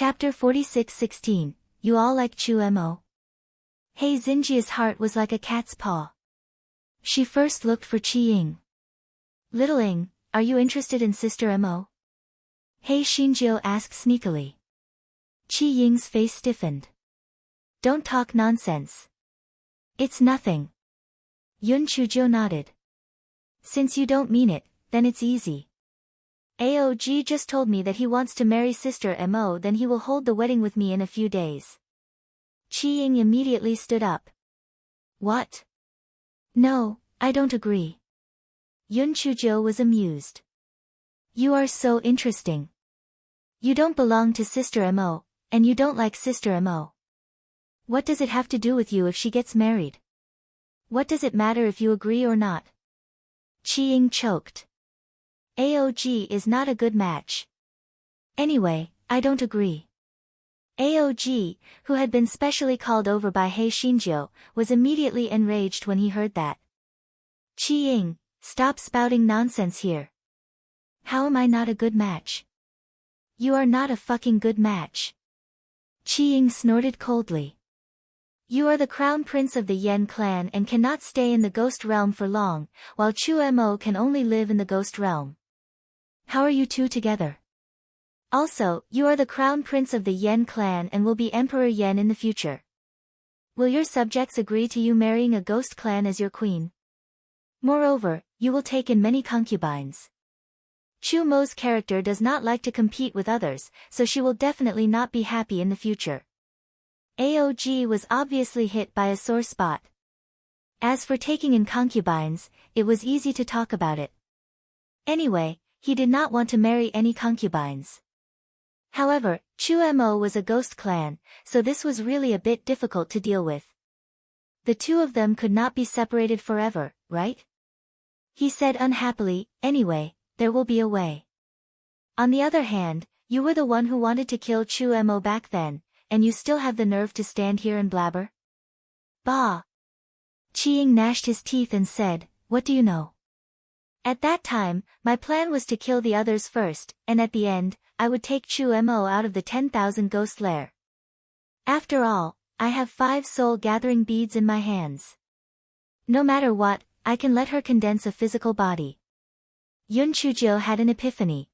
Chapter 46:16. You all like Chumo? Hey Xinjia's heart was like a cat's paw. She first looked for Qi Ying. Little Ing, are you interested in Sister Mo? Hey Xinjiu asked sneakily. Qi Ying's face stiffened. Don't talk nonsense. It's nothing. Yun Chujiu nodded. Since you don't mean it, then it's easy. Aog just told me that he wants to marry Sister Mo, then he will hold the wedding with me in a few days. Qi Ying immediately stood up. What? No, I don't agree. Yun Chujiu was amused. You are so interesting. You don't belong to Sister Mo, and you don't like Sister Mo. What does it have to do with you if she gets married? What does it matter if you agree or not? Qi Ying choked. Aog is not a good match. Anyway, I don't agree. Aog, who had been specially called over by He Xinjiu, was immediately enraged when he heard that. Qi Ying, stop spouting nonsense here. How am I not a good match? You are not a fucking good match. Qi Ying snorted coldly. You are the crown prince of the Yen clan and cannot stay in the ghost realm for long, while Chumo can only live in the ghost realm. How are you two together? Also, you are the crown prince of the Yen clan and will be Emperor Yen in the future. Will your subjects agree to you marrying a ghost clan as your queen? Moreover, you will take in many concubines. Chu Mo's character does not like to compete with others, so she will definitely not be happy in the future. Aog was obviously hit by a sore spot. As for taking in concubines, it was easy to talk about it. Anyway, he did not want to marry any concubines. However, Chumo was a ghost clan, so this was really a bit difficult to deal with. The two of them could not be separated forever, right? He said unhappily, anyway, there will be a way. On the other hand, you were the one who wanted to kill Chumo back then, and you still have the nerve to stand here and blabber? Bah! Qi Ying gnashed his teeth and said, what do you know? At that time, my plan was to kill the others first, and at the end, I would take Chumo out of the 10,000 ghost lair. After all, I have 5 soul-gathering beads in my hands. No matter what, I can let her condense a physical body. Yun Chujiu had an epiphany.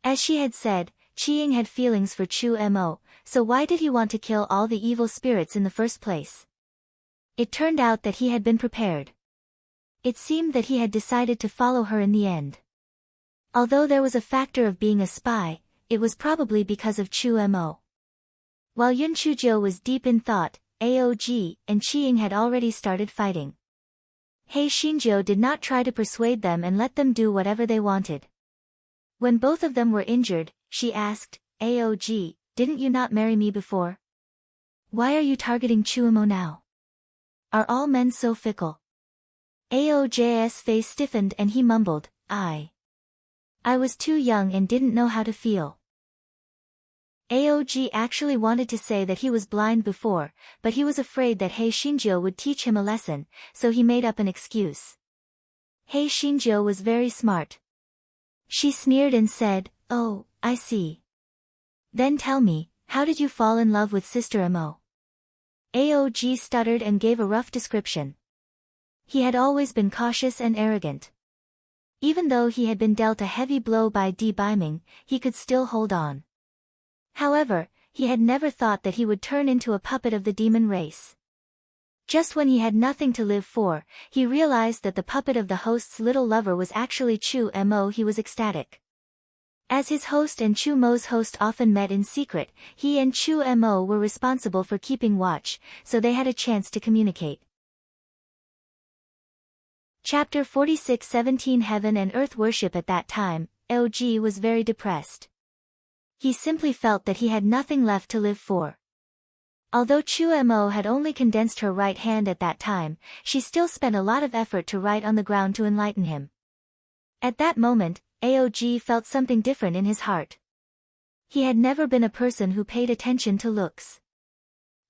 As she had said, Qi Ying had feelings for Chumo, so why did he want to kill all the evil spirits in the first place? It turned out that he had been prepared. It seemed that he had decided to follow her in the end. Although there was a factor of being a spy, it was probably because of Chumo. While Yun Chujiu was deep in thought, Aog and Qi Ying had already started fighting. He Xinjiu did not try to persuade them and let them do whatever they wanted. When both of them were injured, she asked, Aog, didn't you not marry me before? Why are you targeting Chumo now? Are all men so fickle? Aog's face stiffened and he mumbled, I was too young and didn't know how to feel. Aog actually wanted to say that he was blind before, but he was afraid that He Xinjiu would teach him a lesson, so he made up an excuse. He Xinjiu was very smart. She sneered and said, oh, I see. Then tell me, how did you fall in love with Sister Mo? Aog stuttered and gave a rough description. He had always been cautious and arrogant. Even though he had been dealt a heavy blow by Di Biming, he could still hold on. However, he had never thought that he would turn into a puppet of the demon race. Just when he had nothing to live for, he realized that the puppet of the host's little lover was actually Chumo. He was ecstatic. As his host and Chumo's host often met in secret, he and Chumo were responsible for keeping watch, so they had a chance to communicate. Chapter 46:17 Heaven and Earth Worship. At that time, Aog was very depressed. He simply felt that he had nothing left to live for. Although Chumo had only condensed her right hand at that time, she still spent a lot of effort to write on the ground to enlighten him. At that moment, Aog felt something different in his heart. He had never been a person who paid attention to looks.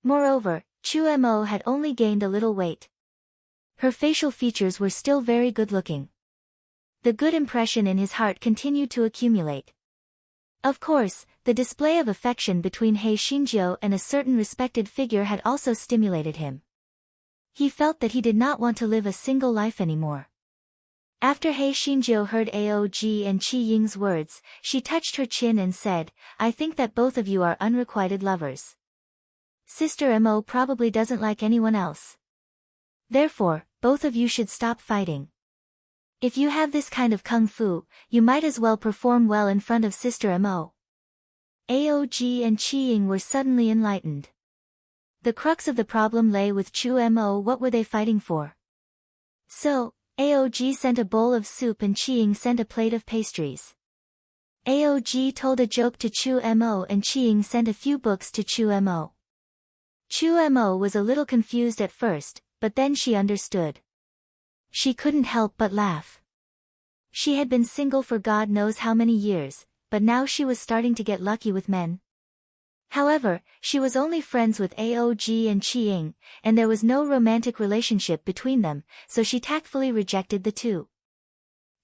Moreover, Chumo had only gained a little weight. Her facial features were still very good-looking. The good impression in his heart continued to accumulate. Of course, the display of affection between Hei Shinjo and a certain respected figure had also stimulated him. He felt that he did not want to live a single life anymore. After Hei Shinjo heard Aog and Qi Ying's words, she touched her chin and said, "I think that both of you are unrequited lovers. Sister Mo probably doesn't like anyone else. Therefore, both of you should stop fighting. If you have this kind of kung fu, you might as well perform well in front of Sister Mo." Aog and Qi Ying were suddenly enlightened. The crux of the problem lay with Chu Mo. What were they fighting for? So, Aog sent a bowl of soup and Qi Ying sent a plate of pastries. Aog told a joke to Chu Mo and Qi Ying sent a few books to Chu Mo. Chu Mo was a little confused at first, but then she understood. She couldn't help but laugh. She had been single for God knows how many years, but now she was starting to get lucky with men. However, she was only friends with Aog and Qi Ying, and there was no romantic relationship between them, so she tactfully rejected the two.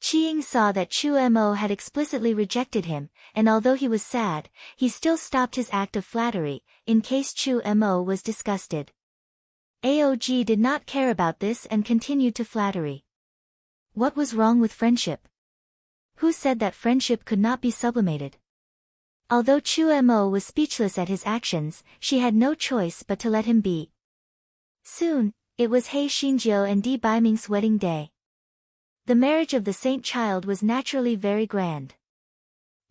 Qi Ying saw that Chu Mo had explicitly rejected him, and although he was sad, he still stopped his act of flattery, in case Chu Mo was disgusted. Aog did not care about this and continued to flattery. What was wrong with friendship? Who said that friendship could not be sublimated? Although Chu Mo was speechless at his actions, she had no choice but to let him be. Soon, it was Hei Shinjo and Di Baiming's wedding day. The marriage of the saint child was naturally very grand.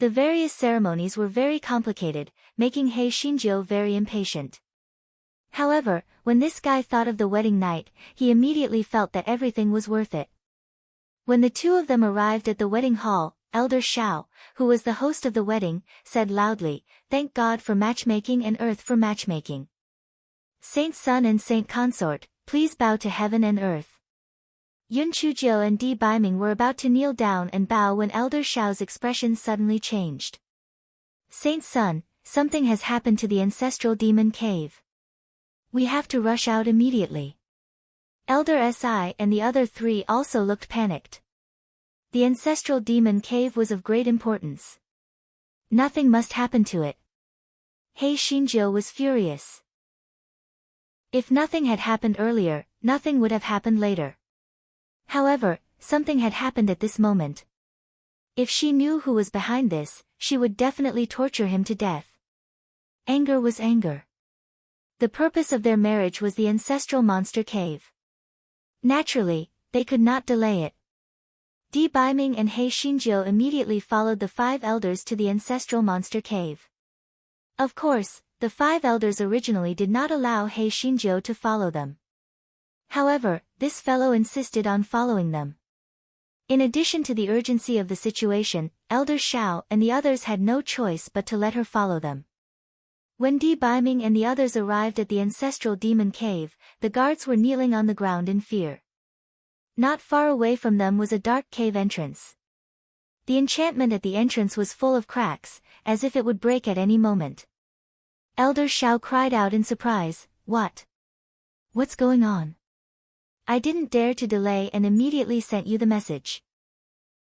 The various ceremonies were very complicated, making Hei Shinjo very impatient. However, when this guy thought of the wedding night, he immediately felt that everything was worth it. When the two of them arrived at the wedding hall, Elder Shao, who was the host of the wedding, said loudly, "Thank God for matchmaking and earth for matchmaking. Saint Sun and Saint Consort, please bow to heaven and earth." Yun Chujiu and Di Baiming were about to kneel down and bow when Elder Shao's expression suddenly changed. "Saint Sun, something has happened to the ancestral demon cave. We have to rush out immediately." Elder Si and the other three also looked panicked. The ancestral demon cave was of great importance. Nothing must happen to it. Hei Shinjo was furious. If nothing had happened earlier, nothing would have happened later. However, something had happened at this moment. If she knew who was behind this, she would definitely torture him to death. Anger was anger. The purpose of their marriage was the ancestral monster cave. Naturally, they could not delay it. Di Baiming and Hei Shinjo immediately followed the 5 elders to the ancestral monster cave. Of course, the 5 elders originally did not allow Hei Shinjo to follow them. However, this fellow insisted on following them. In addition to the urgency of the situation, Elder Shao and the others had no choice but to let her follow them. When Di Baiming and the others arrived at the ancestral demon cave, the guards were kneeling on the ground in fear. Not far away from them was a dark cave entrance. The enchantment at the entrance was full of cracks, as if it would break at any moment. Elder Shao cried out in surprise, "What? What's going on? I didn't dare to delay and immediately sent you the message."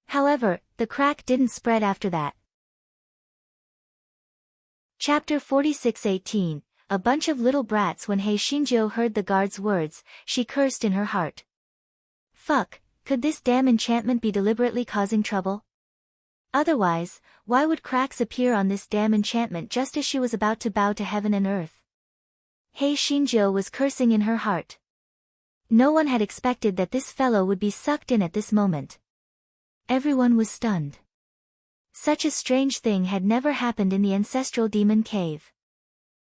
However, the crack didn't spread after that. Chapter 46:18, A bunch of little brats. When Hei Shinjo heard the guard's words, she cursed in her heart. Fuck, could this damn enchantment be deliberately causing trouble? Otherwise, why would cracks appear on this damn enchantment just as she was about to bow to heaven and earth? Hei Shinjo was cursing in her heart. No one had expected that this fellow would be sucked in at this moment. Everyone was stunned. Such a strange thing had never happened in the ancestral demon cave.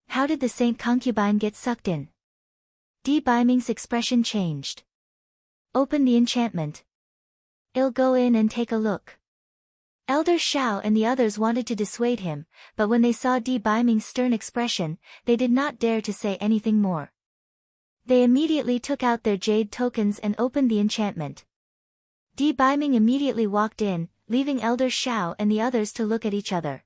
How did the saint concubine get sucked in? Di Baiming's expression changed. Open the enchantment. I'll go in and take a look. Elder Shao and the others wanted to dissuade him, but when they saw Di Baiming's stern expression, they did not dare to say anything more. They immediately took out their jade tokens and opened the enchantment. Di Baiming immediately walked in, leaving Elder Shao and the others to look at each other.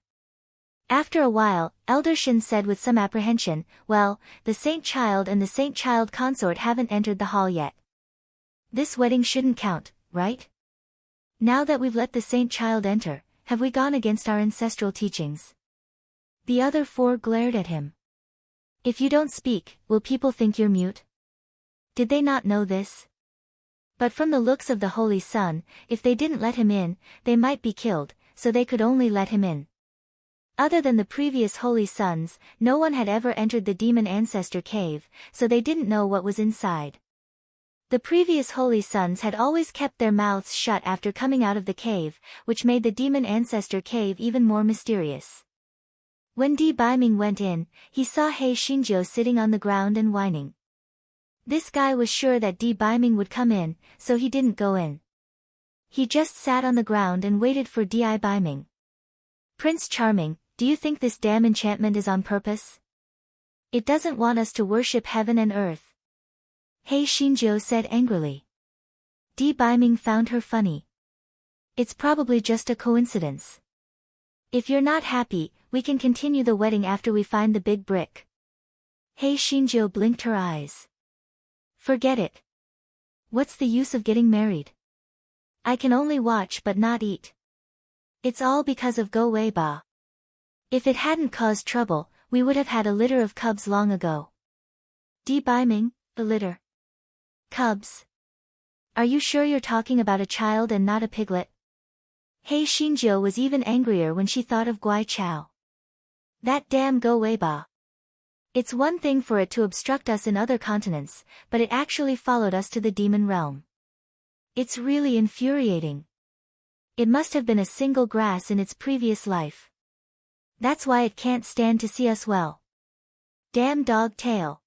After a while, Elder Shin said with some apprehension, "Well, the saint child and the saint child consort haven't entered the hall yet. This wedding shouldn't count, right? Now that we've let the saint child enter, have we gone against our ancestral teachings? The other four glared at him. If you don't speak, will people think you're mute? Did they not know this? But from the looks of the Holy Sun, if they didn't let him in, they might be killed, so they could only let him in. Other than the previous Holy Sons, no one had ever entered the demon ancestor cave, so they didn't know what was inside. The previous Holy Sons had always kept their mouths shut after coming out of the cave, which made the demon ancestor cave even more mysterious. When Di Baiming went in, he saw He Xinjiu sitting on the ground and whining. This guy was sure that Di Baiming would come in, so he didn't go in. He just sat on the ground and waited for Di Baiming. Prince Charming, do you think this damn enchantment is on purpose? It doesn't want us to worship heaven and earth. He Xinjiu said angrily. Di Baiming found her funny. It's probably just a coincidence. If you're not happy, we can continue the wedding after we find the big brick. He Xinjiu blinked her eyes. Forget it. What's the use of getting married? I can only watch but not eat. It's all because of Go Wei Ba. If it hadn't caused trouble, we would have had a litter of cubs long ago. Di Baiming, a litter. Cubs. Are you sure you're talking about a child and not a piglet? He Xinjiu was even angrier when she thought of Guai Chao. That damn Go Wei Ba. It's one thing for it to obstruct us in other continents, but it actually followed us to the demon realm. It's really infuriating. It must have been a single grass in its previous life. That's why it can't stand to see us well. Damn dog tail.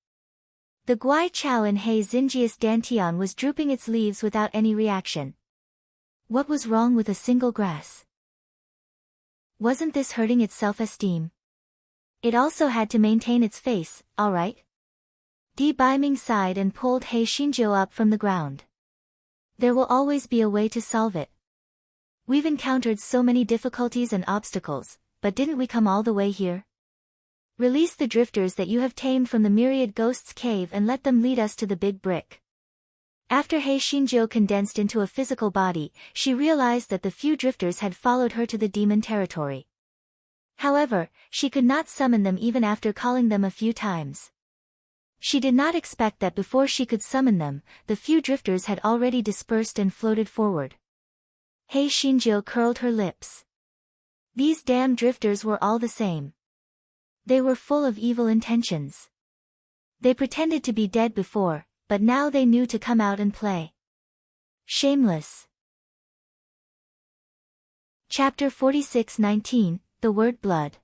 The Guai Chao in He Xinjius Dantian was drooping its leaves without any reaction. What was wrong with a single grass? Wasn't this hurting its self-esteem? It also had to maintain its face, all right? Di Baiming sighed and pulled He Xinjiu up from the ground. There will always be a way to solve it. We've encountered so many difficulties and obstacles, but didn't we come all the way here? Release the drifters that you have tamed from the myriad ghosts' cave and let them lead us to the big brick. After He Xinjiu condensed into a physical body, she realized that the few drifters had followed her to the demon territory. However, she could not summon them even after calling them a few times. She did not expect that before she could summon them, the few drifters had already dispersed and floated forward. He Xinjiu curled her lips. These damn drifters were all the same. They were full of evil intentions. They pretended to be dead before, but now they knew to come out and play. Shameless. Chapter 46:19, The Word Blood.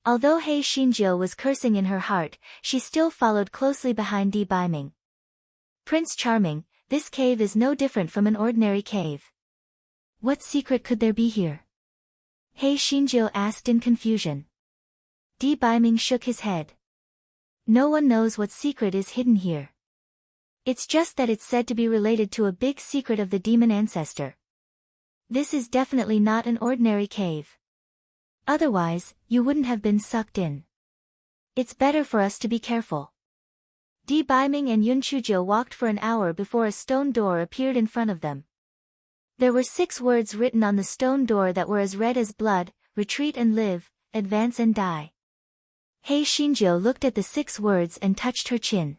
Although He Xinjiu was cursing in her heart, she still followed closely behind Di Baiming. Prince Charming, this cave is no different from an ordinary cave. What secret could there be here? He Xinjiu asked in confusion. Di Baiming shook his head. No one knows what secret is hidden here. It's just that it's said to be related to a big secret of the demon ancestor. This is definitely not an ordinary cave. Otherwise, you wouldn't have been sucked in. It's better for us to be careful. Di Baiming and Yun Chujiu walked for an hour before a stone door appeared in front of them. There were 6 words written on the stone door that were as red as blood: retreat and live, advance and die. He Xinjiu looked at the 6 words and touched her chin.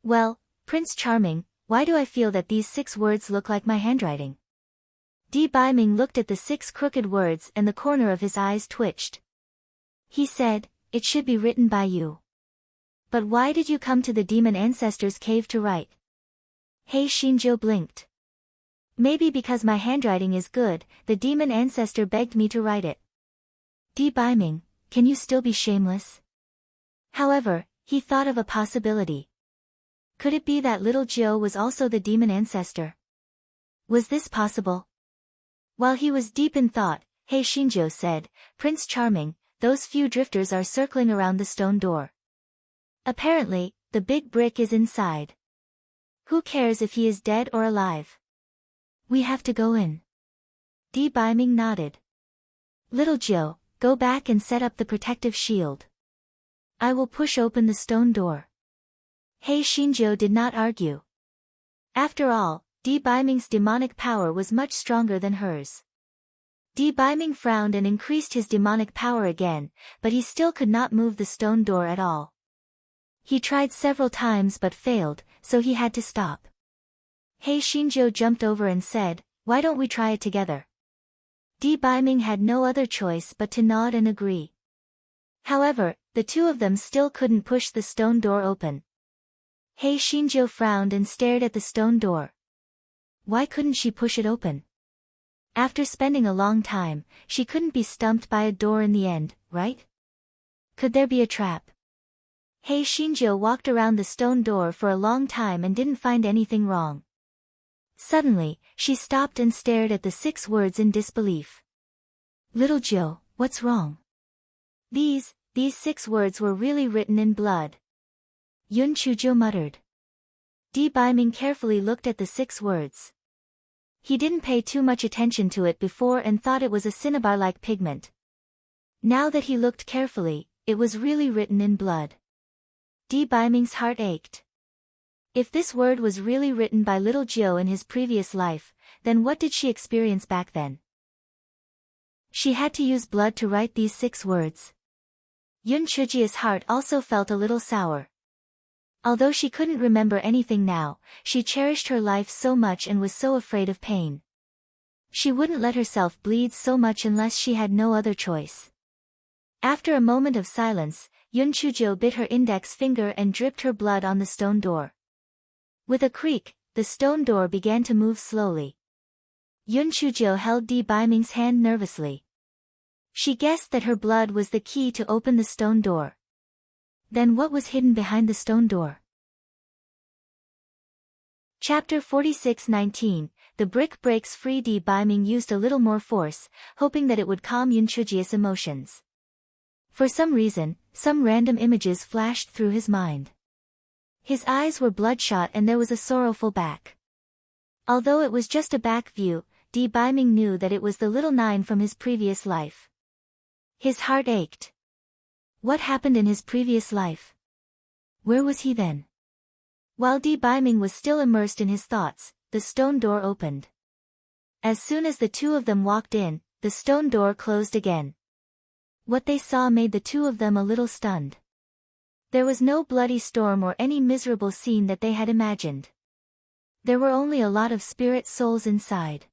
Well, Prince Charming, why do I feel that these 6 words look like my handwriting? Di Baiming looked at the 6 crooked words and the corner of his eyes twitched. He said, it should be written by you. But why did you come to the demon ancestor's cave to write? He Xinjiu blinked. Maybe because my handwriting is good, the demon ancestor begged me to write it. Di Baiming, can you still be shameless? However, he thought of a possibility. Could it be that little Jiu was also the demon ancestor? Was this possible? While he was deep in thought, He Xinjiu said, Prince Charming, those few drifters are circling around the stone door. Apparently, the big brick is inside. Who cares if he is dead or alive? We have to go in. Di Baiming nodded. Little Jiu, go back and set up the protective shield. I will push open the stone door. He Xinjiu did not argue. After all, Di Baiming's demonic power was much stronger than hers. Di Biming frowned and increased his demonic power again, but he still could not move the stone door at all. He tried several times but failed, so he had to stop. He Xinjiu jumped over and said, "Why don't we try it together?" Di Biming had no other choice but to nod and agree. However, the two of them still couldn't push the stone door open. He Xinjiu frowned and stared at the stone door. Why couldn't she push it open? After spending a long time, she couldn't be stumped by a door in the end, right? Could there be a trap? He Xinjiu walked around the stone door for a long time and didn't find anything wrong. Suddenly, she stopped and stared at the 6 words in disbelief. "Little Jiu, what's wrong?" These 6 words were really written in blood. Yun Chujiu muttered. Di Biming carefully looked at the 6 words. He didn't pay too much attention to it before and thought it was a cinnabar-like pigment. Now that he looked carefully, it was really written in blood. Di Biming's heart ached. If this word was really written by little Jiu in his previous life, then what did she experience back then? She had to use blood to write these 6 words. Yun Chujia's heart also felt a little sour. Although she couldn't remember anything now, she cherished her life so much and was so afraid of pain. She wouldn't let herself bleed so much unless she had no other choice. After a moment of silence, Yun Chujiu bit her index finger and dripped her blood on the stone door. With a creak, the stone door began to move slowly. Yun Chujiu held Di Biming's hand nervously. She guessed that her blood was the key to open the stone door. Then what was hidden behind the stone door? Chapter 46:19, The brick breaks free. Di Biming used a little more force, hoping that it would calm Yun Chujia's emotions. For some reason, some random images flashed through his mind. His eyes were bloodshot and there was a sorrowful back. Although it was just a back view, Di Biming knew that it was the little 9 from his previous life. His heart ached. What happened in his previous life? Where was he then? While Di Biming was still immersed in his thoughts, the stone door opened. As soon as the two of them walked in, the stone door closed again. What they saw made the two of them a little stunned. There was no bloody storm or any miserable scene that they had imagined. There were only a lot of spirit souls inside.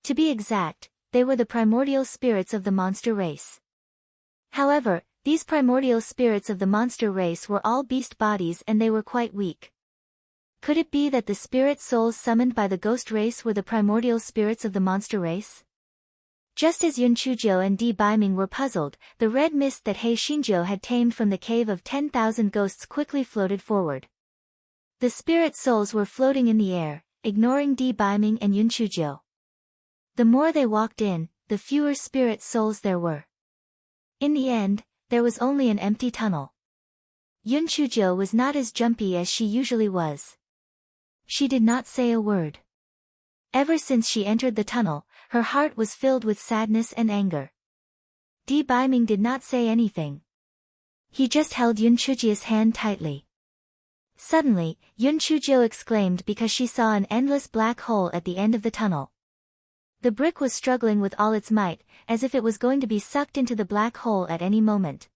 To be exact, they were the primordial spirits of the monster race. However, these primordial spirits of the monster race were all beast bodies and they were quite weak. Could it be that the spirit souls summoned by the ghost race were the primordial spirits of the monster race? Just as Yun Chujiu and Di Biming were puzzled, the red mist that He Xinjiu had tamed from the cave of 10,000 ghosts quickly floated forward. The spirit souls were floating in the air, ignoring Di Biming and Yun Chujiu. The more they walked in, the fewer spirit souls there were. In the end, there was only an empty tunnel. Yun Chujiu was not as jumpy as she usually was. She did not say a word. Ever since she entered the tunnel, her heart was filled with sadness and anger. Di Biming did not say anything. He just held Yun Chujia's hand tightly. Suddenly, Yun Chujiu exclaimed because she saw an endless black hole at the end of the tunnel. The brick was struggling with all its might, as if it was going to be sucked into the black hole at any moment.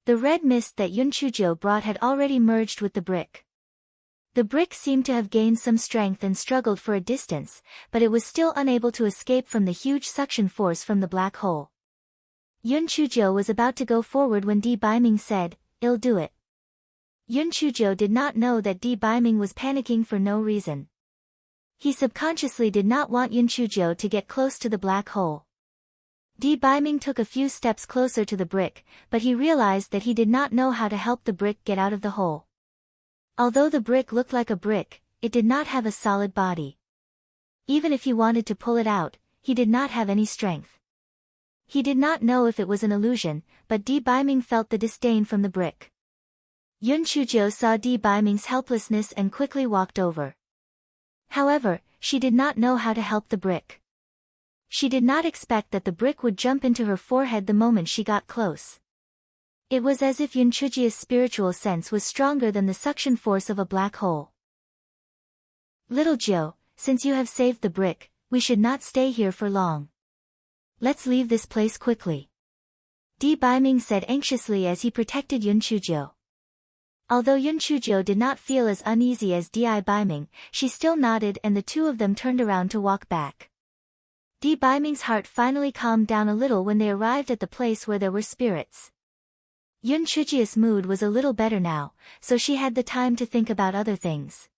The red mist that Yun Chujiu brought had already merged with the brick. The brick seemed to have gained some strength and struggled for a distance, but it was still unable to escape from the huge suction force from the black hole. Yun Chujiu was about to go forward when Di Biming said, "I'll do it." Yun Chujiu did not know that Di Biming was panicking for no reason. He subconsciously did not want Yun Chujiu to get close to the black hole. Di Biming took a few steps closer to the brick, but he realized that he did not know how to help the brick get out of the hole. Although the brick looked like a brick, it did not have a solid body. Even if he wanted to pull it out, he did not have any strength. He did not know if it was an illusion, but Di Biming felt the disdain from the brick. Yun Chujiu saw Di Biming's helplessness and quickly walked over. However, she did not know how to help the brick. She did not expect that the brick would jump into her forehead the moment she got close. It was as if Yun Chujia's spiritual sense was stronger than the suction force of a black hole. "Little Jiu, since you have saved the brick, we should not stay here for long." Let's leave this place quickly. Di Baiming said anxiously as he protected Yun Chuzhou. Although Yun Chuzhou did not feel as uneasy as Di Baiming, she still nodded and the two of them turned around to walk back. Di Baiming's heart finally calmed down a little when they arrived at the place where there were spirits. Yun Chuzhou's mood was a little better now, so she had the time to think about other things.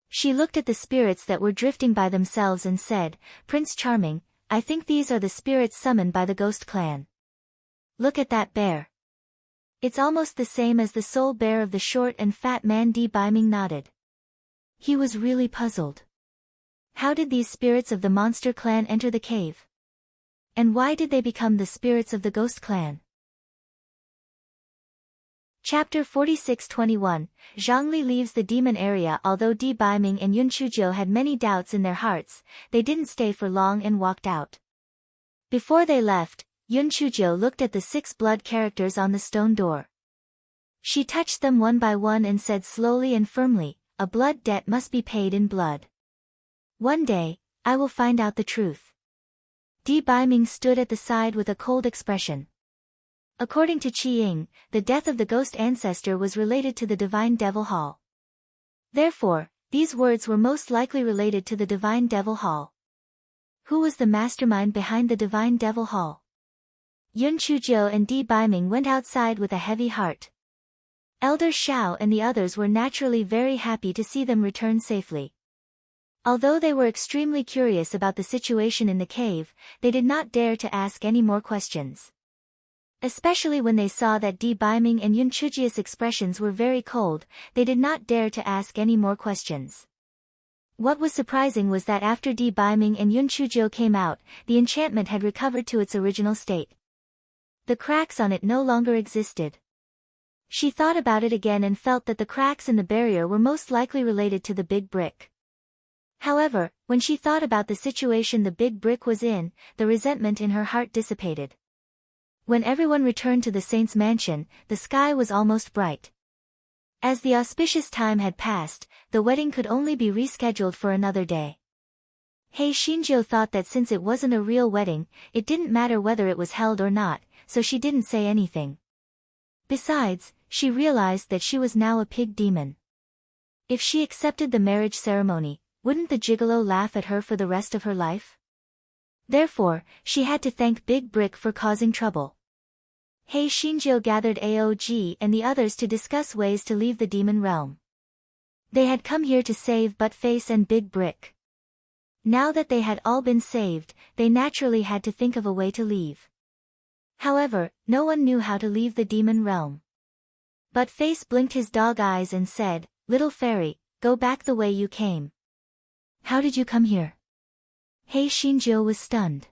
She looked at the spirits that were drifting by themselves and said, "Prince Charming, I think these are the spirits summoned by the ghost clan. Look at that bear. It's almost the same as the soul bear of the short and fat man." Di Baiming nodded. He was really puzzled. How did these spirits of the monster clan enter the cave? And why did they become the spirits of the ghost clan? Chapter 46-21, Zhangli leaves the demon area. Although Di Baiming and Yun Chuzhou had many doubts in their hearts, they didn't stay for long and walked out. Before they left, Yun Chuzhou looked at the 6 blood characters on the stone door. She touched them one by one and said slowly and firmly, "A blood debt must be paid in blood. One day, I will find out the truth." Di Baiming stood at the side with a cold expression. According to Qi Ying, the death of the ghost ancestor was related to the Divine Devil Hall. Therefore, these words were most likely related to the Divine Devil Hall. Who was the mastermind behind the Divine Devil Hall? Yun Chuzhou and Di Baiming went outside with a heavy heart. Elder Xiao and the others were naturally very happy to see them return safely. Although they were extremely curious about the situation in the cave, they did not dare to ask any more questions. Especially when they saw that Di Baiming and Yun Chuzhou's expressions were very cold, they did not dare to ask any more questions. What was surprising was that after Di Baiming and Yun Chuzhou came out, the enchantment had recovered to its original state. The cracks on it no longer existed. She thought about it again and felt that the cracks in the barrier were most likely related to the big brick. However, when she thought about the situation the big brick was in, the resentment in her heart dissipated. When everyone returned to the saint's mansion, the sky was almost bright. As the auspicious time had passed, the wedding could only be rescheduled for another day. Hei Xinjiu thought that since it wasn't a real wedding, it didn't matter whether it was held or not, so she didn't say anything. Besides, she realized that she was now a pig demon. If she accepted the marriage ceremony, wouldn't the gigolo laugh at her for the rest of her life? Therefore, she had to thank Big Brick for causing trouble. Hei Xinjiu gathered Aog and the others to discuss ways to leave the demon realm. They had come here to save Buttface and Big Brick. Now that they had all been saved, they naturally had to think of a way to leave. However, no one knew how to leave the demon realm. Buttface blinked his dog eyes and said, "Little fairy, go back the way you came." "How did you come here?" Hei Xinjiu was stunned.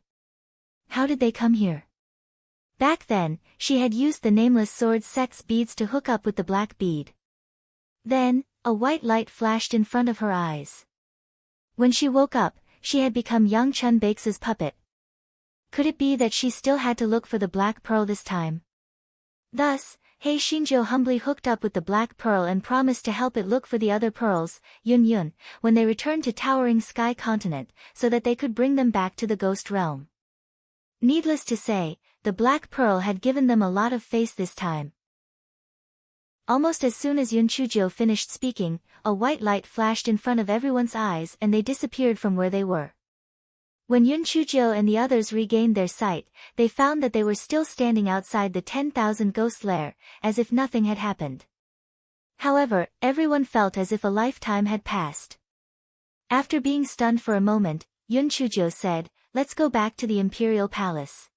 How did they come here? Back then, she had used the nameless sword's sex beads to hook up with the black bead. Then, a white light flashed in front of her eyes. When she woke up, she had become Yang Chun Bakes's puppet. Could it be that she still had to look for the black pearl this time? Thus, Hei Xinjiu humbly hooked up with the black pearl and promised to help it look for the other pearls, Yun, when they returned to Towering Sky Continent, so that they could bring them back to the ghost realm. Needless to say, the black pearl had given them a lot of face this time. Almost as soon as Yun Chuzhou finished speaking, a white light flashed in front of everyone's eyes and they disappeared from where they were. When Yun Chuzhou and the others regained their sight, they found that they were still standing outside the 10,000 ghost lair, as if nothing had happened. However, everyone felt as if a lifetime had passed. After being stunned for a moment, Yun Chuzhou said, "Let's go back to the Imperial Palace."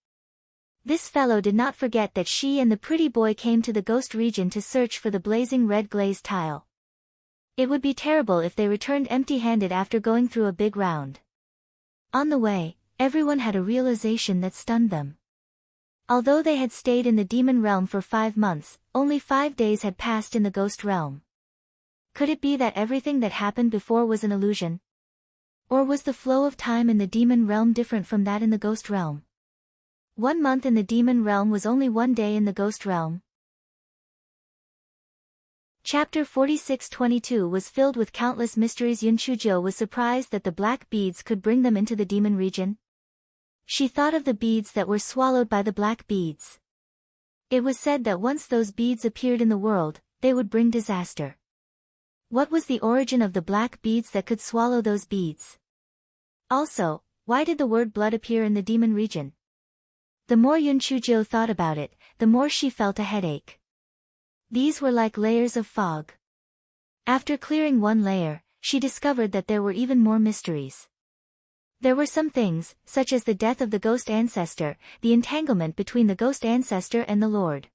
This fellow did not forget that she and the pretty boy came to the ghost region to search for the blazing red glazed tile. It would be terrible if they returned empty-handed after going through a big round. On the way, everyone had a realization that stunned them. Although they had stayed in the demon realm for 5 months, only 5 days had passed in the ghost realm. Could it be that everything that happened before was an illusion? Or was the flow of time in the demon realm different from that in the ghost realm? 1 month in the demon realm was only 1 day in the ghost realm. Chapter 46-22 was filled with countless mysteries. Yun Chuzhou was surprised that the black beads could bring them into the demon region. She thought of the beads that were swallowed by the black beads. It was said that once those beads appeared in the world, they would bring disaster. What was the origin of the black beads that could swallow those beads? Also, why did the word blood appear in the demon region? The more Yun Chujo thought about it, the more she felt a headache. These were like layers of fog. After clearing one layer, she discovered that there were even more mysteries. There were some things, such as the death of the ghost ancestor, the entanglement between the ghost ancestor and the Lord.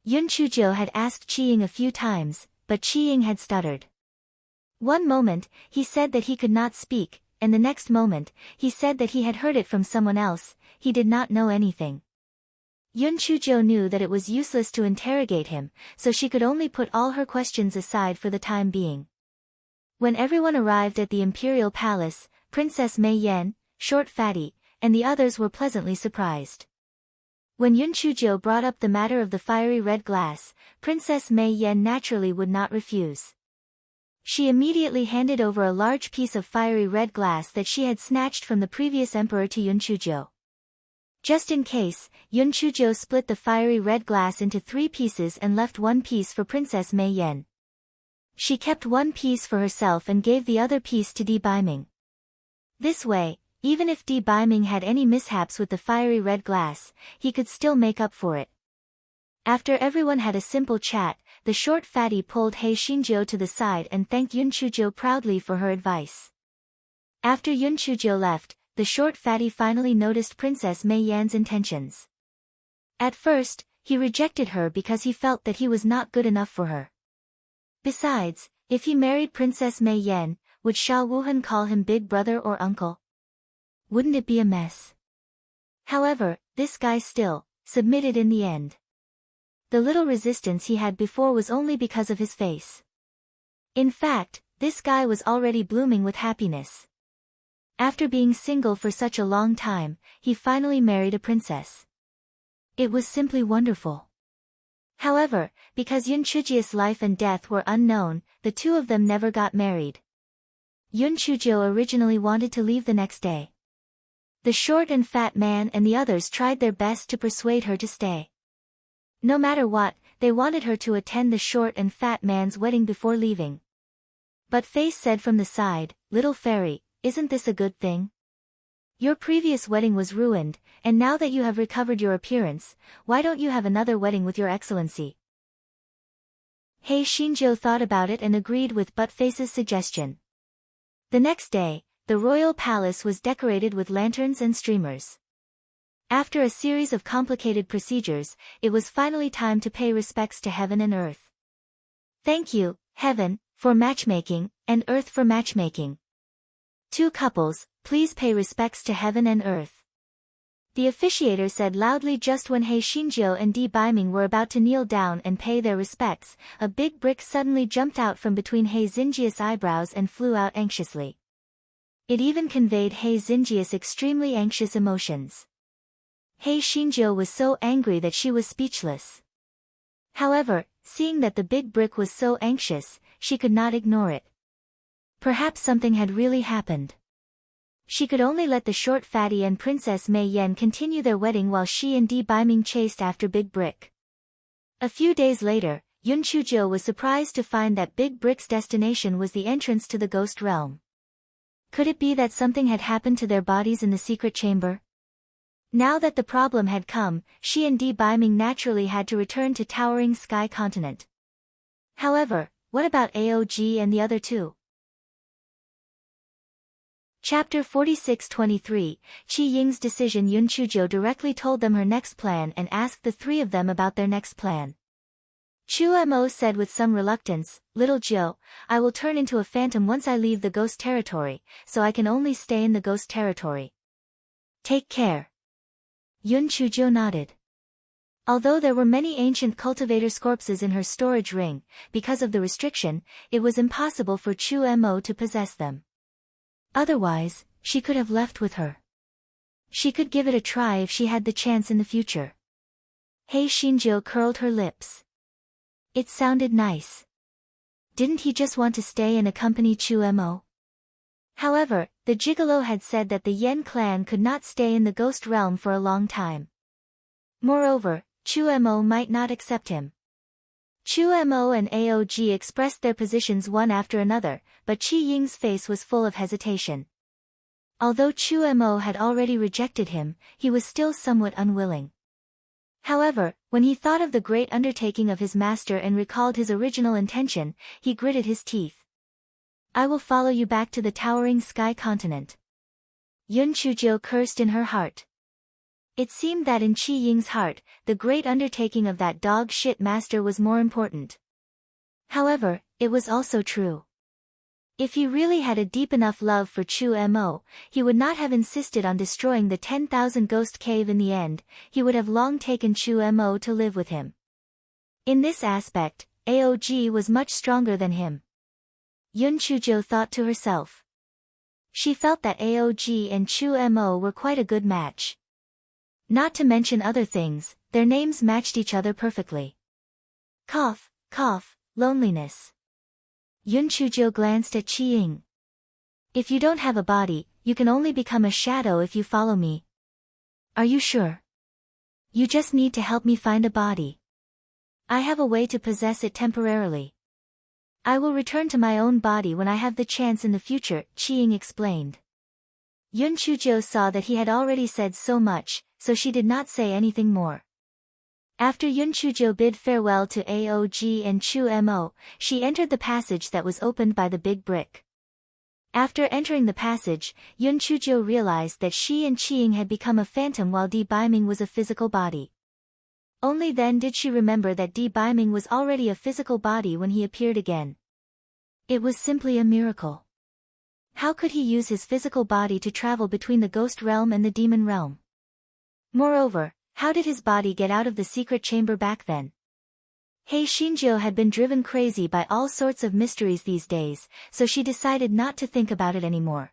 Yun Chujo had asked Qiying a few times, but Qiying had stuttered. One moment, he said that he could not speak, and the next moment, he said that he had heard it from someone else. He did not know anything. Yun Chujo knew that it was useless to interrogate him, so she could only put all her questions aside for the time being. When everyone arrived at the imperial palace, Princess Mei Yan, Short Fatty, and the others were pleasantly surprised. When Yun Chujo brought up the matter of the fiery red glass, Princess Mei Yan naturally would not refuse. She immediately handed over a large piece of fiery red glass that she had snatched from the previous emperor to Yun Chujo. Just in case, Yun Chujo split the fiery red glass into 3 pieces and left one piece for Princess Mei Yan. She kept one piece for herself and gave the other piece to Di Baiming. This way, even if Di Baiming had any mishaps with the fiery red glass, he could still make up for it. After everyone had a simple chat, the short fatty pulled He Xinjiu to the side and thanked Yun Chujo proudly for her advice. After Yun Chujo left, the short fatty finally noticed Princess Mei Yan's intentions. At first, he rejected her because he felt that he was not good enough for her. Besides, if he married Princess Mei Yan, would Sha Wuhan call him big brother or uncle? Wouldn't it be a mess? However, this guy still submitted in the end. The little resistance he had before was only because of his face. In fact, this guy was already blooming with happiness. After being single for such a long time, he finally married a princess. It was simply wonderful. However, because Yun Chujia's life and death were unknown, the two of them never got married. Yun Chujo originally wanted to leave the next day. The short and fat man and the others tried their best to persuade her to stay. No matter what, they wanted her to attend the short and fat man's wedding before leaving. But Face said from the side, "Little fairy, isn't this a good thing? Your previous wedding was ruined, and now that you have recovered your appearance, why don't you have another wedding with your excellency?" He Xinjiu thought about it and agreed with Buttface's suggestion. The next day, the royal palace was decorated with lanterns and streamers. After a series of complicated procedures, it was finally time to pay respects to heaven and earth. "Thank you, heaven, for matchmaking, and earth for matchmaking. 2 couples, please pay respects to heaven and earth." The officiator said loudly just when He Xinjiu and Di Baiming were about to kneel down and pay their respects. A big brick suddenly jumped out from between He Xinjiu's eyebrows and flew out anxiously. It even conveyed He Xinjiu's extremely anxious emotions. He Xinjiu was so angry that she was speechless. However, seeing that the big brick was so anxious, she could not ignore it. Perhaps something had really happened. She could only let the short fatty and Princess Mei Yan continue their wedding while she and Di Baiming chased after Big Brick. A few days later, Yun Chujo was surprised to find that Big Brick's destination was the entrance to the ghost realm. Could it be that something had happened to their bodies in the secret chamber? Now that the problem had come, she and Di Baiming naturally had to return to Towering Sky Continent. However, what about AOG and the other two? Chapter 46-23, Qi Ying's decision. Yun Chujo directly told them her next plan and asked the 3 of them about their next plan. Chu Mo said with some reluctance, "Little Jiu, I will turn into a phantom once I leave the ghost territory, so I can only stay in the ghost territory." "Take care." Yun Chujo nodded. Although there were many ancient cultivators' corpses in her storage ring, because of the restriction, it was impossible for Chu Mo to possess them. Otherwise, she could have left with her. She could give it a try if she had the chance in the future. He Xinjiu curled her lips. It sounded nice. Didn't he just want to stay and accompany Chu Mo? However, the gigolo had said that the Yen clan could not stay in the ghost realm for a long time. Moreover, Chu Mo might not accept him. Chu Mo and Aog expressed their positions one after another, but Qi Ying's face was full of hesitation. Although Chu Mo had already rejected him, he was still somewhat unwilling. However, when he thought of the great undertaking of his master and recalled his original intention, he gritted his teeth. I will follow you back to the towering sky continent. Yun Chujiu cursed in her heart. It seemed that in Qi Ying's heart, the great undertaking of that dog-shit master was more important. However, it was also true. If he really had a deep enough love for Chu Mo, he would not have insisted on destroying the 10,000 ghost cave in the end, he would have long taken Chu Mo to live with him. In this aspect, Aog was much stronger than him. Yun Chujiu thought to herself. She felt that Aog and Chu Mo were quite a good match. Not to mention other things, their names matched each other perfectly. Cough, cough, loneliness. Yun Chujiu glanced at Qi Ying. If you don't have a body, you can only become a shadow if you follow me. Are you sure? You just need to help me find a body. I have a way to possess it temporarily. I will return to my own body when I have the chance in the future, Qi Ying explained. Yun Chujiu saw that he had already said so much, so she did not say anything more. After Yun Chujiu bid farewell to Aog and Chu Mo, she entered the passage that was opened by the big brick. After entering the passage, Yun Chujiu realized that she and Qi Ying had become a phantom while Di Baiming was a physical body. Only then did she remember that Di Baiming was already a physical body when he appeared again. It was simply a miracle. How could he use his physical body to travel between the ghost realm and the demon realm? Moreover, how did his body get out of the secret chamber back then? Hei Xinjiu had been driven crazy by all sorts of mysteries these days, so she decided not to think about it anymore.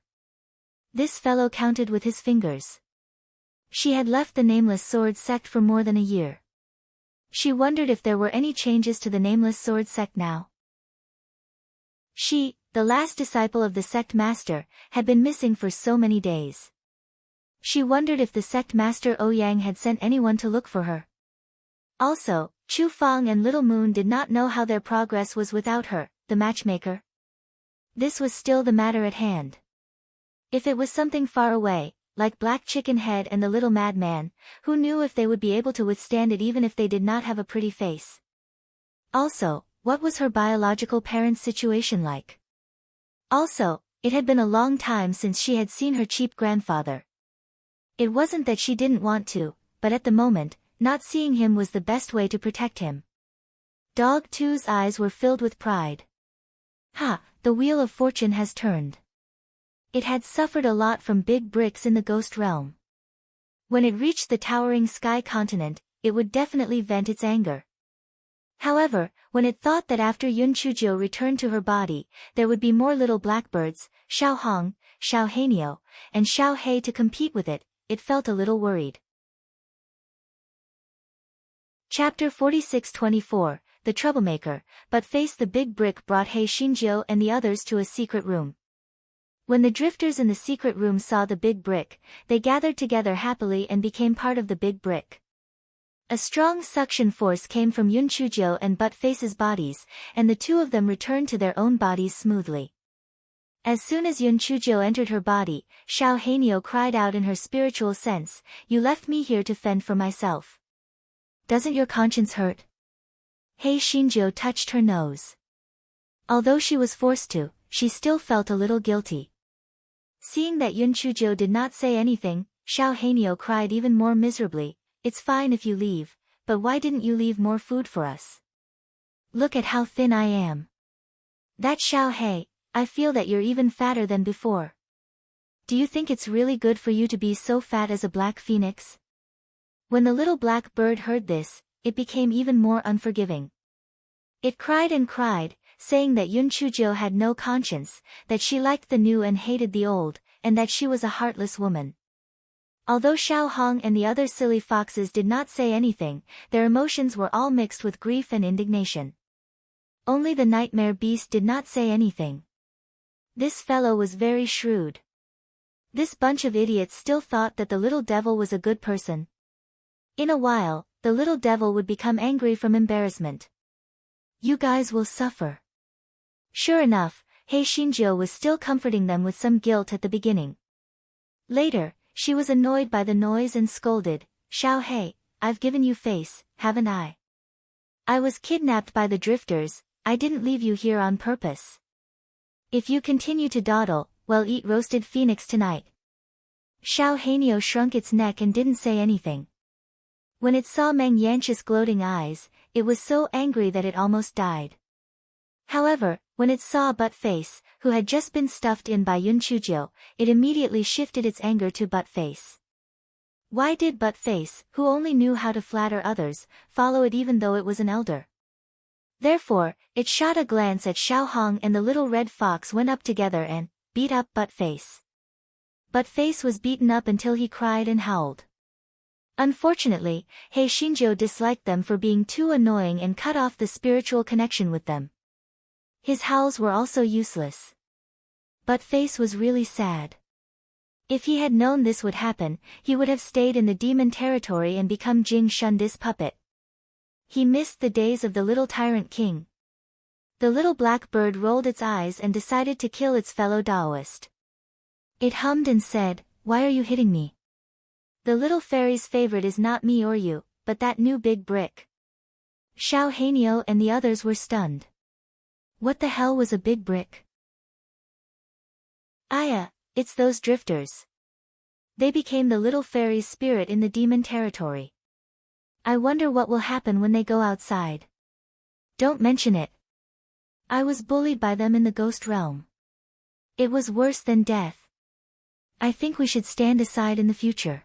This fellow counted with his fingers. She had left the Nameless Sword sect for more than a year. She wondered if there were any changes to the Nameless Sword sect now. She, the last disciple of the sect master, had been missing for so many days. She wondered if the sect master Ouyang had sent anyone to look for her. Also, Chu Fang and Little Moon did not know how their progress was without her, the matchmaker. This was still the matter at hand. If it was something far away, like Black Chicken Head and the Little Madman, who knew if they would be able to withstand it even if they did not have a pretty face? Also, what was her biological parents' situation like? Also, it had been a long time since she had seen her cheap grandfather. It wasn't that she didn't want to, but at the moment, not seeing him was the best way to protect him. Dog 2's eyes were filled with pride. Ha, the wheel of fortune has turned. It had suffered a lot from big bricks in the ghost realm. When it reached the towering sky continent, it would definitely vent its anger. However, when it thought that after Yun Chujiu returned to her body, there would be more little blackbirds, Xiao Hong, Xiao Hanio, and Xiao Hei to compete with it, it felt a little worried. Chapter 46-24, The Troublemaker, but Face the Big Brick brought Hei Xinjiu and the others to a secret room. When the drifters in the secret room saw the big brick, they gathered together happily and became part of the big brick. A strong suction force came from Yun Chujiu and Butt Face's bodies, and the two of them returned to their own bodies smoothly. As soon as Yun Chujiu entered her body, Xiao Hanio cried out in her spiritual sense, "You left me here to fend for myself. Doesn't your conscience hurt?" Hei Xinjiu touched her nose. Although she was forced to, she still felt a little guilty. Seeing that Yun Chujiu did not say anything, Xiao Hanio cried even more miserably, "It's fine if you leave, but why didn't you leave more food for us? Look at how thin I am. That Xiao Hei, I feel that you're even fatter than before. Do you think it's really good for you to be so fat as a black phoenix?" When the little black bird heard this, it became even more unforgiving. It cried and cried, saying that Yun Chujiu had no conscience, that she liked the new and hated the old, and that she was a heartless woman. Although Xiao Hong and the other silly foxes did not say anything, their emotions were all mixed with grief and indignation. Only the nightmare beast did not say anything. This fellow was very shrewd. This bunch of idiots still thought that the little devil was a good person. In a while, the little devil would become angry from embarrassment. You guys will suffer. Sure enough, Hei Shinjo was still comforting them with some guilt at the beginning. Later, she was annoyed by the noise and scolded, Xiao Hei, I've given you face, haven't I? I was kidnapped by the drifters, I didn't leave you here on purpose. If you continue to dawdle, well, eat roasted phoenix tonight. Xiao Hanyo shrunk its neck and didn't say anything. When it saw Meng Yanqi's gloating eyes, it was so angry that it almost died. However, when it saw Butt-Face, who had just been stuffed in by Yun Chujio, it immediately shifted its anger to Butt-Face. Why did Butt-Face, who only knew how to flatter others, follow it even though it was an elder? Therefore, it shot a glance at Xiao Hong and the little red fox went up together and beat up Butt-Face. Butt-Face was beaten up until he cried and howled. Unfortunately, Hei Shinjo disliked them for being too annoying and cut off the spiritual connection with them. His howls were also useless. Butt-Face was really sad. If he had known this would happen, he would have stayed in the demon territory and become Jing Shundi's puppet. He missed the days of the little tyrant king. The little black bird rolled its eyes and decided to kill its fellow Taoist. It hummed and said, Why are you hitting me? The little fairy's favorite is not me or you, but that new big brick. Xiao Hanyo and the others were stunned. What the hell was a big brick? Aya, it's those drifters. They became the little fairy's spirit in the demon territory. I wonder what will happen when they go outside. Don't mention it. I was bullied by them in the ghost realm. It was worse than death. I think we should stand aside in the future.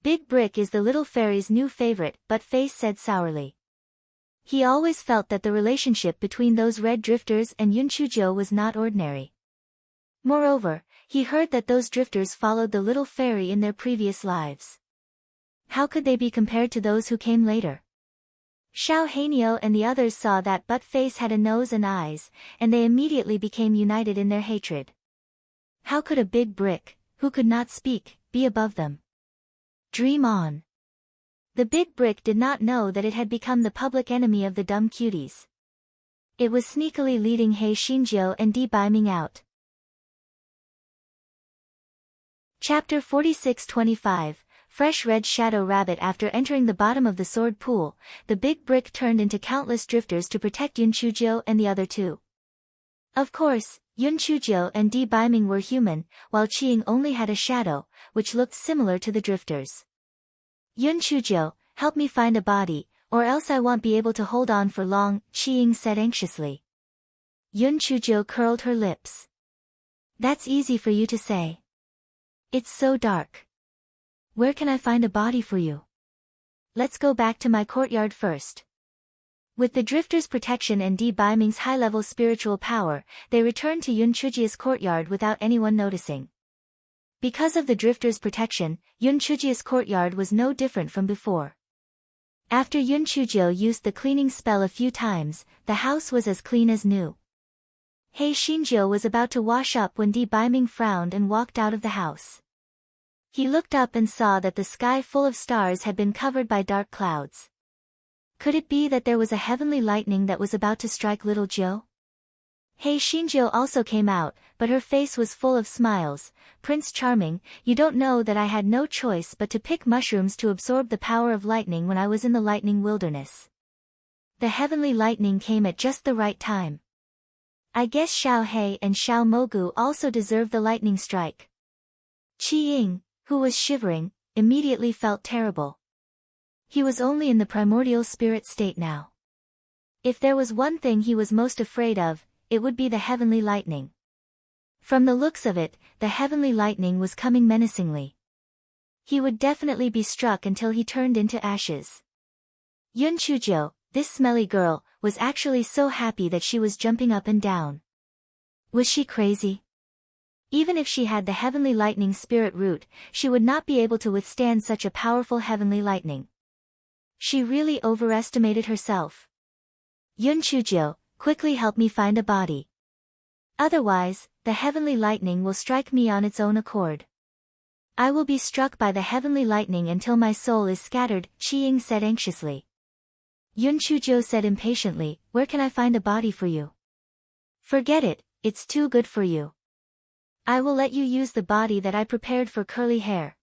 Big Brick is the little fairy's new favorite, Butt-Face said sourly. He always felt that the relationship between those red drifters and Yun Chujio was not ordinary. Moreover, he heard that those drifters followed the little fairy in their previous lives. How could they be compared to those who came later? Xiao Hanyo and the others saw that Butt-Face had a nose and eyes, and they immediately became united in their hatred. How could a big brick, who could not speak, be above them? Dream on. The big brick did not know that it had become the public enemy of the dumb cuties. It was sneakily leading Hei Shinjo and Di Baiming out. Chapter 46-25, Fresh Red Shadow Rabbit. After entering the bottom of the sword pool, the big brick turned into countless drifters to protect Yun Chujio and the other two. Of course, Yun Chujio and Di Baiming were human, while Qiying only had a shadow, which looked similar to the drifters. Yun Chujio, help me find a body, or else I won't be able to hold on for long, Qiying said anxiously. Yun Chujio curled her lips. That's easy for you to say. It's so dark. Where can I find a body for you? Let's go back to my courtyard first. With the drifters' protection and Di Baiming's high-level spiritual power, they returned to Yun Chujio's courtyard without anyone noticing. Because of the drifters' protection, Yun Chujio's courtyard was no different from before. After Yun Chujio used the cleaning spell a few times, the house was as clean as new. Hei Shinjo was about to wash up when Di Baiming frowned and walked out of the house. He looked up and saw that the sky full of stars had been covered by dark clouds. Could it be that there was a heavenly lightning that was about to strike little Joe? Hei Shinjo also came out, but her face was full of smiles. Prince Charming, you don't know that I had no choice but to pick mushrooms to absorb the power of lightning when I was in the lightning wilderness. The heavenly lightning came at just the right time. I guess Xiao Hei and Xiao Mogu also deserve the lightning strike. Qiying, who was shivering, immediately felt terrible. He was only in the primordial spirit state now. If there was one thing he was most afraid of, it would be the heavenly lightning. From the looks of it, the heavenly lightning was coming menacingly. He would definitely be struck until he turned into ashes. Yun Chujio, this smelly girl, was actually so happy that she was jumping up and down. Was she crazy? Even if she had the heavenly lightning spirit root, she would not be able to withstand such a powerful heavenly lightning. She really overestimated herself. Yun Chujio, quickly help me find a body. Otherwise, the heavenly lightning will strike me on its own accord. I will be struck by the heavenly lightning until my soul is scattered, Qi said anxiously. Yun Chujiu said impatiently, where can I find a body for you? Forget it, it's too good for you. I will let you use the body that I prepared for curly hair.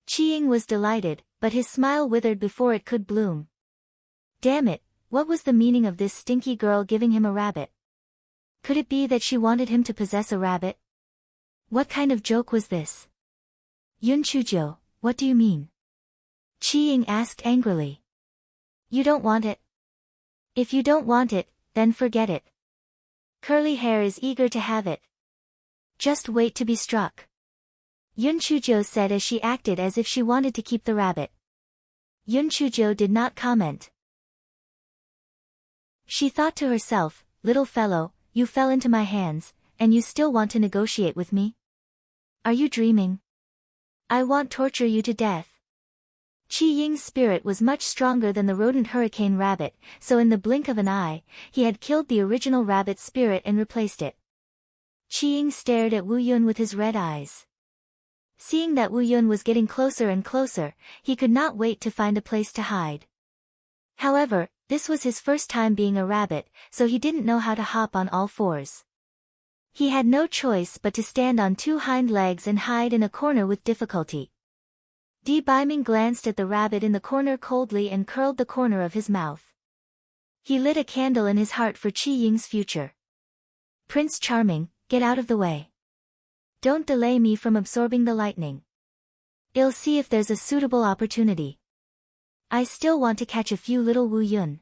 Qi was delighted, but his smile withered before it could bloom. Damn it, what was the meaning of this stinky girl giving him a rabbit? Could it be that she wanted him to possess a rabbit? What kind of joke was this? Yun Chujiu, what do you mean? Qi asked angrily. You don't want it? If you don't want it, then forget it. Curly hair is eager to have it. Just wait to be struck. Yun Chujiu said as she acted as if she wanted to keep the rabbit. Yun Chujiu did not comment. She thought to herself, little fellow, you fell into my hands, and you still want to negotiate with me? Are you dreaming? I won't torture you to death. Qi Ying's spirit was much stronger than the rodent hurricane rabbit, so in the blink of an eye, he had killed the original rabbit spirit and replaced it. Qi Ying stared at Wu Yun with his red eyes. Seeing that Wu Yun was getting closer and closer, he could not wait to find a place to hide. However, this was his first time being a rabbit, so he didn't know how to hop on all fours. He had no choice but to stand on two hind legs and hide in a corner with difficulty. Di Baiming glanced at the rabbit in the corner coldly and curled the corner of his mouth. He lit a candle in his heart for Qi Ying's future. Prince Charming, get out of the way. Don't delay me from absorbing the lightning. I'll see if there's a suitable opportunity. I still want to catch a few little Wu Yun.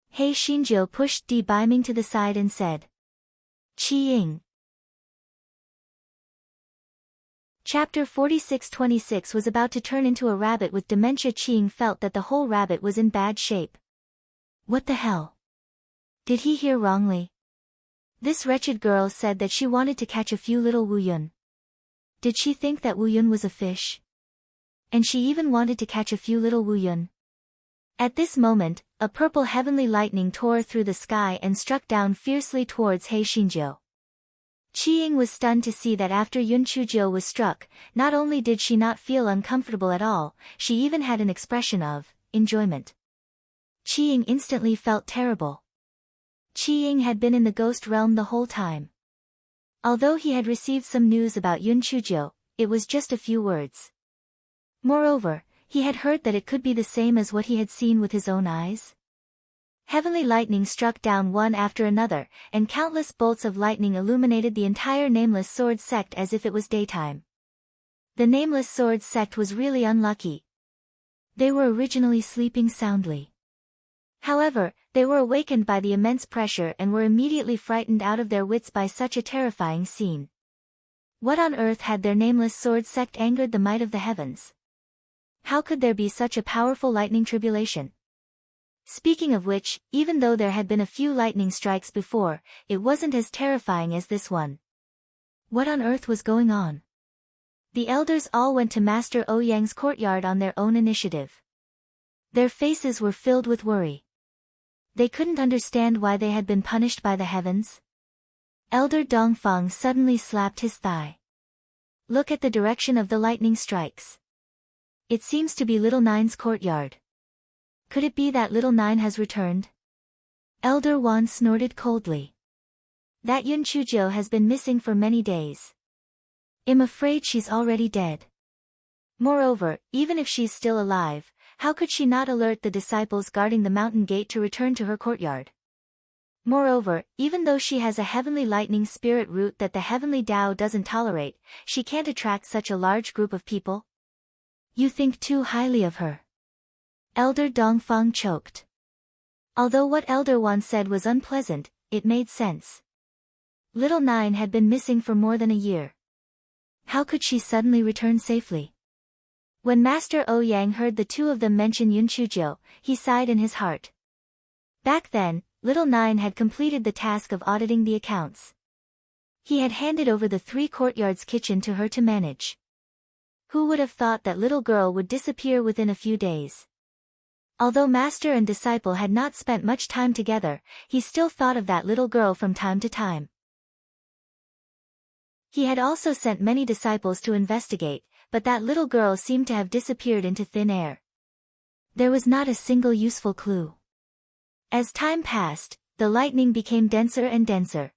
He Xinjiu pushed Di Baiming to the side and said. Qi Ying. Chapter 46-26 was about to turn into a rabbit with dementia. Qi Ying felt that the whole rabbit was in bad shape. What the hell? Did he hear wrongly? This wretched girl said that she wanted to catch a few little Wu Yun. Did she think that Wu Yun was a fish? And she even wanted to catch a few little Wu Yun. At this moment, a purple heavenly lightning tore through the sky and struck down fiercely towards He Xinjiu. Qi Ying was stunned to see that after Yun Chujiu was struck, not only did she not feel uncomfortable at all, she even had an expression of enjoyment. Qi Ying instantly felt terrible. Qi Ying had been in the ghost realm the whole time. Although he had received some news about Yun Chujiu, it was just a few words. Moreover, he had heard that it could be the same as what he had seen with his own eyes. Heavenly lightning struck down one after another, and countless bolts of lightning illuminated the entire Nameless Sword sect as if it was daytime. The Nameless Sword sect was really unlucky. They were originally sleeping soundly. However, they were awakened by the immense pressure and were immediately frightened out of their wits by such a terrifying scene. What on earth had their Nameless Sword sect angered the might of the heavens? How could there be such a powerful lightning tribulation? Speaking of which, even though there had been a few lightning strikes before, it wasn't as terrifying as this one. What on earth was going on? The elders all went to Master Ouyang's courtyard on their own initiative. Their faces were filled with worry. They couldn't understand why they had been punished by the heavens. Elder Dongfang suddenly slapped his thigh. Look at the direction of the lightning strikes. It seems to be Little Nine's courtyard. Could it be that Little Nine has returned? Elder Wan snorted coldly. That Yun Chujiu has been missing for many days. I'm afraid she's already dead. Moreover, even if she's still alive, how could she not alert the disciples guarding the mountain gate to return to her courtyard? Moreover, even though she has a heavenly lightning spirit root that the heavenly Tao doesn't tolerate, she can't attract such a large group of people. You think too highly of her. Elder Dongfang choked. Although what Elder Wan said was unpleasant, it made sense. Little Nine had been missing for more than a year. How could she suddenly return safely? When Master Ouyang heard the two of them mention Yun Chujiu, he sighed in his heart. Back then, Little Nine had completed the task of auditing the accounts. He had handed over the 3 courtyards kitchen to her to manage. Who would have thought that little girl would disappear within a few days? Although master and disciple had not spent much time together, he still thought of that little girl from time to time. He had also sent many disciples to investigate, but that little girl seemed to have disappeared into thin air. There was not a single useful clue. As time passed, the lightning became denser and denser.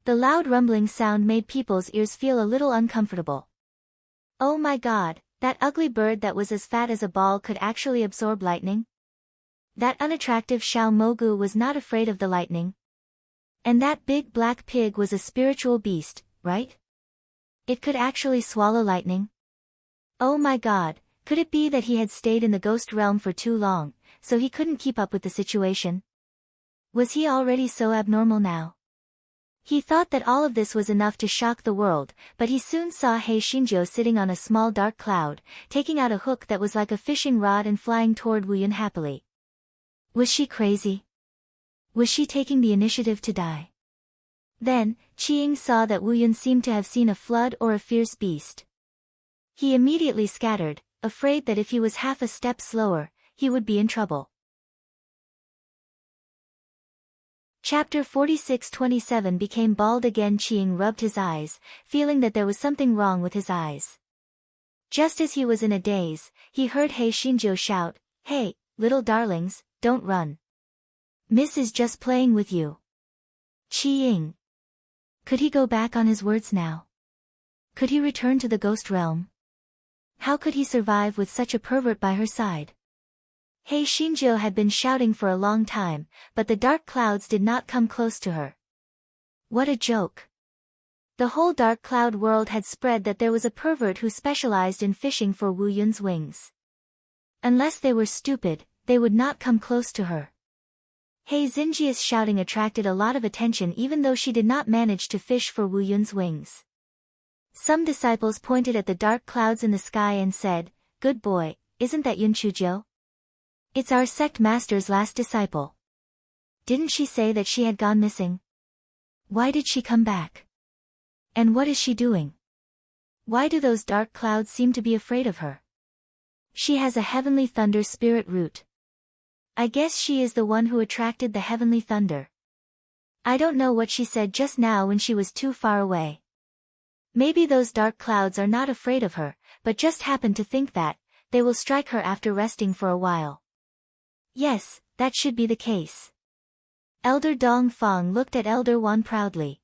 The loud rumbling sound made people's ears feel a little uncomfortable. Oh my God, that ugly bird that was as fat as a ball could actually absorb lightning? That unattractive Xiao Mogu was not afraid of the lightning. And that big black pig was a spiritual beast, right? It could actually swallow lightning? Oh my God, could it be that he had stayed in the ghost realm for too long, so he couldn't keep up with the situation? Was he already so abnormal now? He thought that all of this was enough to shock the world, but he soon saw Hei Xinjiu sitting on a small dark cloud, taking out a hook that was like a fishing rod and flying toward Wu Yun happily. Was she crazy? Was she taking the initiative to die? Then, Qiying saw that Wu Yun seemed to have seen a flood or a fierce beast. He immediately scattered, afraid that if he was half a step slower, he would be in trouble. Chapter 46-27 became bald again. Qiying rubbed his eyes, feeling that there was something wrong with his eyes. Just as he was in a daze, he heard Hei Xinjiu shout, "Hey, little darlings, don't run. Miss is just playing with you." Qiying. Could he go back on his words now? Could he return to the ghost realm? How could he survive with such a pervert by her side? Hei Xinjiu had been shouting for a long time, but the dark clouds did not come close to her. What a joke. The whole dark cloud world had spread that there was a pervert who specialized in fishing for Wu Yun's wings. Unless they were stupid, they would not come close to her. Hei Xinjiu's shouting attracted a lot of attention even though she did not manage to fish for Wu Yun's wings. Some disciples pointed at the dark clouds in the sky and said, "Good boy, isn't that Yun Chujiu? It's our sect master's last disciple. Didn't she say that she had gone missing? Why did she come back? And what is she doing? Why do those dark clouds seem to be afraid of her? She has a heavenly thunder spirit root. I guess she is the one who attracted the heavenly thunder. I don't know what she said just now when she was too far away. Maybe those dark clouds are not afraid of her, but just happen to think that they will strike her after resting for a while." Yes, that should be the case. Elder Dong Fong looked at Elder Wan proudly.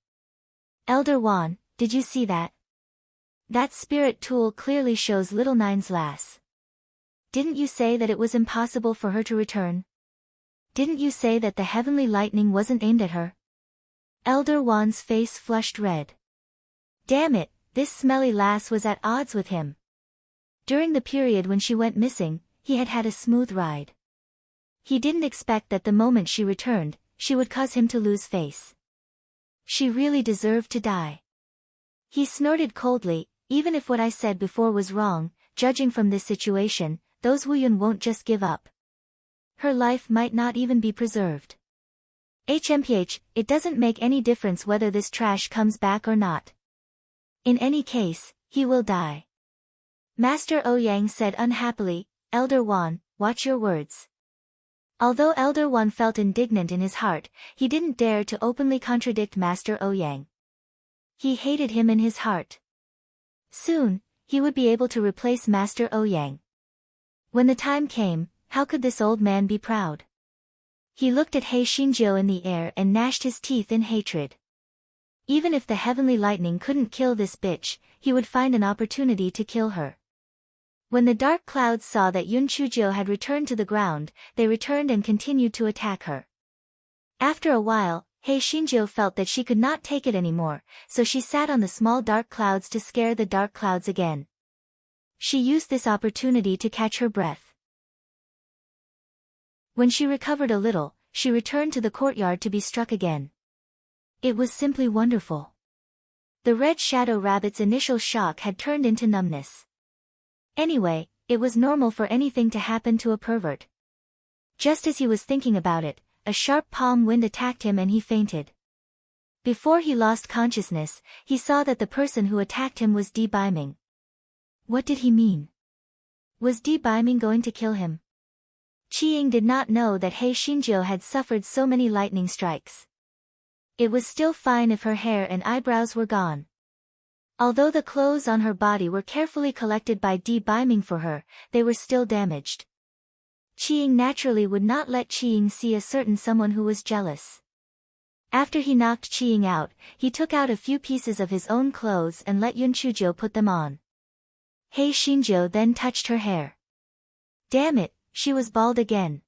"Elder Wan, did you see that? That spirit tool clearly shows little Nine's lass. Didn't you say that it was impossible for her to return? Didn't you say that the heavenly lightning wasn't aimed at her?" Elder Wan's face flushed red. Damn it, this smelly lass was at odds with him. During the period when she went missing, he had had a smooth ride. He didn't expect that the moment she returned, she would cause him to lose face. She really deserved to die. He snorted coldly, "Even if what I said before was wrong, judging from this situation, those Wu Yun won't just give up. Her life might not even be preserved. HMPH, it doesn't make any difference whether this trash comes back or not. In any case, he will die." Master Ouyang said unhappily, "Elder Wan, watch your words." Although Elder Wan felt indignant in his heart, he didn't dare to openly contradict Master Ouyang. He hated him in his heart. Soon, he would be able to replace Master Ouyang. When the time came, how could this old man be proud? He looked at Hei Xinjiu in the air and gnashed his teeth in hatred. Even if the heavenly lightning couldn't kill this bitch, he would find an opportunity to kill her. When the dark clouds saw that Yun Chujiu had returned to the ground, they returned and continued to attack her. After a while, Hei Xinjiu felt that she could not take it anymore, so she sat on the small dark clouds to scare the dark clouds again. She used this opportunity to catch her breath. When she recovered a little, she returned to the courtyard to be struck again. It was simply wonderful. The red shadow rabbit's initial shock had turned into numbness. Anyway, it was normal for anything to happen to a pervert. Just as he was thinking about it, a sharp palm wind attacked him and he fainted. Before he lost consciousness, he saw that the person who attacked him was Di Baiming. What did he mean? Was Di Baiming going to kill him? Qiying did not know that Hei Xinjiu had suffered so many lightning strikes. It was still fine if her hair and eyebrows were gone. Although the clothes on her body were carefully collected by de-biming for her, they were still damaged. Qiying naturally would not let Qiying see a certain someone who was jealous. After he knocked Qiying out, he took out a few pieces of his own clothes and let Yun Chujiu put them on. He Xinjiu then touched her hair. Damn it, she was bald again.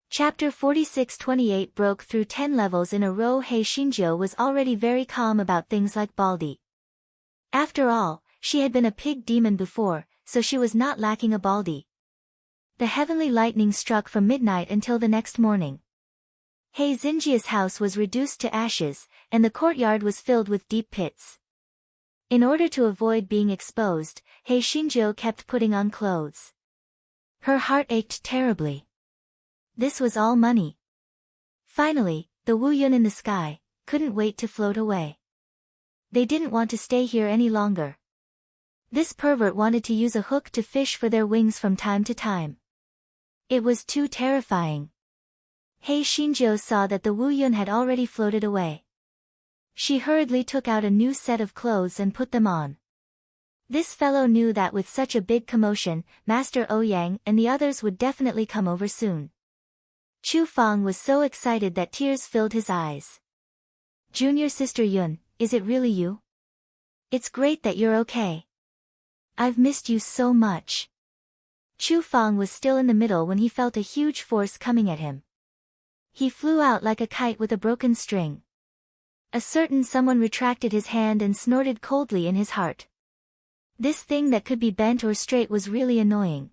Chapter 46-28 broke through 10 levels in a row. He Xinjiu was already very calm about things like baldy. After all, she had been a pig demon before, so she was not lacking a baldy. The heavenly lightning struck from midnight until the next morning. He Xinjia's house was reduced to ashes, and the courtyard was filled with deep pits. In order to avoid being exposed, He Xinjiu kept putting on clothes. Her heart ached terribly. This was all money. Finally, the Wu Yun in the sky couldn't wait to float away. They didn't want to stay here any longer. This pervert wanted to use a hook to fish for their wings from time to time. It was too terrifying. He Xinjiu saw that the Wu Yun had already floated away. She hurriedly took out a new set of clothes and put them on. This fellow knew that with such a big commotion, Master Ouyang and the others would definitely come over soon. Chu Feng was so excited that tears filled his eyes. Junior Sister Yun, is it really you? It's great that you're okay. I've missed you so much. Chu Feng was still in the middle when he felt a huge force coming at him. He flew out like a kite with a broken string. A certain someone retracted his hand and snorted coldly in his heart. This thing that could be bent or straight was really annoying.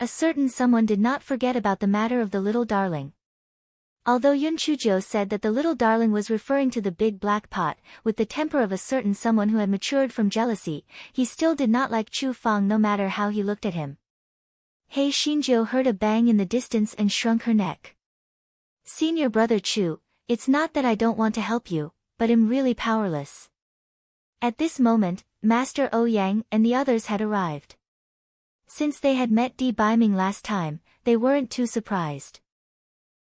A certain someone did not forget about the matter of the little darling. Although Yun Chujiu said that the little darling was referring to the big black pot, with the temper of a certain someone who had matured from jealousy, he still did not like Chu Feng no matter how he looked at him. He Xinjiu heard a bang in the distance and shrunk her neck. Senior brother Chu, it's not that I don't want to help you, but I'm really powerless. At this moment, Master Ouyang and the others had arrived. Since they had met de-biming last time, they weren't too surprised.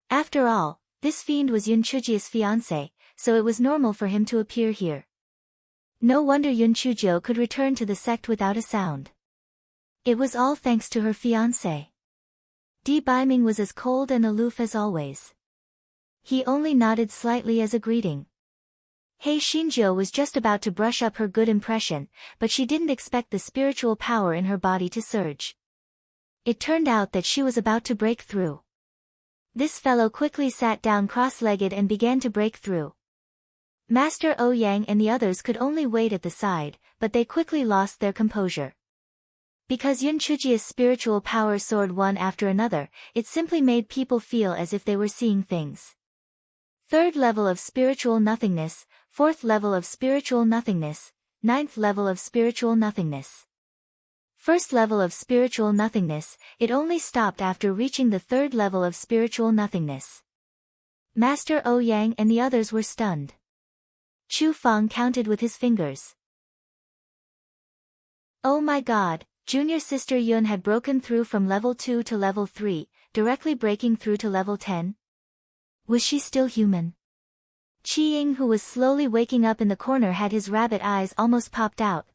After all, this fiend was Yun Chujiu's fiancé, so it was normal for him to appear here. No wonder Yun Chujiu could return to the sect without a sound. It was all thanks to her fiancé. De-biming was as cold and aloof as always. He only nodded slightly as a greeting. He Xinjiu was just about to brush up her good impression, but she didn't expect the spiritual power in her body to surge. It turned out that she was about to break through. This fellow quickly sat down cross-legged and began to break through. Master Ouyang and the others could only wait at the side, but they quickly lost their composure. Because Yun Chujiu's spiritual power soared one after another, it simply made people feel as if they were seeing things. Third level of spiritual nothingness, fourth level of spiritual nothingness, ninth level of spiritual nothingness. First level of spiritual nothingness, it only stopped after reaching the third level of spiritual nothingness. Master Ouyang and the others were stunned. Chu Feng counted with his fingers. Oh my god, Junior Sister Yun had broken through from level 2 to level 3, directly breaking through to level 10. Was she still human? Qiying, who was slowly waking up in the corner, had his rabbit eyes almost popped out.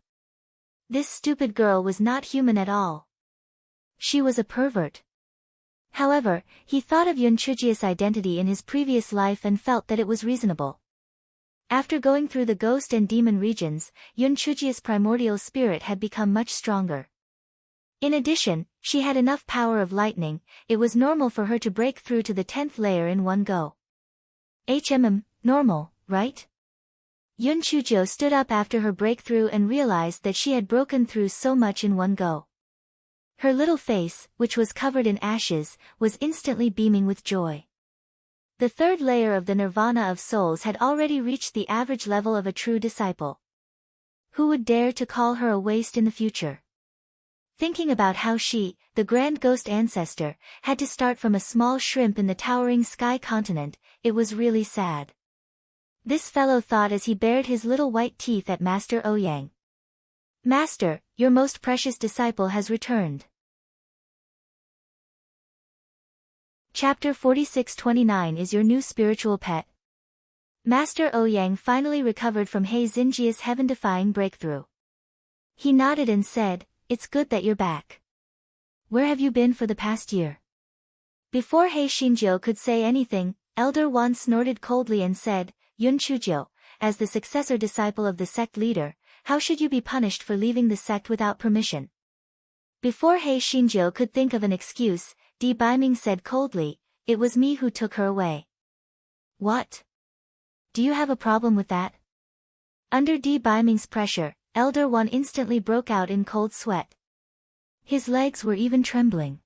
This stupid girl was not human at all. She was a pervert. However, he thought of Yun Chujiu's identity in his previous life and felt that it was reasonable. After going through the ghost and demon regions, Yun Chujiu's primordial spirit had become much stronger. In addition, she had enough power of lightning, it was normal for her to break through to the 10th layer in one go. Normal, right? Yun Chujiu stood up after her breakthrough and realized that she had broken through so much in one go. Her little face, which was covered in ashes, was instantly beaming with joy. The third layer of the nirvana of souls had already reached the average level of a true disciple. Who would dare to call her a waste in the future? Thinking about how she, the grand ghost ancestor, had to start from a small shrimp in the towering sky continent, it was really sad. This fellow thought as he bared his little white teeth at Master Ouyang. Master, your most precious disciple has returned. Chapter 46-29 is your new spiritual pet. Master Ouyang finally recovered from He Xinjia's heaven-defying breakthrough. He nodded and said, "It's good that you're back. Where have you been for the past year?" Before He Xinjiu could say anything, Elder Wan snorted coldly and said, "Yun Chujiu, as the successor disciple of the sect leader, how should you be punished for leaving the sect without permission?" Before He Xinjiu could think of an excuse, Di Baiming said coldly, "It was me who took her away." "What? Do you have a problem with that?" Under Di Baiming's pressure, Elder Wan instantly broke out in cold sweat. His legs were even trembling.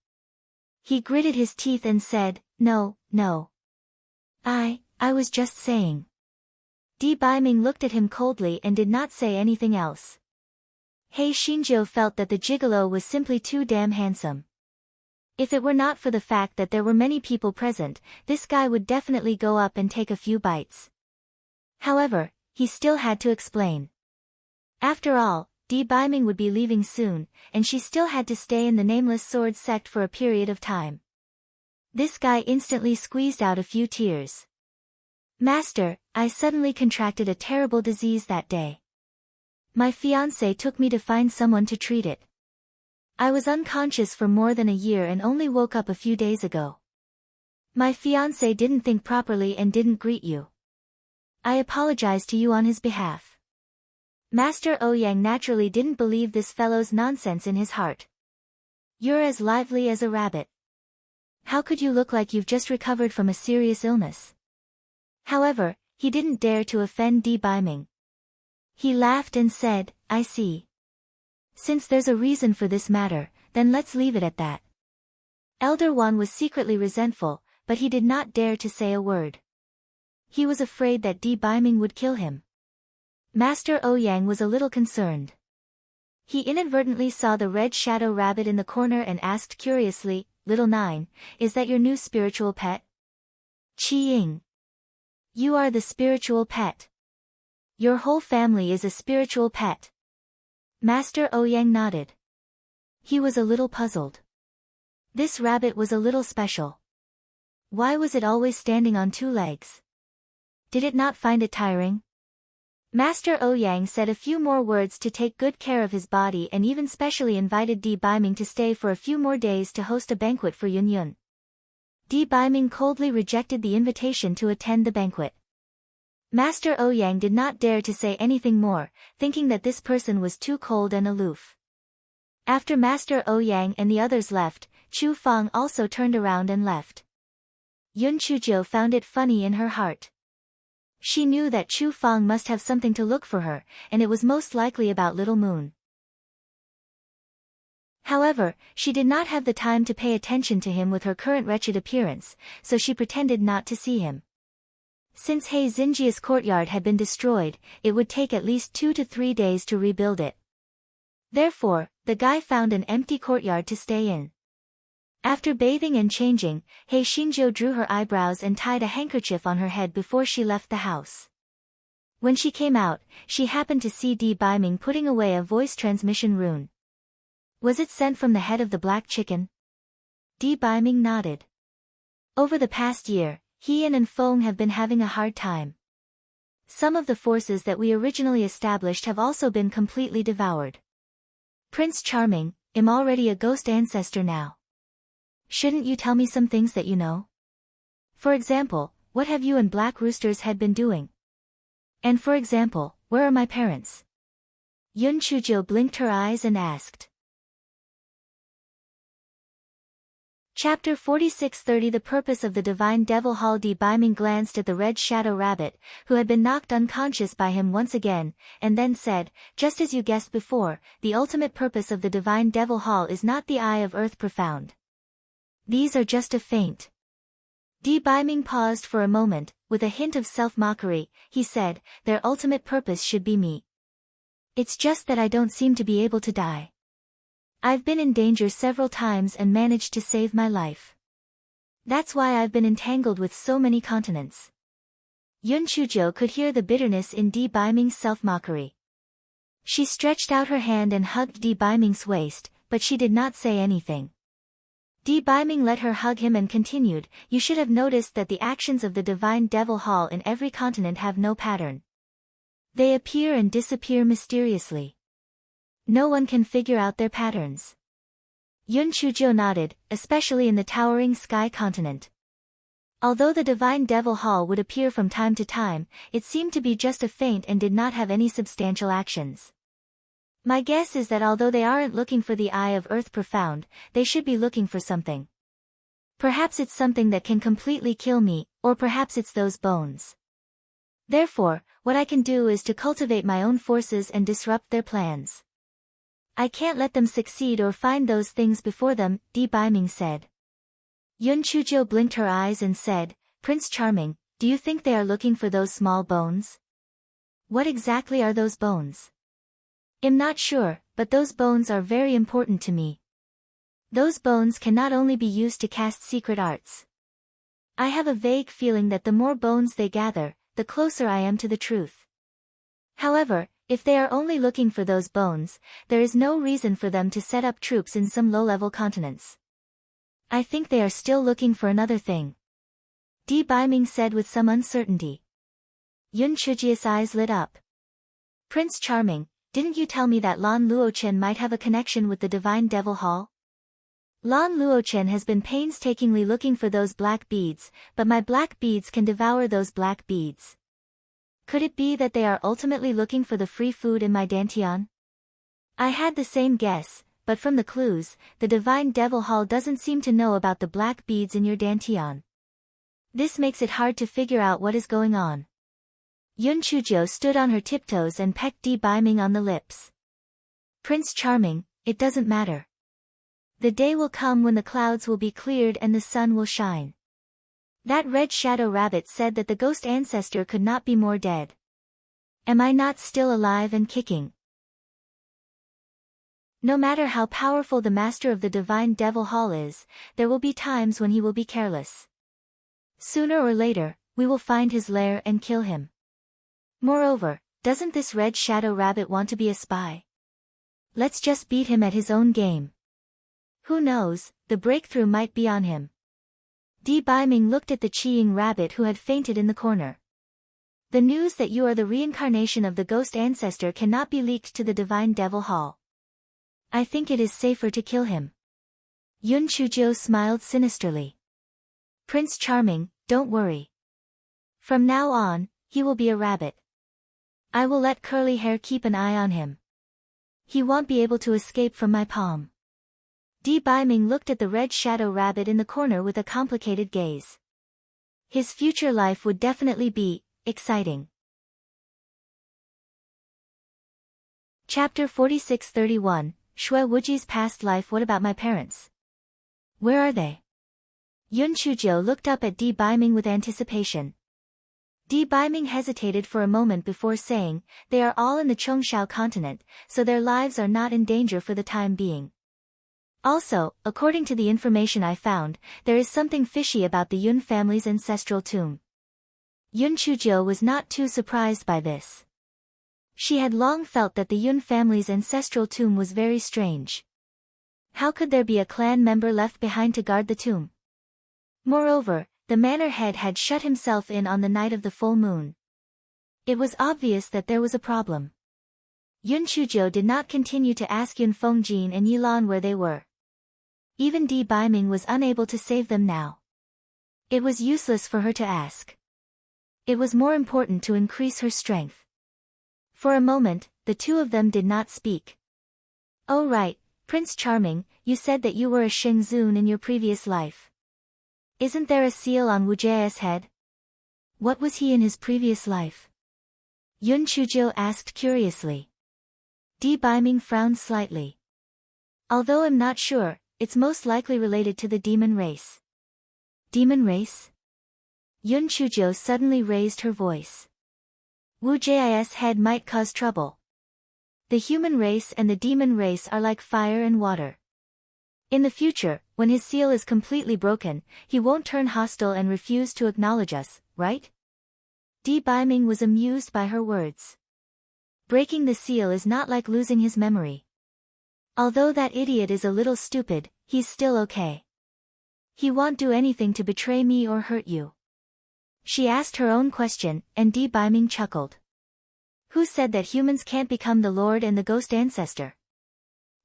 He gritted his teeth and said, "No, no. I was just saying." Di Baiming looked at him coldly and did not say anything else. He Xinjiu felt that the gigolo was simply too damn handsome. If it were not for the fact that there were many people present, this guy would definitely go up and take a few bites. However, he still had to explain. After all, Di Baiming would be leaving soon, and she still had to stay in the Nameless Sword sect for a period of time. This guy instantly squeezed out a few tears. "Master, I suddenly contracted a terrible disease that day. My fiancé took me to find someone to treat it. I was unconscious for more than a year and only woke up a few days ago. My fiancé didn't think properly and didn't greet you. I apologize to you on his behalf." Master Ouyang naturally didn't believe this fellow's nonsense in his heart. "You're as lively as a rabbit. How could you look like you've just recovered from a serious illness?" However, he didn't dare to offend Di Baiming. He laughed and said, "I see. Since there's a reason for this matter, then let's leave it at that." Elder Wan was secretly resentful, but he did not dare to say a word. He was afraid that Di Baiming would kill him. Master Ouyang was a little concerned. He inadvertently saw the red shadow rabbit in the corner and asked curiously, "Little Nine, is that your new spiritual pet?" "Qi Ying. You are the spiritual pet. Your whole family is a spiritual pet." Master Ouyang nodded. He was a little puzzled. This rabbit was a little special. Why was it always standing on two legs? Did it not find it tiring? Master Ouyang said a few more words to take good care of his body and even specially invited Di Baiming to stay for a few more days to host a banquet for Yun Yun. Di Baiming coldly rejected the invitation to attend the banquet. Master Ouyang did not dare to say anything more, thinking that this person was too cold and aloof. After Master Ouyang and the others left, Chu Fang also turned around and left. Yun Chujiu found it funny in her heart. She knew that Chu Fang must have something to look for her, and it was most likely about Little Moon. However, she did not have the time to pay attention to him with her current wretched appearance, so she pretended not to see him. Since He Xinjia's courtyard had been destroyed, it would take at least 2 to 3 days to rebuild it. Therefore, the guy found an empty courtyard to stay in. After bathing and changing, He Xinjiu drew her eyebrows and tied a handkerchief on her head before she left the house. When she came out, she happened to see Di Baiming putting away a voice transmission rune. Was it sent from the head of the black chicken? Di Baiming nodded. Over the past year, he and Feng have been having a hard time. Some of the forces that we originally established have also been completely devoured. Prince Charming, I'm already a ghost ancestor now. Shouldn't you tell me some things that you know? For example, what have you and Black Rooster's head been doing? And for example, where are my parents? Yun Chujiu blinked her eyes and asked. Chapter 46:30 The Purpose of the Divine Devil Hall. Di Baiming glanced at the red shadow rabbit, who had been knocked unconscious by him once again, and then said, "Just as you guessed before, the ultimate purpose of the Divine Devil Hall is not the Eye of Earth Profound. These are just a feint." Di Baiming paused for a moment, with a hint of self-mockery. He said, "Their ultimate purpose should be me. It's just that I don't seem to be able to die. I've been in danger several times and managed to save my life. That's why I've been entangled with so many continents." Yun Chujiu could hear the bitterness in Di Baiming's self-mockery. She stretched out her hand and hugged Di Baiming's waist, but she did not say anything. Di Biming let her hug him and continued, you should have noticed that the actions of the divine devil hall in every continent have no pattern. They appear and disappear mysteriously. No one can figure out their patterns. Yun Chujiu nodded, especially in the towering sky continent. Although the divine devil hall would appear from time to time, it seemed to be just a feint and did not have any substantial actions. My guess is that although they aren't looking for the Eye of Earth Profound, they should be looking for something. Perhaps it's something that can completely kill me, or perhaps it's those bones. Therefore, what I can do is to cultivate my own forces and disrupt their plans. I can't let them succeed or find those things before them, Di Biming said. Yun Chujiu blinked her eyes and said, Prince Charming, do you think they are looking for those small bones? What exactly are those bones? I'm not sure, but those bones are very important to me. Those bones can not only be used to cast secret arts. I have a vague feeling that the more bones they gather, the closer I am to the truth. However, if they are only looking for those bones, there is no reason for them to set up troops in some low-level continents. I think they are still looking for another thing. Di Biming said with some uncertainty. Yun Chujiu's eyes lit up. Prince Charming, didn't you tell me that Lan Luochen might have a connection with the Divine Devil Hall? Lan Luochen has been painstakingly looking for those black beads, but my black beads can devour those black beads. Could it be that they are ultimately looking for the free food in my dantian? I had the same guess, but from the clues, the Divine Devil Hall doesn't seem to know about the black beads in your dantian. This makes it hard to figure out what is going on. Yun Chujiu stood on her tiptoes and pecked Di Biming on the lips. Prince Charming, it doesn't matter. The day will come when the clouds will be cleared and the sun will shine. That red shadow rabbit said that the ghost ancestor could not be more dead. Am I not still alive and kicking? No matter how powerful the master of the Divine Devil Hall is, there will be times when he will be careless. Sooner or later, we will find his lair and kill him. Moreover, doesn't this red shadow rabbit want to be a spy? Let's just beat him at his own game. Who knows, the breakthrough might be on him. Di Biming looked at the Qiying rabbit who had fainted in the corner. The news that you are the reincarnation of the ghost ancestor cannot be leaked to the Divine Devil Hall. I think it is safer to kill him. Yun Chujiu smiled sinisterly. Prince Charming, don't worry. From now on, he will be a rabbit. I will let Curly Hair keep an eye on him. He won't be able to escape from my palm. Di Biming looked at the red shadow rabbit in the corner with a complicated gaze. His future life would definitely be exciting. Chapter 46-31, Shui Wuji's past life. What about my parents? Where are they? Yun Chujiu looked up at Di Biming with anticipation. Di Biming hesitated for a moment before saying, they are all in the Chongshao continent, so their lives are not in danger for the time being. Also, according to the information I found, there is something fishy about the Yun family's ancestral tomb. Yun Chujiu was not too surprised by this. She had long felt that the Yun family's ancestral tomb was very strange. How could there be a clan member left behind to guard the tomb? Moreover, the manor head had shut himself in on the night of the full moon. It was obvious that there was a problem. Yun Chujiu did not continue to ask Yun Fengjin and Yilan where they were. Even Di Biming was unable to save them now. It was useless for her to ask. It was more important to increase her strength. For a moment, the two of them did not speak. Oh right, Prince Charming, you said that you were a Shengzun in your previous life. Isn't there a seal on Wu Jia's head? What was he in his previous life? Yun Chujiu asked curiously. Di Biming frowned slightly. Although I'm not sure, it's most likely related to the demon race. Demon race? Yun Chujiu suddenly raised her voice. Wu Jia's head might cause trouble. The human race and the demon race are like fire and water. In the future, when his seal is completely broken, he won't turn hostile and refuse to acknowledge us, right? Di Biming was amused by her words. Breaking the seal is not like losing his memory. Although that idiot is a little stupid, he's still okay. He won't do anything to betray me or hurt you. She asked her own question, and Di Biming chuckled. Who said that humans can't become the Lord and the ghost ancestor?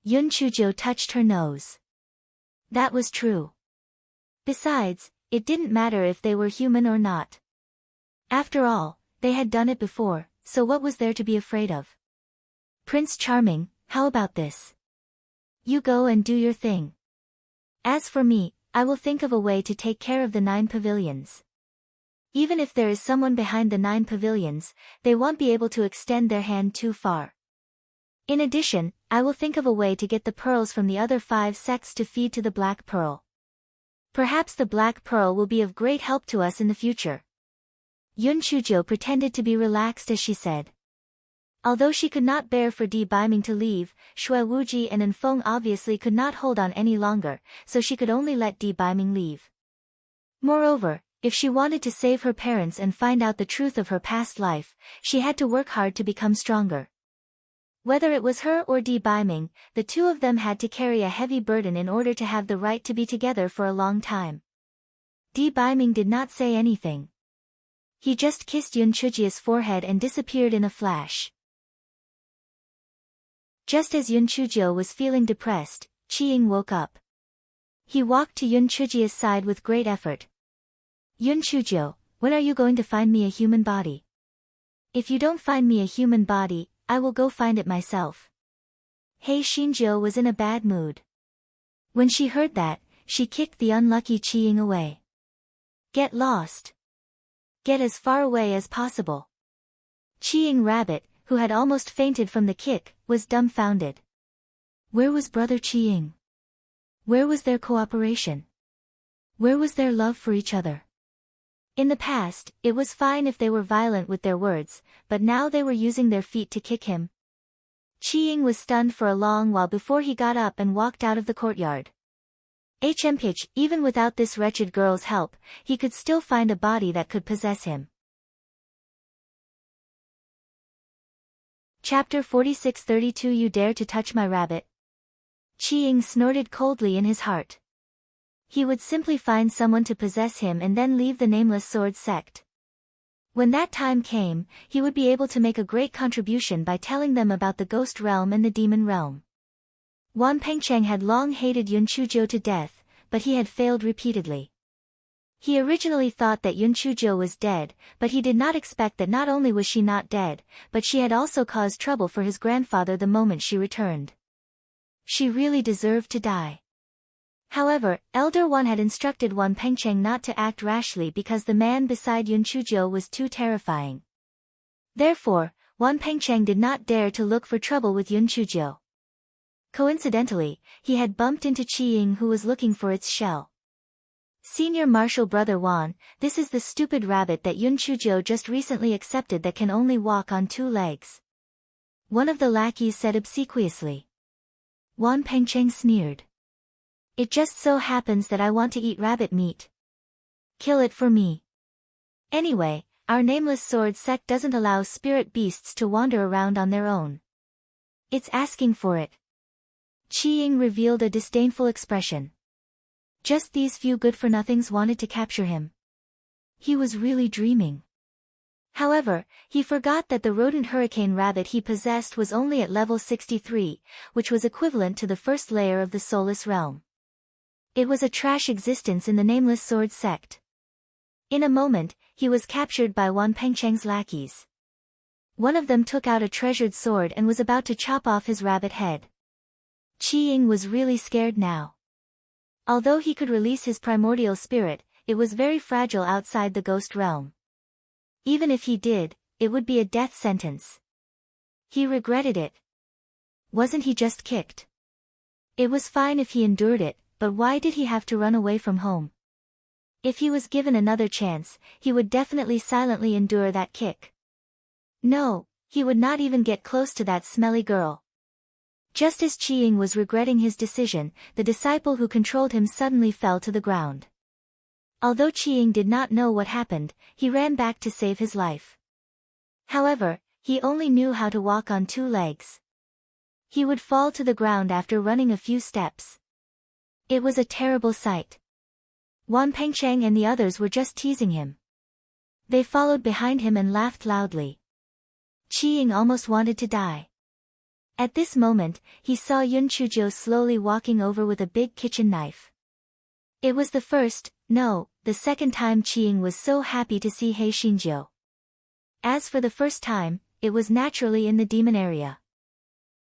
Yun Chujo touched her nose. That was true. Besides, it didn't matter if they were human or not. After all, they had done it before, so what was there to be afraid of? Prince Charming, how about this? You go and do your thing. As for me, I will think of a way to take care of the 9 pavilions. Even if there is someone behind the 9 pavilions, they won't be able to extend their hand too far. In addition, I will think of a way to get the pearls from the other 5 sects to feed to the Black Pearl. Perhaps the Black Pearl will be of great help to us in the future. Yun Chujo pretended to be relaxed as she said. Although she could not bear for Di Biming to leave, Shui Wuji and Enfeng obviously could not hold on any longer, so she could only let Di Biming leave. Moreover, if she wanted to save her parents and find out the truth of her past life, she had to work hard to become stronger. Whether it was her or Di Biming, the two of them had to carry a heavy burden in order to have the right to be together for a long time. Di Biming did not say anything. He just kissed Yun Chujia's forehead and disappeared in a flash. Just as Yun Chujio was feeling depressed, Qiying woke up. He walked to Yun Chujia's side with great effort. Yun Chujio, when are you going to find me a human body? If you don't find me a human body, I will go find it myself. Hei Xinjiu was in a bad mood. When she heard that, she kicked the unlucky Qiying away. Get lost. Get as far away as possible. Qiying Rabbit, who had almost fainted from the kick, was dumbfounded. Where was Brother Qiying? Where was their cooperation? Where was their love for each other? In the past, it was fine if they were violent with their words, but now they were using their feet to kick him. Qiying was stunned for a long while before he got up and walked out of the courtyard. HMPH, even without this wretched girl's help, he could still find a body that could possess him. Chapter 46-32 You dare to touch my rabbit? Qiying snorted coldly in his heart. He would simply find someone to possess him and then leave the Nameless Sword sect. When that time came, he would be able to make a great contribution by telling them about the Ghost Realm and the Demon Realm. Wan Pengcheng had long hated Yun Chujio to death, but he had failed repeatedly. He originally thought that Yun Chujio was dead, but he did not expect that not only was she not dead, but she had also caused trouble for his grandfather the moment she returned. She really deserved to die. However, Elder Wan had instructed Wan Pengcheng not to act rashly because the man beside Yun Chujio was too terrifying. Therefore, Wan Pengcheng did not dare to look for trouble with Yun Chujio. Coincidentally, he had bumped into Qiying who was looking for its shell. Senior Marshal Brother Wan, this is the stupid rabbit that Yun Chujio just recently accepted that can only walk on 2 legs. One of the lackeys said obsequiously. Wan Pengcheng sneered. It just so happens that I want to eat rabbit meat. Kill it for me. Anyway, our Nameless Sword sect doesn't allow spirit beasts to wander around on their own. It's asking for it. Qiying revealed a disdainful expression. Just these few good-for-nothings wanted to capture him. He was really dreaming. However, he forgot that the rodent hurricane rabbit he possessed was only at level 63, which was equivalent to the first layer of the soulless realm. It was a trash existence in the Nameless Sword sect. In a moment, he was captured by Wan Pengcheng's lackeys. One of them took out a treasured sword and was about to chop off his rabbit head. Qiying was really scared now. Although he could release his primordial spirit, it was very fragile outside the ghost realm. Even if he did, it would be a death sentence. He regretted it. Wasn't he just kicked? It was fine if he endured it, but why did he have to run away from home? If he was given another chance, he would definitely silently endure that kick. No, he would not even get close to that smelly girl. Just as Qiying was regretting his decision, the disciple who controlled him suddenly fell to the ground. Although Qiying did not know what happened, he ran back to save his life. However, he only knew how to walk on 2 legs. He would fall to the ground after running a few steps. It was a terrible sight. Wan Pengcheng and the others were just teasing him. They followed behind him and laughed loudly. Qi Ying almost wanted to die. At this moment, he saw Yun Chuzhou slowly walking over with a big kitchen knife. It was the second time Qi Ying was so happy to see He Xinjiu. As for the first time, it was naturally in the demon area.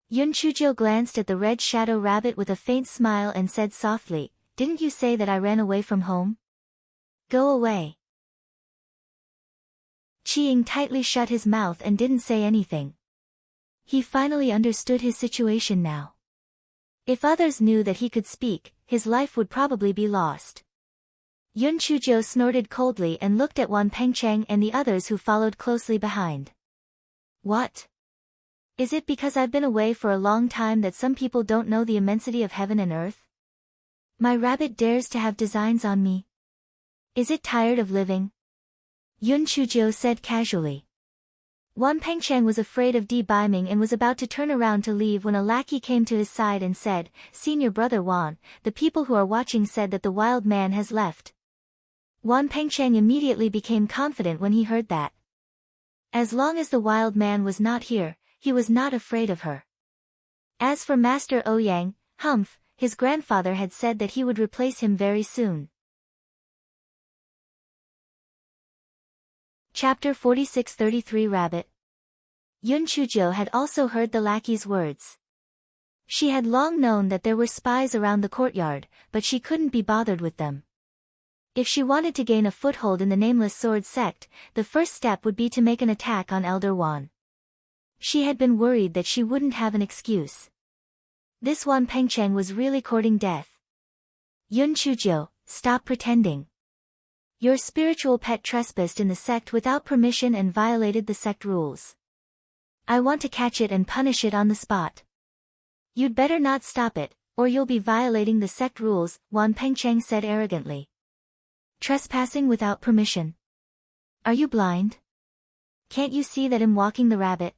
Yun Chuzhou glanced at the red shadow rabbit with a faint smile and said softly, "Didn't you say that I ran away from home? Go away." Qi Ying tightly shut his mouth and didn't say anything. He finally understood his situation now. If others knew that he could speak, his life would probably be lost. Yun Chuzhou snorted coldly and looked at Wan Pengcheng and the others who followed closely behind. What? Is it because I've been away for a long time that some people don't know the immensity of heaven and earth? My rabbit dares to have designs on me. Is it tired of living? Yun Chuzhou said casually. Wan Pengcheng was afraid of debaiming and was about to turn around to leave when a lackey came to his side and said, "Senior brother Wan, the people who are watching said that the wild man has left." Wan Pengcheng immediately became confident when he heard that. As long as the wild man was not here, he was not afraid of her. As for Master Ouyang, his grandfather had said that he would replace him very soon. Chapter 46-33 Rabbit. Yun Chuzhou had also heard the lackey's words. She had long known that there were spies around the courtyard, but she couldn't be bothered with them. If she wanted to gain a foothold in the Nameless Sword sect, the first step would be to make an attack on Elder Wan. She had been worried that she wouldn't have an excuse. This Wan Pengcheng was really courting death. Yun Chuzhou, stop pretending. Your spiritual pet trespassed in the sect without permission and violated the sect rules. I want to catch it and punish it on the spot. You'd better not stop it, or you'll be violating the sect rules, Wan Pengcheng said arrogantly. Trespassing without permission. Are you blind? Can't you see that I'm walking the rabbit?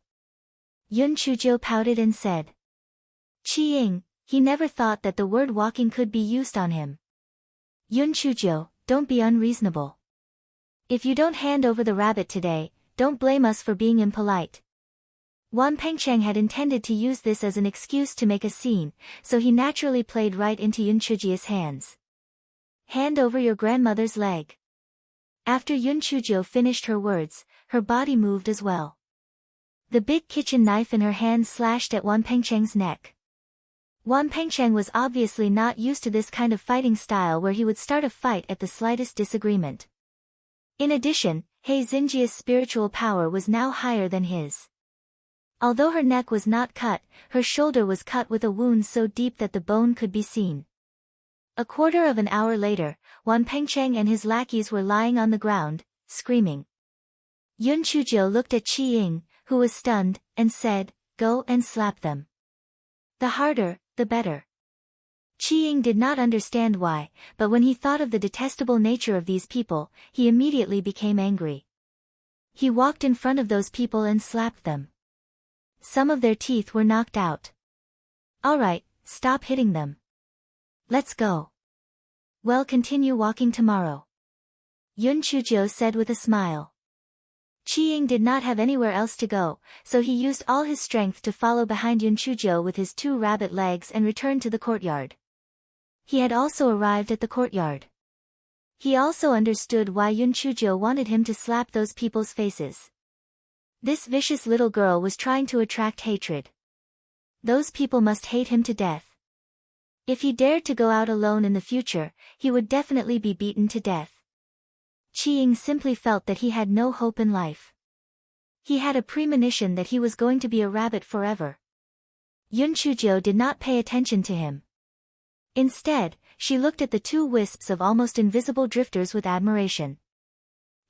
Yun Chuzhou pouted and said. Qi Ying, he never thought that the word walking could be used on him. Yun Chuzhou, don't be unreasonable. If you don't hand over the rabbit today, don't blame us for being impolite. Wan Pengcheng had intended to use this as an excuse to make a scene, so he naturally played right into Yun Chuzhou's hands. Hand over your grandmother's leg. After Yun Chuzhou finished her words, her body moved as well. The big kitchen knife in her hand slashed at Wan Pengcheng's neck. Wan Pengcheng was obviously not used to this kind of fighting style where he would start a fight at the slightest disagreement. In addition, He Xinjia's spiritual power was now higher than his. Although her neck was not cut, her shoulder was cut with a wound so deep that the bone could be seen. A quarter of an hour later, Wan Pengcheng and his lackeys were lying on the ground, screaming. Yun Chuzhou looked at Qi Ying, who was stunned, and said, "Go and slap them. The harder, the better." Qi Ying did not understand why, but when he thought of the detestable nature of these people, he immediately became angry. He walked in front of those people and slapped them. Some of their teeth were knocked out. "All right, stop hitting them. Let's go. Well, continue walking tomorrow," Yun Chuzhou said with a smile. Qi Ying did not have anywhere else to go, so he used all his strength to follow behind Yun Chuzhou with his 2 rabbit legs and returned to the courtyard. He had also arrived at the courtyard. He also understood why Yun Chuzhou wanted him to slap those people's faces. This vicious little girl was trying to attract hatred. Those people must hate him to death. If he dared to go out alone in the future, he would definitely be beaten to death. Qi Ying simply felt that he had no hope in life. He had a premonition that he was going to be a rabbit forever. Yun Chuzhou did not pay attention to him. Instead, she looked at the 2 wisps of almost invisible drifters with admiration.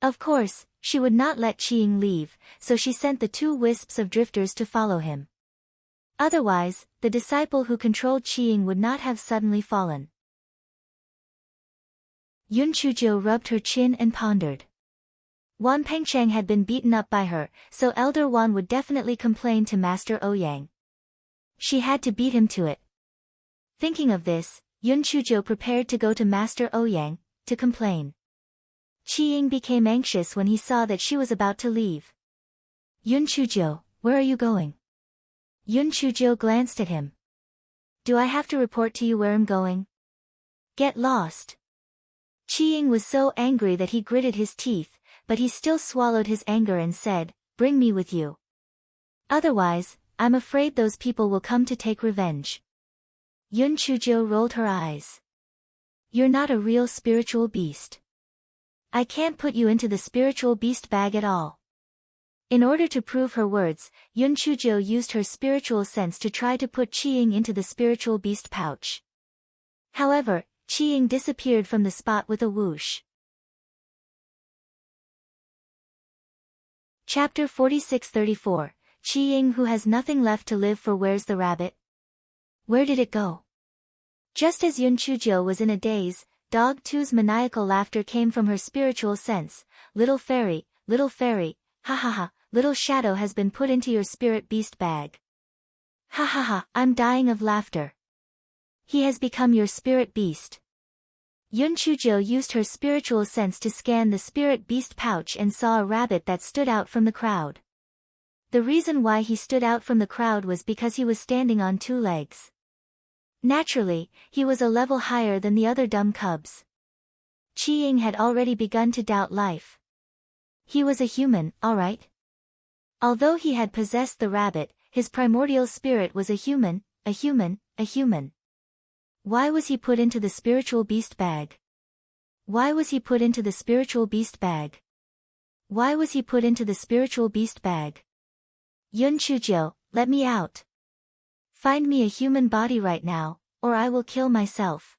Of course, she would not let Qi Ying leave, so she sent the 2 wisps of drifters to follow him. Otherwise, the disciple who controlled Qi Ying would not have suddenly fallen. Yun Chuzhou rubbed her chin and pondered. Wan Pengcheng had been beaten up by her, so Elder Wan would definitely complain to Master Ouyang. She had to beat him to it. Thinking of this, Yun Chuzhou prepared to go to Master Ouyang, to complain. Qi Ying became anxious when he saw that she was about to leave. Yun Chujiu, where are you going? Yun Chujiu glanced at him. Do I have to report to you where I'm going? Get lost. Qi Ying was so angry that he gritted his teeth, but he still swallowed his anger and said, bring me with you. Otherwise, I'm afraid those people will come to take revenge. Yun Chujiu rolled her eyes. You're not a real spiritual beast. I can't put you into the spiritual beast bag at all. In order to prove her words, Yun Chujiu used her spiritual sense to try to put Qi Ying into the spiritual beast pouch. However, Qi Ying disappeared from the spot with a whoosh. Chapter 46-34, Qi Ying who has nothing left to live for. Where's the rabbit? Where did it go? Just as Yun Chujiu was in a daze, Dog Tu's maniacal laughter came from her spiritual sense. Little fairy, ha ha ha, little shadow has been put into your spirit beast bag. Ha ha ha, I'm dying of laughter. He has become your spirit beast. Yun Chujiu used her spiritual sense to scan the spirit beast pouch and saw a rabbit that stood out from the crowd. The reason why he stood out from the crowd was because he was standing on two legs. Naturally, he was a level higher than the other dumb cubs. Qi Ying had already begun to doubt life. He was a human, all right. Although he had possessed the rabbit, his primordial spirit was a human. Why was he put into the spiritual beast bag? Why was he put into the spiritual beast bag? Why was he put into the spiritual beast bag? Yun Chujiu, let me out. Find me a human body right now, or I will kill myself.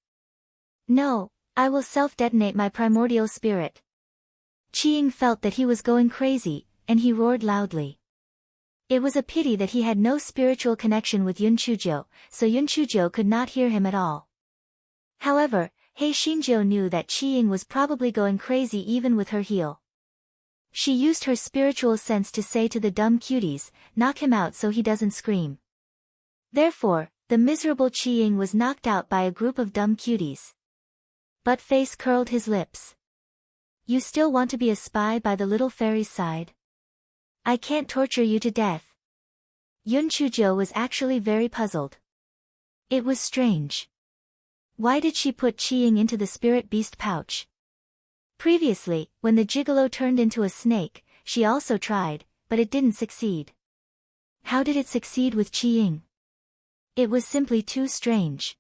No, I will self-detonate my primordial spirit. Qi Ying felt that he was going crazy, and he roared loudly. It was a pity that he had no spiritual connection with Yun Chujiu, so Yun Chujiu could not hear him at all. However, He Xinjiu knew that Qi Ying was probably going crazy even with her heel. She used her spiritual sense to say to the dumb cuties, knock him out so he doesn't scream. Therefore, the miserable Qi Ying was knocked out by a group of dumb cuties. Buttface curled his lips. You still want to be a spy by the little fairy's side? I can't torture you to death. Yun Chujiu was actually very puzzled. It was strange. Why did she put Qi Ying into the spirit beast pouch? Previously, when the gigolo turned into a snake, she also tried, but it didn't succeed. How did it succeed with Qi Ying? It was simply too strange.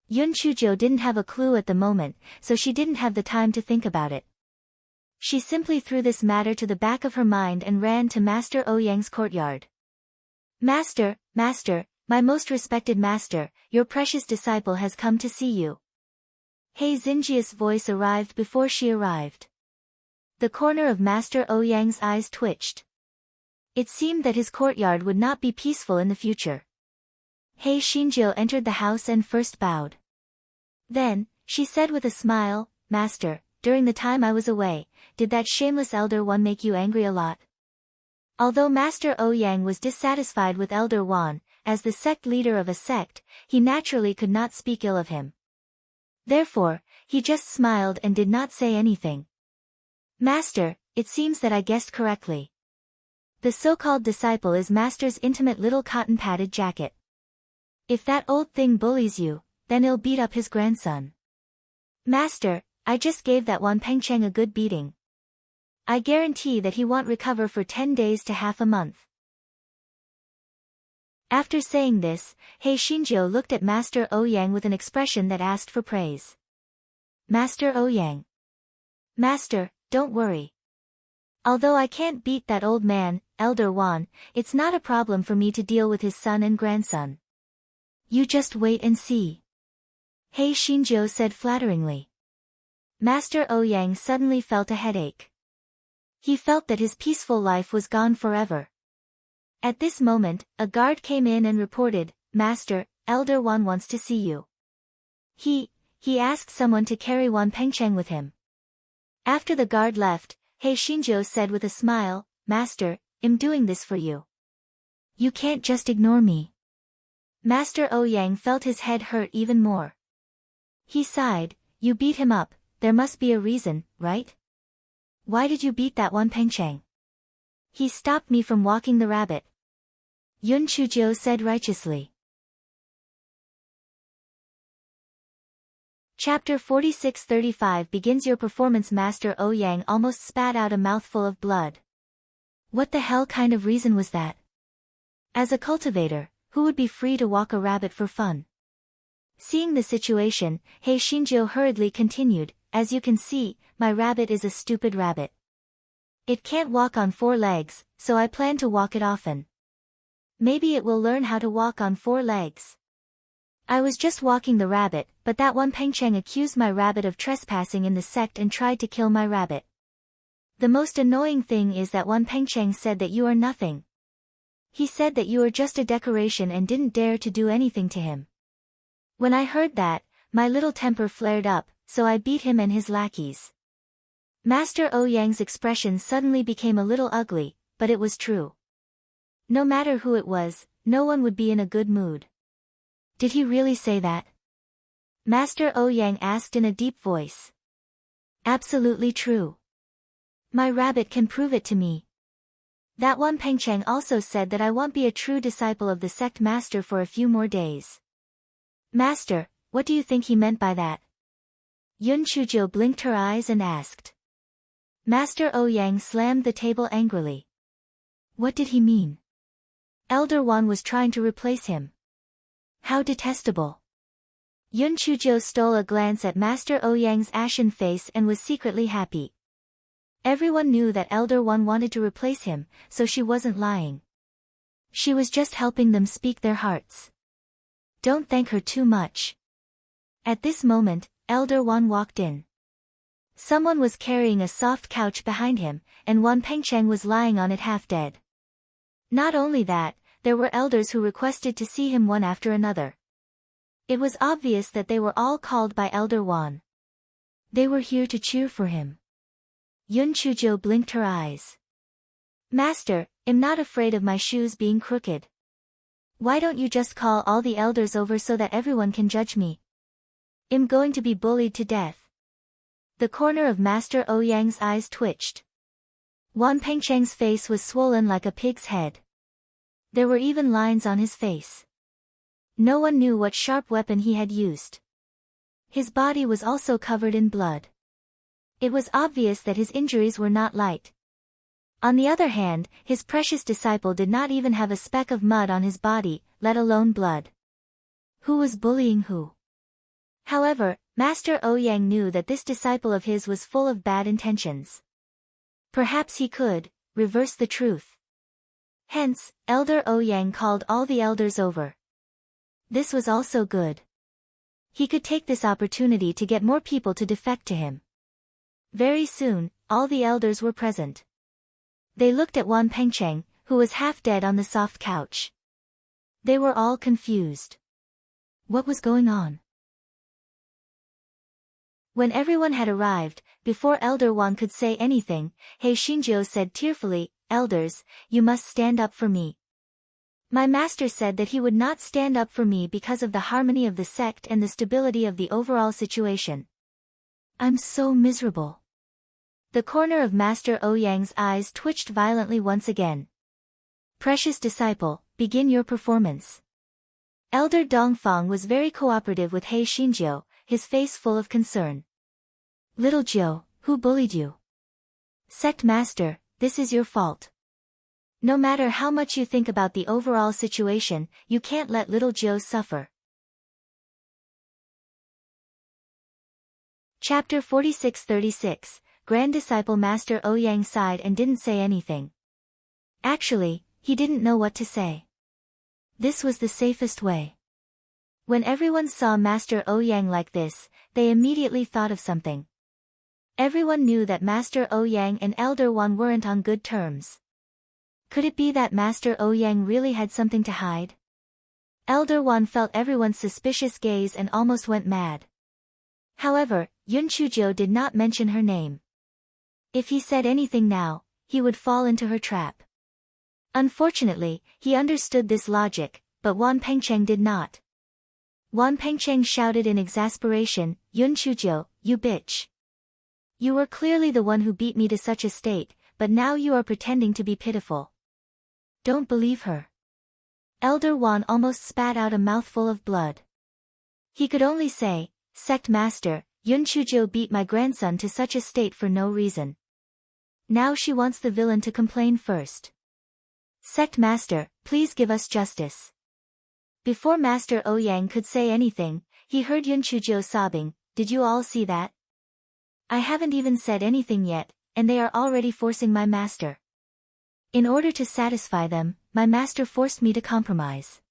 Yun Chujiu didn't have a clue at the moment, so she didn't have the time to think about it. She simply threw this matter to the back of her mind and ran to Master Ouyang's courtyard. Master, my most respected master, your precious disciple has come to see you. He Xinjia's voice arrived before she arrived. The corner of Master Ouyang's eyes twitched. It seemed that his courtyard would not be peaceful in the future. He Xinjiu entered the house and first bowed. Then, she said with a smile, Master, during the time I was away, did that shameless Elder One make you angry a lot? Although Master Ouyang was dissatisfied with Elder Wan, as the sect leader of a sect, he naturally could not speak ill of him. Therefore, he just smiled and did not say anything. Master, it seems that I guessed correctly. The so-called disciple is Master's intimate little cotton-padded jacket. If that old thing bullies you, then he'll beat up his grandson. Master, I just gave that Wan Pengcheng a good beating. I guarantee that he won't recover for 10 days to half a month. After saying this, He Xinjiu looked at Master Ouyang with an expression that asked for praise. Master Ouyang. Master, don't worry. Although I can't beat that old man, Elder Wan, it's not a problem for me to deal with his son and grandson. You just wait and see. He Xinjiu said flatteringly. Master Ouyang suddenly felt a headache. He felt that his peaceful life was gone forever. At this moment, a guard came in and reported, Master, Elder Wan wants to see you. He asked someone to carry Wan Pengcheng with him. After the guard left, He Xinjiu said with a smile, Master, I'm doing this for you. You can't just ignore me. Master Ouyang felt his head hurt even more. He sighed, you beat him up, there must be a reason, right? Why did you beat that one Pengcheng? He stopped me from walking the rabbit. Yun Chujiu said righteously. Chapter 46-35 begins your performance. Master Ouyang almost spat out a mouthful of blood. What the hell kind of reason was that? As a cultivator, who would be free to walk a rabbit for fun? Seeing the situation, He Xinjiu hurriedly continued, as you can see, my rabbit is a stupid rabbit. It can't walk on 4 legs, so I plan to walk it often. Maybe it will learn how to walk on 4 legs. I was just walking the rabbit, but that one Pengcheng accused my rabbit of trespassing in the sect and tried to kill my rabbit. The most annoying thing is that one Pengcheng said that you are nothing. He said that you are just a decoration and didn't dare to do anything to him. When I heard that, my little temper flared up, so I beat him and his lackeys. Master Ouyang's expression suddenly became a little ugly, but it was true. No matter who it was, no one would be in a good mood. Did he really say that? Master Ouyang asked in a deep voice. Absolutely true. My rabbit can prove it to me. That one Pengcheng also said that I won't be a true disciple of the sect master for a few more days. Master, what do you think he meant by that? Yun Chujiu blinked her eyes and asked. Master Ouyang slammed the table angrily. What did he mean? Elder Wan was trying to replace him. How detestable. Yun Chujiu stole a glance at Master Ouyang's ashen face and was secretly happy. Everyone knew that Elder Wan wanted to replace him, so she wasn't lying. She was just helping them speak their hearts. Don't thank her too much. At this moment, Elder Wan walked in. Someone was carrying a soft couch behind him, and Wan Pengcheng was lying on it half dead. Not only that, there were elders who requested to see him one after another. It was obvious that they were all called by Elder Wan. They were here to cheer for him. Yun Chujiu blinked her eyes. Master, I'm not afraid of my shoes being crooked. Why don't you just call all the elders over so that everyone can judge me? I'm going to be bullied to death. The corner of Master Ouyang's eyes twitched. Wan Pengcheng's face was swollen like a pig's head. There were even lines on his face. No one knew what sharp weapon he had used. His body was also covered in blood. It was obvious that his injuries were not light. On the other hand, his precious disciple did not even have a speck of mud on his body, let alone blood. Who was bullying who? However, Master Ouyang knew that this disciple of his was full of bad intentions. Perhaps he could reverse the truth. Hence, Elder Ouyang called all the elders over. This was also good. He could take this opportunity to get more people to defect to him. Very soon, all the elders were present. They looked at Wan Pengcheng, who was half dead on the soft couch. They were all confused. What was going on? When everyone had arrived, before Elder Wan could say anything, He Xinjiu said tearfully, Elders, you must stand up for me. My master said that he would not stand up for me because of the harmony of the sect and the stability of the overall situation. I'm so miserable. The corner of Master Ouyang's eyes twitched violently once again. Precious disciple, begin your performance. Elder Dongfang was very cooperative with He Xinjiu, his face full of concern. Little Jiu, who bullied you? Sect master, this is your fault. No matter how much you think about the overall situation, you can't let little Jiu suffer. Chapter 46-36, Grand Disciple Master Ouyang sighed and didn't say anything. Actually, he didn't know what to say. This was the safest way. When everyone saw Master Ouyang like this, they immediately thought of something. Everyone knew that Master Ouyang and Elder Wan weren't on good terms. Could it be that Master Ouyang really had something to hide? Elder Wan felt everyone's suspicious gaze and almost went mad. However, Yun Chujiu did not mention her name. If he said anything now, he would fall into her trap. Unfortunately, he understood this logic, but Wan Pengcheng did not. Wan Pengcheng shouted in exasperation, Yun Chujiu, you bitch. You were clearly the one who beat me to such a state, but now you are pretending to be pitiful. Don't believe her. Elder Wan almost spat out a mouthful of blood. He could only say, Sect Master, Yun Chujiu beat my grandson to such a state for no reason. Now she wants the villain to complain first. Sect Master, please give us justice. Before Master Ouyang could say anything, he heard Yun Chujiu sobbing, did you all see that? I haven't even said anything yet, and they are already forcing my master. In order to satisfy them, my master forced me to compromise.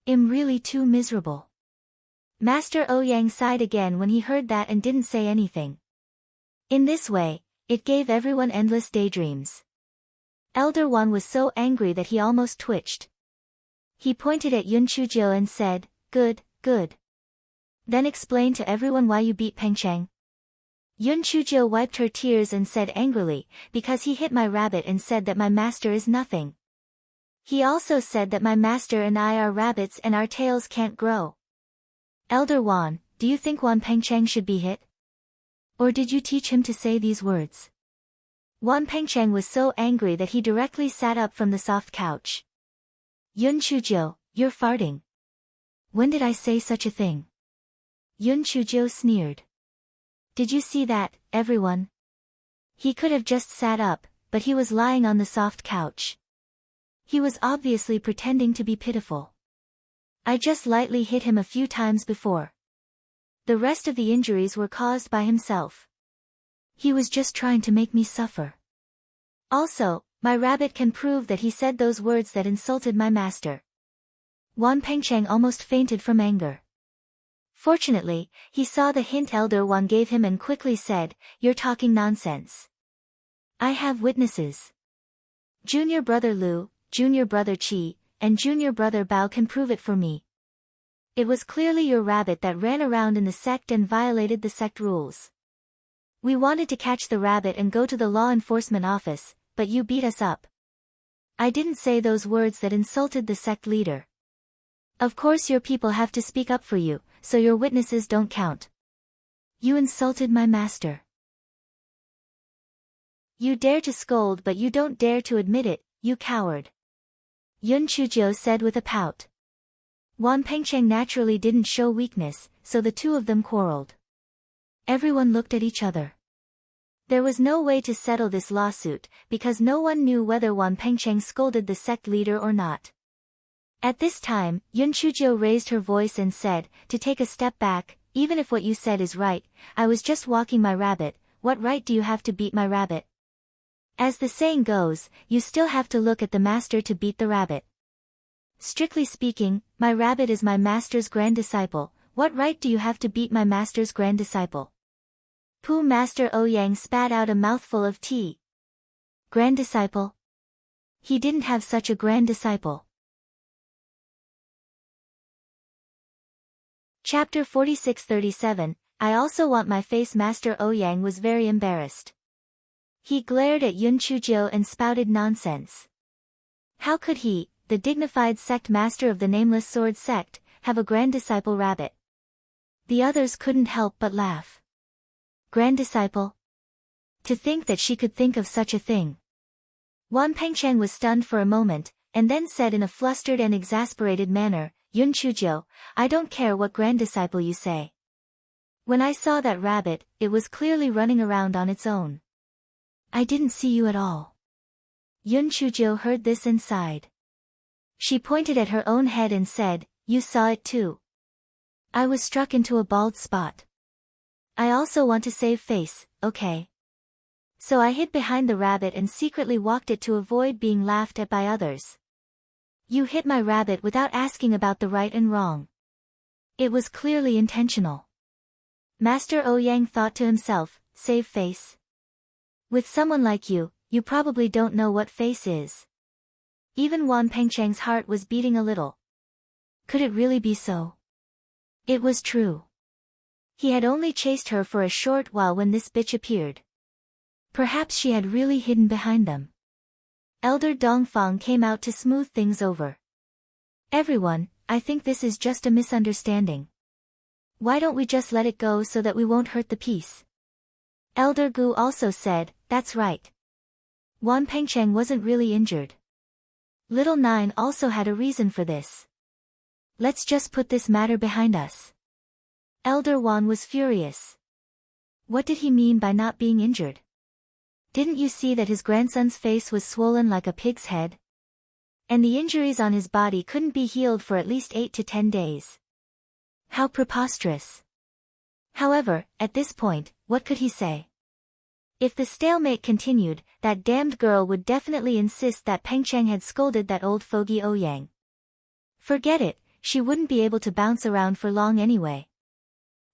I'm really too miserable. Master Ouyang sighed again when he heard that and didn't say anything. In this way, it gave everyone endless daydreams. Elder Wan was so angry that he almost twitched. He pointed at Yun Chujiu and said, good, good. Then explain to everyone why you beat Pengcheng. Yun Chujiu wiped her tears and said angrily, because he hit my rabbit and said that my master is nothing. He also said that my master and I are rabbits and our tails can't grow. Elder Wan, do you think Wan Pengcheng should be hit? Or did you teach him to say these words? Wan Pengcheng was so angry that he directly sat up from the soft couch. Yun Chujiu, you're farting. When did I say such a thing? Yun Chujiu sneered. Did you see that, everyone? He could have just sat up, but he was lying on the soft couch. He was obviously pretending to be pitiful. I just lightly hit him a few times before. The rest of the injuries were caused by himself. He was just trying to make me suffer. Also, my rabbit can prove that he said those words that insulted my master. Wan Pengcheng almost fainted from anger. Fortunately, he saw the hint Elder Wan gave him and quickly said, you're talking nonsense. I have witnesses. Junior brother Lu, junior brother Qi, and junior brother Bao can prove it for me. It was clearly your rabbit that ran around in the sect and violated the sect rules. We wanted to catch the rabbit and go to the law enforcement office, but you beat us up. I didn't say those words that insulted the sect leader. Of course your people have to speak up for you, so your witnesses don't count. You insulted my master. You dare to scold but you don't dare to admit it, you coward. Yun Chujiu said with a pout. Wan Pengcheng naturally didn't show weakness, so the two of them quarreled. Everyone looked at each other. There was no way to settle this lawsuit, because no one knew whether Wan Pengcheng scolded the sect leader or not. At this time, Yun Chujiu raised her voice and said, to take a step back, even if what you said is right, I was just walking my rabbit, what right do you have to beat my rabbit? As the saying goes, you still have to look at the master to beat the rabbit. Strictly speaking, my rabbit is my master's grand disciple, what right do you have to beat my master's grand disciple? Pooh! Master Ouyang spat out a mouthful of tea. Grand disciple? He didn't have such a grand disciple. Chapter 46-37, I also want my face. Master Ouyang was very embarrassed. He glared at Yun Chujiu and spouted nonsense. How could he, the dignified sect master of the Nameless Sword sect, have a grand disciple rabbit? The others couldn't help but laugh. Grand disciple? To think that she could think of such a thing. Wan Pengcheng was stunned for a moment, and then said in a flustered and exasperated manner, Yun Chujiu, I don't care what grand disciple you say. When I saw that rabbit, it was clearly running around on its own. I didn't see you at all. Yun Chujiu heard this and sighed. She pointed at her own head and said, you saw it too. I was struck into a bald spot. I also want to save face, okay? So I hid behind the rabbit and secretly walked it to avoid being laughed at by others. You hit my rabbit without asking about the right and wrong. It was clearly intentional. Master Ouyang thought to himself, save face? With someone like you, you probably don't know what face is. Even Wan Pengcheng's heart was beating a little. Could it really be so? It was true. He had only chased her for a short while when this bitch appeared. Perhaps she had really hidden behind them. Elder Dongfang came out to smooth things over. Everyone, I think this is just a misunderstanding. Why don't we just let it go so that we won't hurt the peace? Elder Gu also said, that's right. Wan Pengcheng wasn't really injured. Little Nine also had a reason for this. Let's just put this matter behind us. Elder Wan was furious. What did he mean by not being injured? Didn't you see that his grandson's face was swollen like a pig's head? And the injuries on his body couldn't be healed for at least 8 to 10 days. How preposterous. However, at this point, what could he say? If the stalemate continued, that damned girl would definitely insist that Pengcheng had scolded that old fogey Ouyang. Forget it, she wouldn't be able to bounce around for long anyway.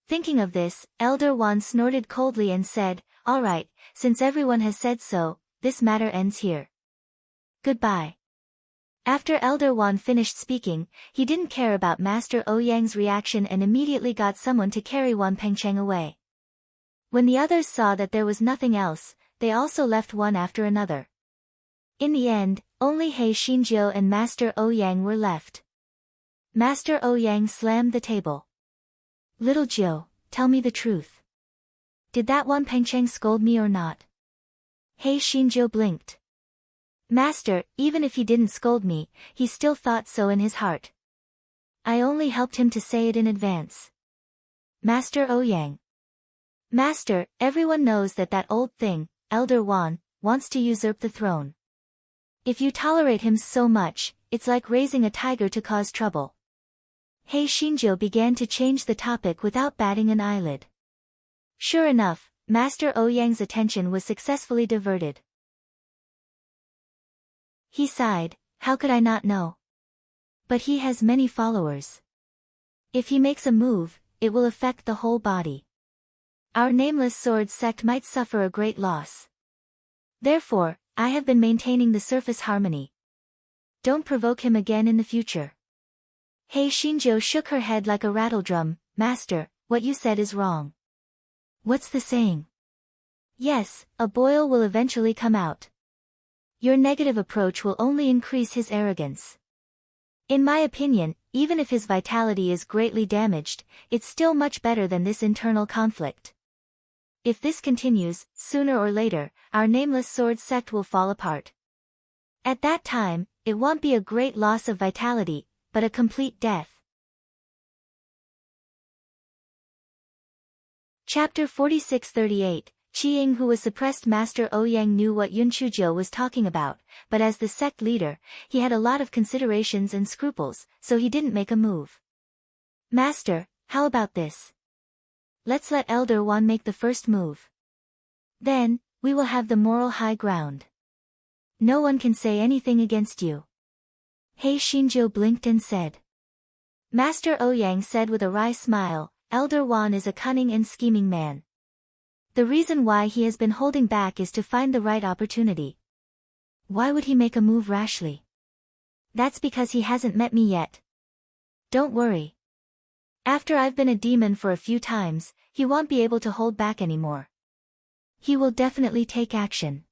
Thinking of this, Elder Wan snorted coldly and said, all right, since everyone has said so, this matter ends here. Goodbye. After Elder Wan finished speaking, he didn't care about Master Ouyang's reaction and immediately got someone to carry Wan Pengcheng away. When the others saw that there was nothing else, they also left one after another. In the end, only He Xinjiu and Master Ouyang were left. Master Ouyang slammed the table. Little Jiu, tell me the truth. Did that Wan Pengcheng scold me or not? He Xinjiu blinked. Master, even if he didn't scold me, he still thought so in his heart. I only helped him to say it in advance. Master Ouyang. Master, everyone knows that that old thing, Elder Wan, wants to usurp the throne. If you tolerate him so much, it's like raising a tiger to cause trouble. He Xinjiu began to change the topic without batting an eyelid. Sure enough, Master Ouyang's attention was successfully diverted. He sighed, how could I not know? But he has many followers. If he makes a move, it will affect the whole body. Our nameless sword sect might suffer a great loss. Therefore, I have been maintaining the surface harmony. Don't provoke him again in the future. He Xinjiu shook her head like a rattledrum. Master, what you said is wrong. What's the saying? Yes, a boil will eventually come out. Your negative approach will only increase his arrogance. In my opinion, even if his vitality is greatly damaged, it's still much better than this internal conflict. If this continues, sooner or later, our nameless sword sect will fall apart. At that time, it won't be a great loss of vitality, but a complete death. Chapter 46-38, Qiying, who was suppressed Master Ouyang, knew what Yun Chuzhou was talking about, but as the sect leader, he had a lot of considerations and scruples, so he didn't make a move. Master, how about this? Let's let Elder Wan make the first move. Then, we will have the moral high ground. No one can say anything against you. He Xinjiu blinked and said. Master Ouyang said with a wry smile, Elder Wan is a cunning and scheming man. The reason why he has been holding back is to find the right opportunity. Why would he make a move rashly? That's because he hasn't met me yet. Don't worry. After I've been a demon for a few times, he won't be able to hold back anymore. He will definitely take action.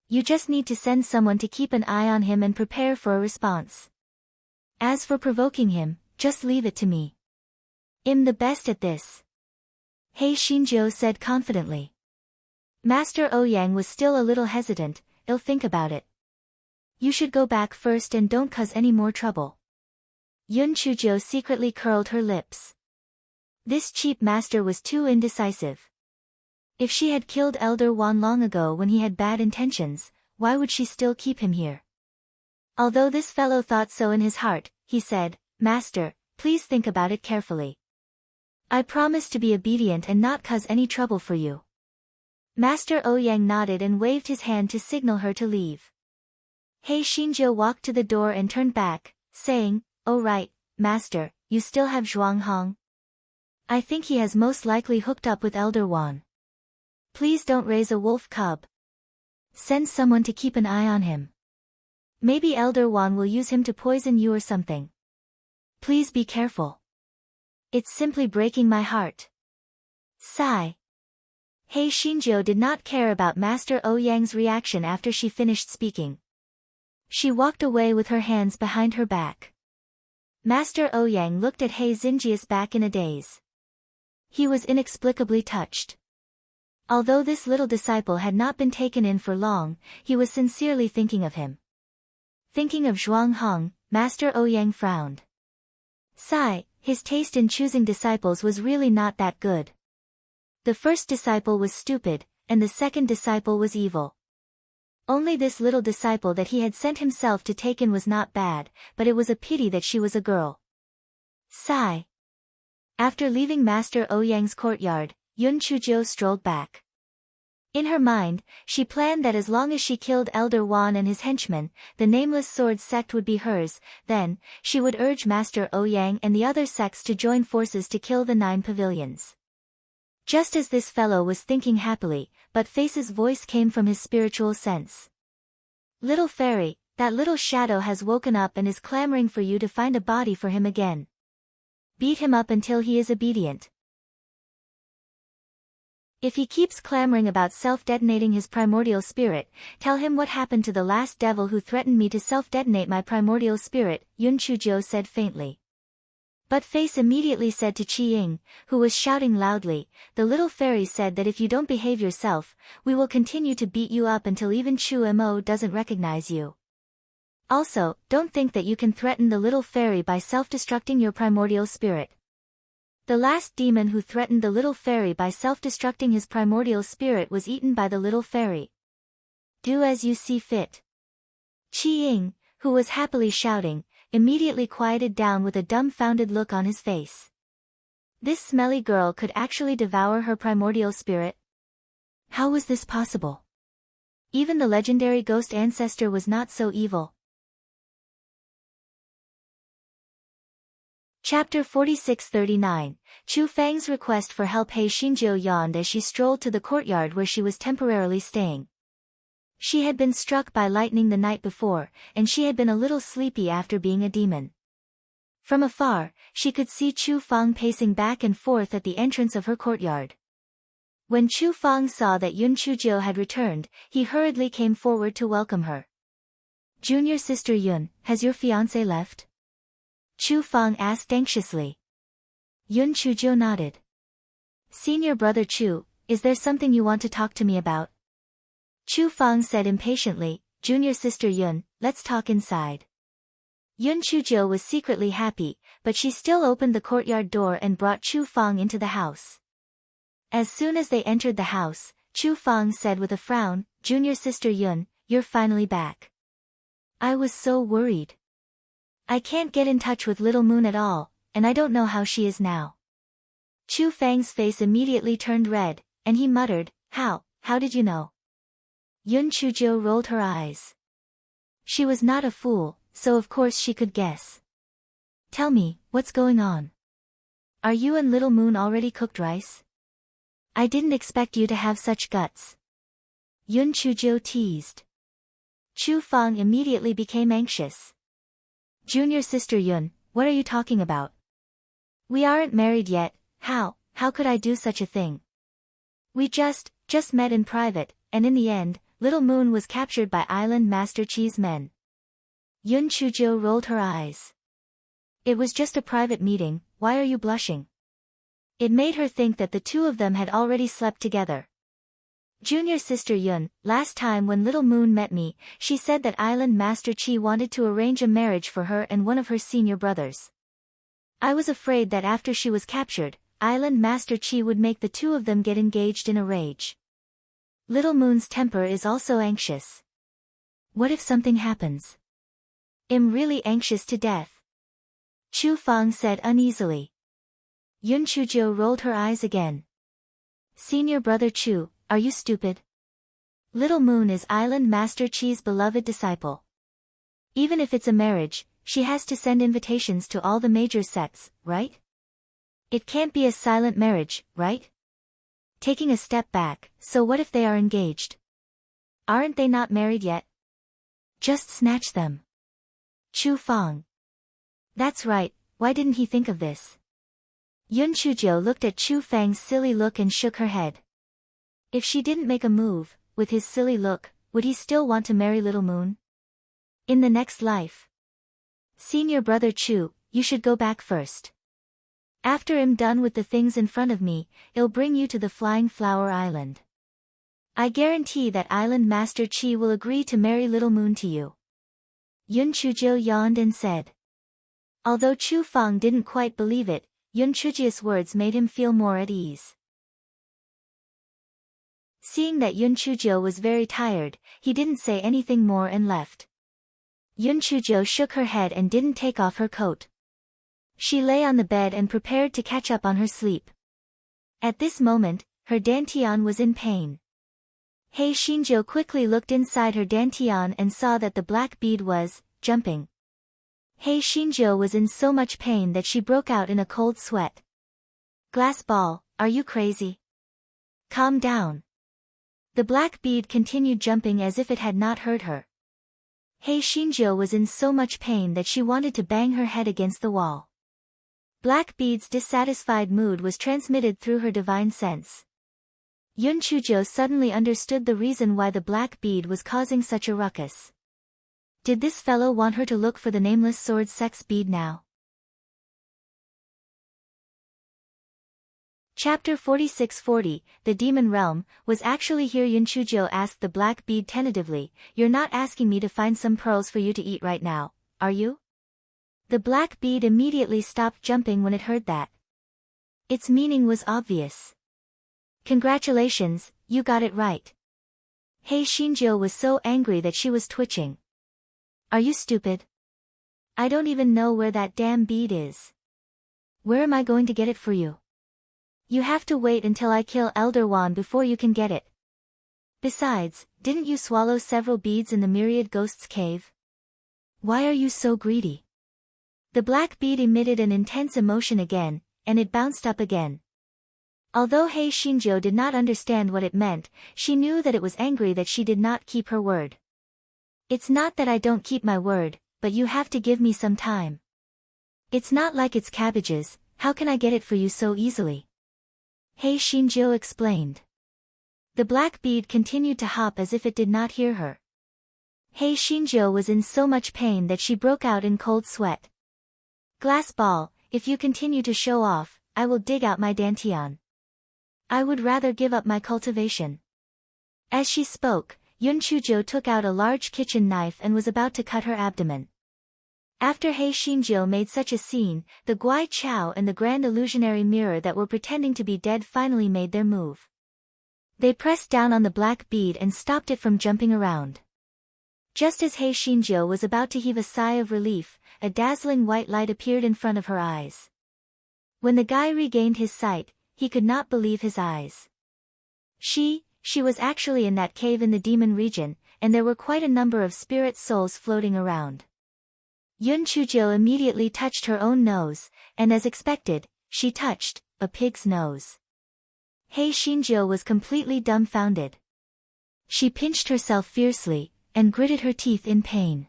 You just need to send someone to keep an eye on him and prepare for a response. As for provoking him, just leave it to me. I'm the best at this. He Xinjiu said confidently. Master Ouyang was still a little hesitant. I'll think about it. You should go back first and don't cause any more trouble. Yun Chuzhou secretly curled her lips. This cheap master was too indecisive. If she had killed Elder Wan long ago when he had bad intentions, why would she still keep him here? Although this fellow thought so in his heart, he said, Master, please think about it carefully. I promise to be obedient and not cause any trouble for you. Master Ouyang nodded and waved his hand to signal her to leave. He Xinjiu walked to the door and turned back, saying, Oh right, Master, you still have Zhuang Hong? I think he has most likely hooked up with Elder Wan. Please don't raise a wolf cub. Send someone to keep an eye on him. Maybe Elder Wan will use him to poison you or something. Please be careful. It's simply breaking my heart. Sigh. He Xinjiu did not care about Master Ouyang's reaction after she finished speaking. She walked away with her hands behind her back. Master Ouyang looked at He Xinjiu's back in a daze. He was inexplicably touched. Although this little disciple had not been taken in for long, he was sincerely thinking of him. Thinking of Zhuang Hong, Master Ouyang frowned. Sigh, his taste in choosing disciples was really not that good. The first disciple was stupid, and the second disciple was evil. Only this little disciple that he had sent himself to take in was not bad, but it was a pity that she was a girl. Sigh. After leaving Master Ouyang's courtyard, Yun Chujiu strolled back. In her mind, she planned that as long as she killed Elder Wan and his henchmen, the Nameless Sword sect would be hers. Then, she would urge Master Ouyang and the other sects to join forces to kill the 9 pavilions. Just as this fellow was thinking happily, but Face's voice came from his spiritual sense. Little fairy, that little shadow has woken up and is clamoring for you to find a body for him again. Beat him up until he is obedient. If he keeps clamoring about self-detonating his primordial spirit, tell him what happened to the last devil who threatened me to self-detonate my primordial spirit, Yun Chujiu said faintly. But Face immediately said to Qi Ying, who was shouting loudly, the little fairy said that if you don't behave yourself, we will continue to beat you up until even Chu Mo doesn't recognize you. Also, don't think that you can threaten the little fairy by self-destructing your primordial spirit. The last demon who threatened the little fairy by self-destructing his primordial spirit was eaten by the little fairy. Do as you see fit. Qi Ying, who was happily shouting, immediately quieted down with a dumbfounded look on his face. This smelly girl could actually devour her primordial spirit? How was this possible? Even the legendary ghost ancestor was not so evil. Chapter 46-39, Chu Fang's request for help. Hei Xinjiu yawned as she strolled to the courtyard where she was temporarily staying. She had been struck by lightning the night before, and she had been a little sleepy after being a demon. From afar, she could see Chu Fang pacing back and forth at the entrance of her courtyard. When Chu Fang saw that Yun Chujiu had returned, he hurriedly came forward to welcome her. Junior sister Yun, has your fiancé left? Chu Fang asked anxiously. Yun Chujiu nodded. Senior brother Chu, is there something you want to talk to me about? Chu Fang said impatiently, Junior sister Yun, let's talk inside. Yun Chujiu was secretly happy, but she still opened the courtyard door and brought Chu Fang into the house. As soon as they entered the house, Chu Fang said with a frown, Junior sister Yun, you're finally back. I was so worried. I can't get in touch with Little Moon at all, and I don't know how she is now. Chu Fang's face immediately turned red, and he muttered, how did you know? Yun Chujiu rolled her eyes. She was not a fool, so of course she could guess. Tell me, what's going on? Are you and Little Moon already cooked rice? I didn't expect you to have such guts. Yun Chujiu teased. Chu Fang immediately became anxious. Junior sister Yun, what are you talking about? We aren't married yet, how could I do such a thing? We just met in private, and in the end, Little Moon was captured by Island Master Chi's men. Yun Chujiu rolled her eyes. It was just a private meeting, why are you blushing? It made her think that the two of them had already slept together. Junior sister Yun, last time when Little Moon met me, she said that Island Master Chi wanted to arrange a marriage for her and one of her senior brothers. I was afraid that after she was captured, Island Master Chi would make the two of them get engaged in a rage. Little Moon's temper is also anxious. What if something happens? I'm really anxious to death. Chu Fang said uneasily. Yun Chujiu rolled her eyes again. Senior brother Chu, are you stupid? Little Moon is Island Master Chi's beloved disciple. Even if it's a marriage, she has to send invitations to all the major sects, right? It can't be a silent marriage, right? Taking a step back, so what if they are engaged? Aren't they not married yet? Just snatch them. Chu Fang. That's right, why didn't he think of this? Yun Chujiu looked at Chu Fang's silly look and shook her head. If she didn't make a move, with his silly look, would he still want to marry Little Moon? In the next life. Senior brother Chu, you should go back first. After I'm done with the things in front of me, I'll bring you to the Flying Flower Island. I guarantee that Island Master Chi will agree to marry Little Moon to you. Yun Chujiu yawned and said. Although Chu Feng didn't quite believe it, Yun Chujiu's words made him feel more at ease. Seeing that Yun Chujiu was very tired, he didn't say anything more and left. Yun Chujiu shook her head and didn't take off her coat. She lay on the bed and prepared to catch up on her sleep. At this moment, her dantian was in pain. Hei Xinjiu quickly looked inside her dantian and saw that the black bead was jumping. Hei Xinjiu was in so much pain that she broke out in a cold sweat. Glass ball, are you crazy? Calm down. The black bead continued jumping as if it had not hurt her. Hei Xinjiu was in so much pain that she wanted to bang her head against the wall. Black bead's dissatisfied mood was transmitted through her divine sense. Yun Chujiu suddenly understood the reason why the black bead was causing such a ruckus. Did this fellow want her to look for the nameless sword sex bead now? Chapter 4640, The Demon Realm, was actually here. Yun Chujiu asked the black bead tentatively, You're not asking me to find some pearls for you to eat right now, are you? The black bead immediately stopped jumping when it heard that. Its meaning was obvious. Congratulations, you got it right. Hei Xinjiu was so angry that she was twitching. Are you stupid? I don't even know where that damn bead is. Where am I going to get it for you? You have to wait until I kill Elder Wan before you can get it. Besides, didn't you swallow several beads in the Myriad Ghosts cave? Why are you so greedy? The black bead emitted an intense emotion again, and it bounced up again. Although Hei Xinjiu did not understand what it meant, she knew that it was angry that she did not keep her word. It's not that I don't keep my word, but you have to give me some time. It's not like it's cabbages, how can I get it for you so easily? Hei Xinjiu explained. The black bead continued to hop as if it did not hear her. Hei Xinjiu was in so much pain that she broke out in cold sweat. Glass ball, if you continue to show off, I will dig out my dantian. I would rather give up my cultivation. As she spoke, Yun Chujiu took out a large kitchen knife and was about to cut her abdomen. After Hei Xinjiu made such a scene, the Guai Chao and the Grand Illusionary Mirror that were pretending to be dead finally made their move. They pressed down on the black bead and stopped it from jumping around. Just as Hei Xinjiu was about to heave a sigh of relief, a dazzling white light appeared in front of her eyes. When the guy regained his sight, he could not believe his eyes. She was actually in that cave in the demon region, and there were quite a number of spirit souls floating around. Yun Chujiu immediately touched her own nose, and as expected, she touched a pig's nose. Hei Xinjiu was completely dumbfounded. She pinched herself fiercely, and gritted her teeth in pain.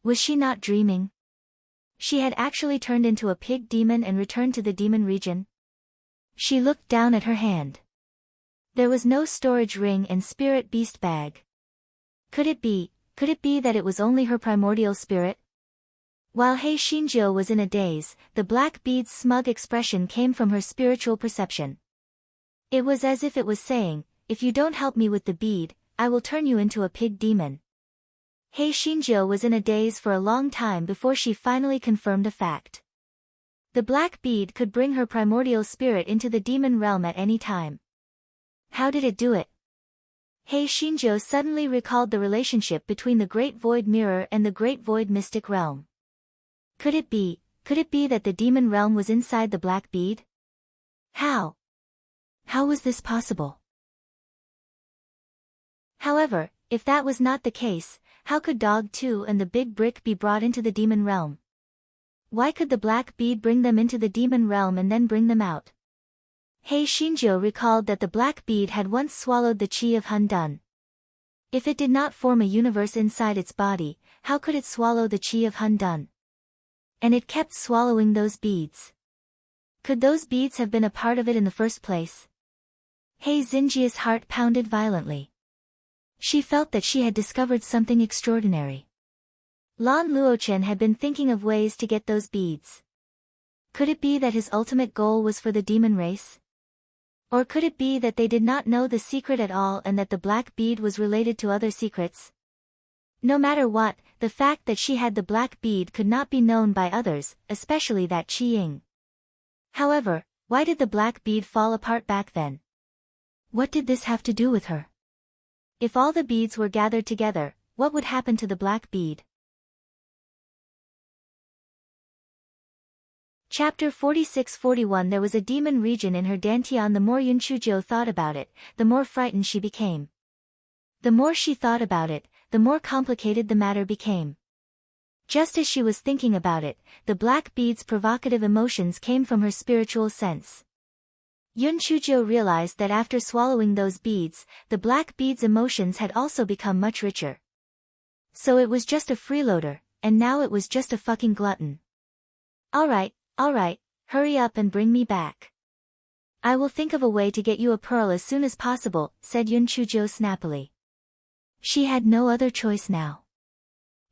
Was she not dreaming? She had actually turned into a pig demon and returned to the demon region. She looked down at her hand. There was no storage ring and spirit beast bag. Could it be that it was only her primordial spirit? While Hei Xinjiu was in a daze, the black bead's smug expression came from her spiritual perception. It was as if it was saying, if you don't help me with the bead, I will turn you into a pig demon. Hei Xinjiu was in a daze for a long time before she finally confirmed a fact. The black bead could bring her primordial spirit into the demon realm at any time. How did it do it? Hei Xinjiu suddenly recalled the relationship between the Great Void Mirror and the Great Void Mystic Realm. Could it be that the demon realm was inside the black bead? How was this possible? However, if that was not the case, how could Dog 2 and the Big Brick be brought into the demon realm? Why could the black bead bring them into the demon realm and then bring them out? Hei Xinjiu recalled that the black bead had once swallowed the chi of Hun Dun. If it did not form a universe inside its body, how could it swallow the chi of Hun Dun? And it kept swallowing those beads. Could those beads have been a part of it in the first place? Hei Xinjia's heart pounded violently. She felt that she had discovered something extraordinary. Lan Luochen had been thinking of ways to get those beads. Could it be that his ultimate goal was for the demon race? Or could it be that they did not know the secret at all and that the black bead was related to other secrets? No matter what, the fact that she had the black bead could not be known by others, especially that Qi Ying. However, why did the black bead fall apart back then? What did this have to do with her? If all the beads were gathered together, what would happen to the black bead? Chapter 46-41 There was a demon region in her dantian. The more Yun Chuzhou thought about it, the more frightened she became. The more she thought about it, the more complicated the matter became. Just as she was thinking about it, the black bead's provocative emotions came from her spiritual sense. Yun Chuzhou realized that after swallowing those beads, the black bead's emotions had also become much richer. So it was just a freeloader, and now it was just a fucking glutton. Alright, hurry up and bring me back. I will think of a way to get you a pearl as soon as possible, said Yun Chuzhou snappily. She had no other choice now.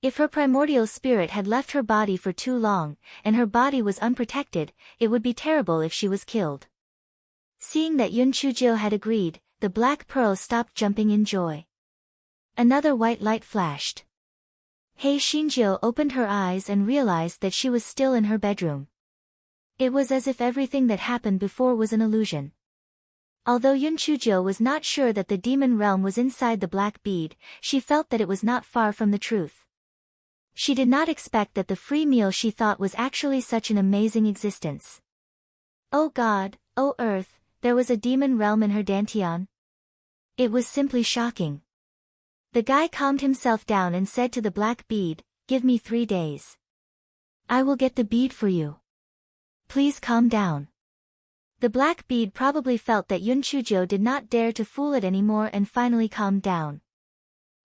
If her primordial spirit had left her body for too long, and her body was unprotected, it would be terrible if she was killed. Seeing that Yun Chuzhou had agreed, the black pearl stopped jumping in joy. Another white light flashed. Hei Xinjiu opened her eyes and realized that she was still in her bedroom. It was as if everything that happened before was an illusion. Although Yun Chuzhou was not sure that the demon realm was inside the black bead, she felt that it was not far from the truth. She did not expect that the free meal she thought was actually such an amazing existence. Oh God, oh Earth, there was a demon realm in her dantian? It was simply shocking. The guy calmed himself down and said to the black bead, "Give me 3 days. I will get the bead for you. Please calm down." The black bead probably felt that Yun Chuzhou did not dare to fool it anymore and finally calmed down.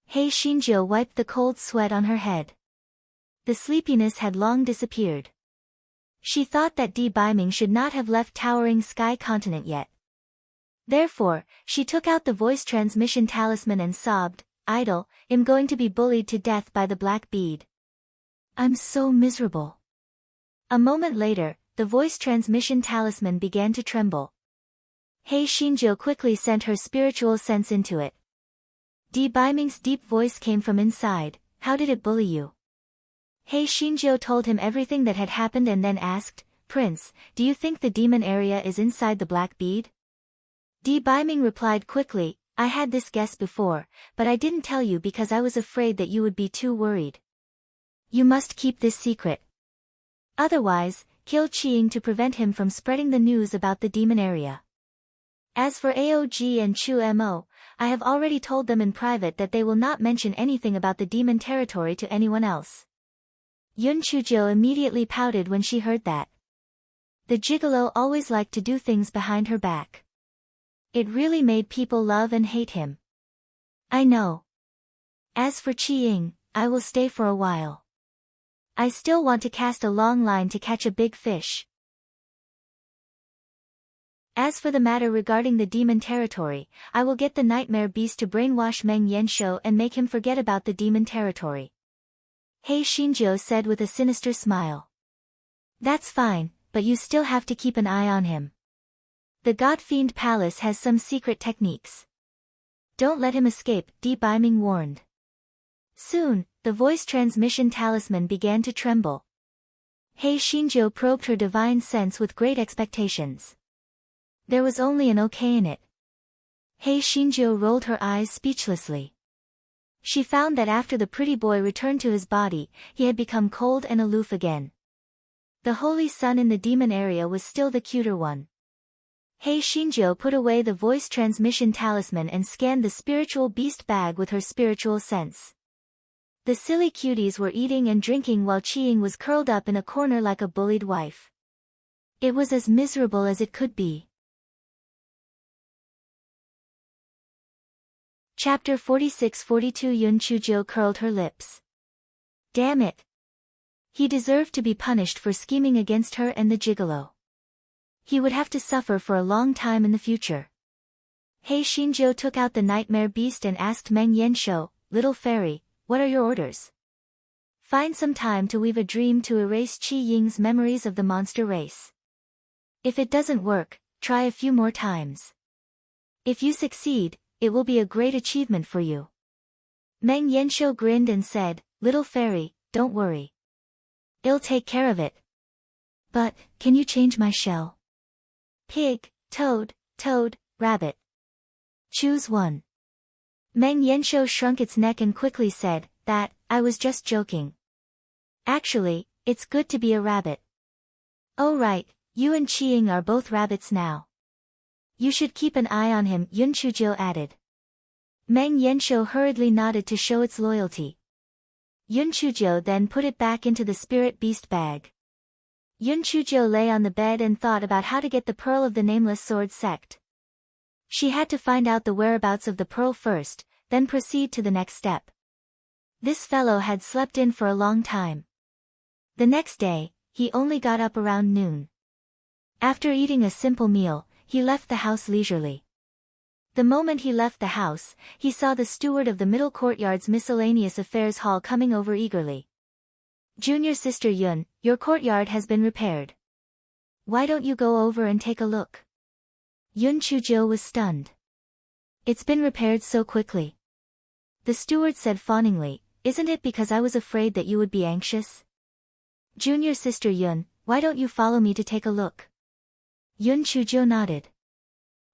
Hei Xinjiu wiped the cold sweat on her head. The sleepiness had long disappeared. She thought that Di Baiming should not have left Towering Sky Continent yet. Therefore, she took out the voice transmission talisman and sobbed, "Idle, I'm going to be bullied to death by the black bead. I'm so miserable." A moment later, the voice transmission talisman began to tremble. Hei Xinjiu quickly sent her spiritual sense into it. Di Baiming's deep voice came from inside. "How did it bully you?" Hei Xinjiu told him everything that had happened and then asked, "Prince, do you think the demon area is inside the black bead?" Di Baiming replied quickly, "I had this guess before, but I didn't tell you because I was afraid that you would be too worried. You must keep this secret. Otherwise, kill Qiying to prevent him from spreading the news about the demon area. As for AOG and Chu Mo, I have already told them in private that they will not mention anything about the demon territory to anyone else." Yun Chuzhou immediately pouted when she heard that. The gigolo always liked to do things behind her back. It really made people love and hate him. "I know. As for Qiying, I will stay for a while. I still want to cast a long line to catch a big fish. As for the matter regarding the demon territory, I will get the nightmare beast to brainwash Meng Yanshou and make him forget about the demon territory." Hei Xinjiu said with a sinister smile. "That's fine, but you still have to keep an eye on him. The God Fiend Palace has some secret techniques. Don't let him escape," Di Baiming warned. Soon, the voice transmission talisman began to tremble. Hei Xinjiu probed her divine sense with great expectations. There was only an okay in it. Hei Xinjiu rolled her eyes speechlessly. She found that after the pretty boy returned to his body, he had become cold and aloof again. The holy sun in the demon area was still the cuter one. Hei Xinjiu put away the voice transmission talisman and scanned the spiritual beast bag with her spiritual sense. The silly cuties were eating and drinking while Qiying was curled up in a corner like a bullied wife. It was as miserable as it could be. Chapter 46-42 Yun Chuzhou curled her lips. Damn it! He deserved to be punished for scheming against her and the gigolo. He would have to suffer for a long time in the future. Hei Xinjiu took out the nightmare beast and asked Meng Yanshou, "Little fairy, what are your orders?" "Find some time to weave a dream to erase Qi Ying's memories of the monster race. If it doesn't work, try a few more times." If you succeed, it will be a great achievement for you. Meng Yanshou grinned and said, little fairy, don't worry. I'll take care of it. But, can you change my shell? Pig, toad, rabbit. Choose one. Meng Yanshou shrunk its neck and quickly said, that, I was just joking. Actually, it's good to be a rabbit. Oh right, you and Qiying are both rabbits now. You should keep an eye on him, Yun Chujiu added. Meng Yanshou hurriedly nodded to show its loyalty. Yun Chujiu then put it back into the spirit beast bag. Yun Chujiu lay on the bed and thought about how to get the pearl of the nameless sword sect. She had to find out the whereabouts of the pearl first, then proceed to the next step. This fellow had slept in for a long time. The next day, he only got up around noon. After eating a simple meal, he left the house leisurely. The moment he left the house, he saw the steward of the middle courtyard's miscellaneous affairs hall coming over eagerly. Junior sister Yun, your courtyard has been repaired. Why don't you go over and take a look? Yun Chujiu was stunned. It's been repaired so quickly. The steward said fawningly, isn't it because I was afraid that you would be anxious? Junior sister Yun, why don't you follow me to take a look? Yun Chujiu nodded.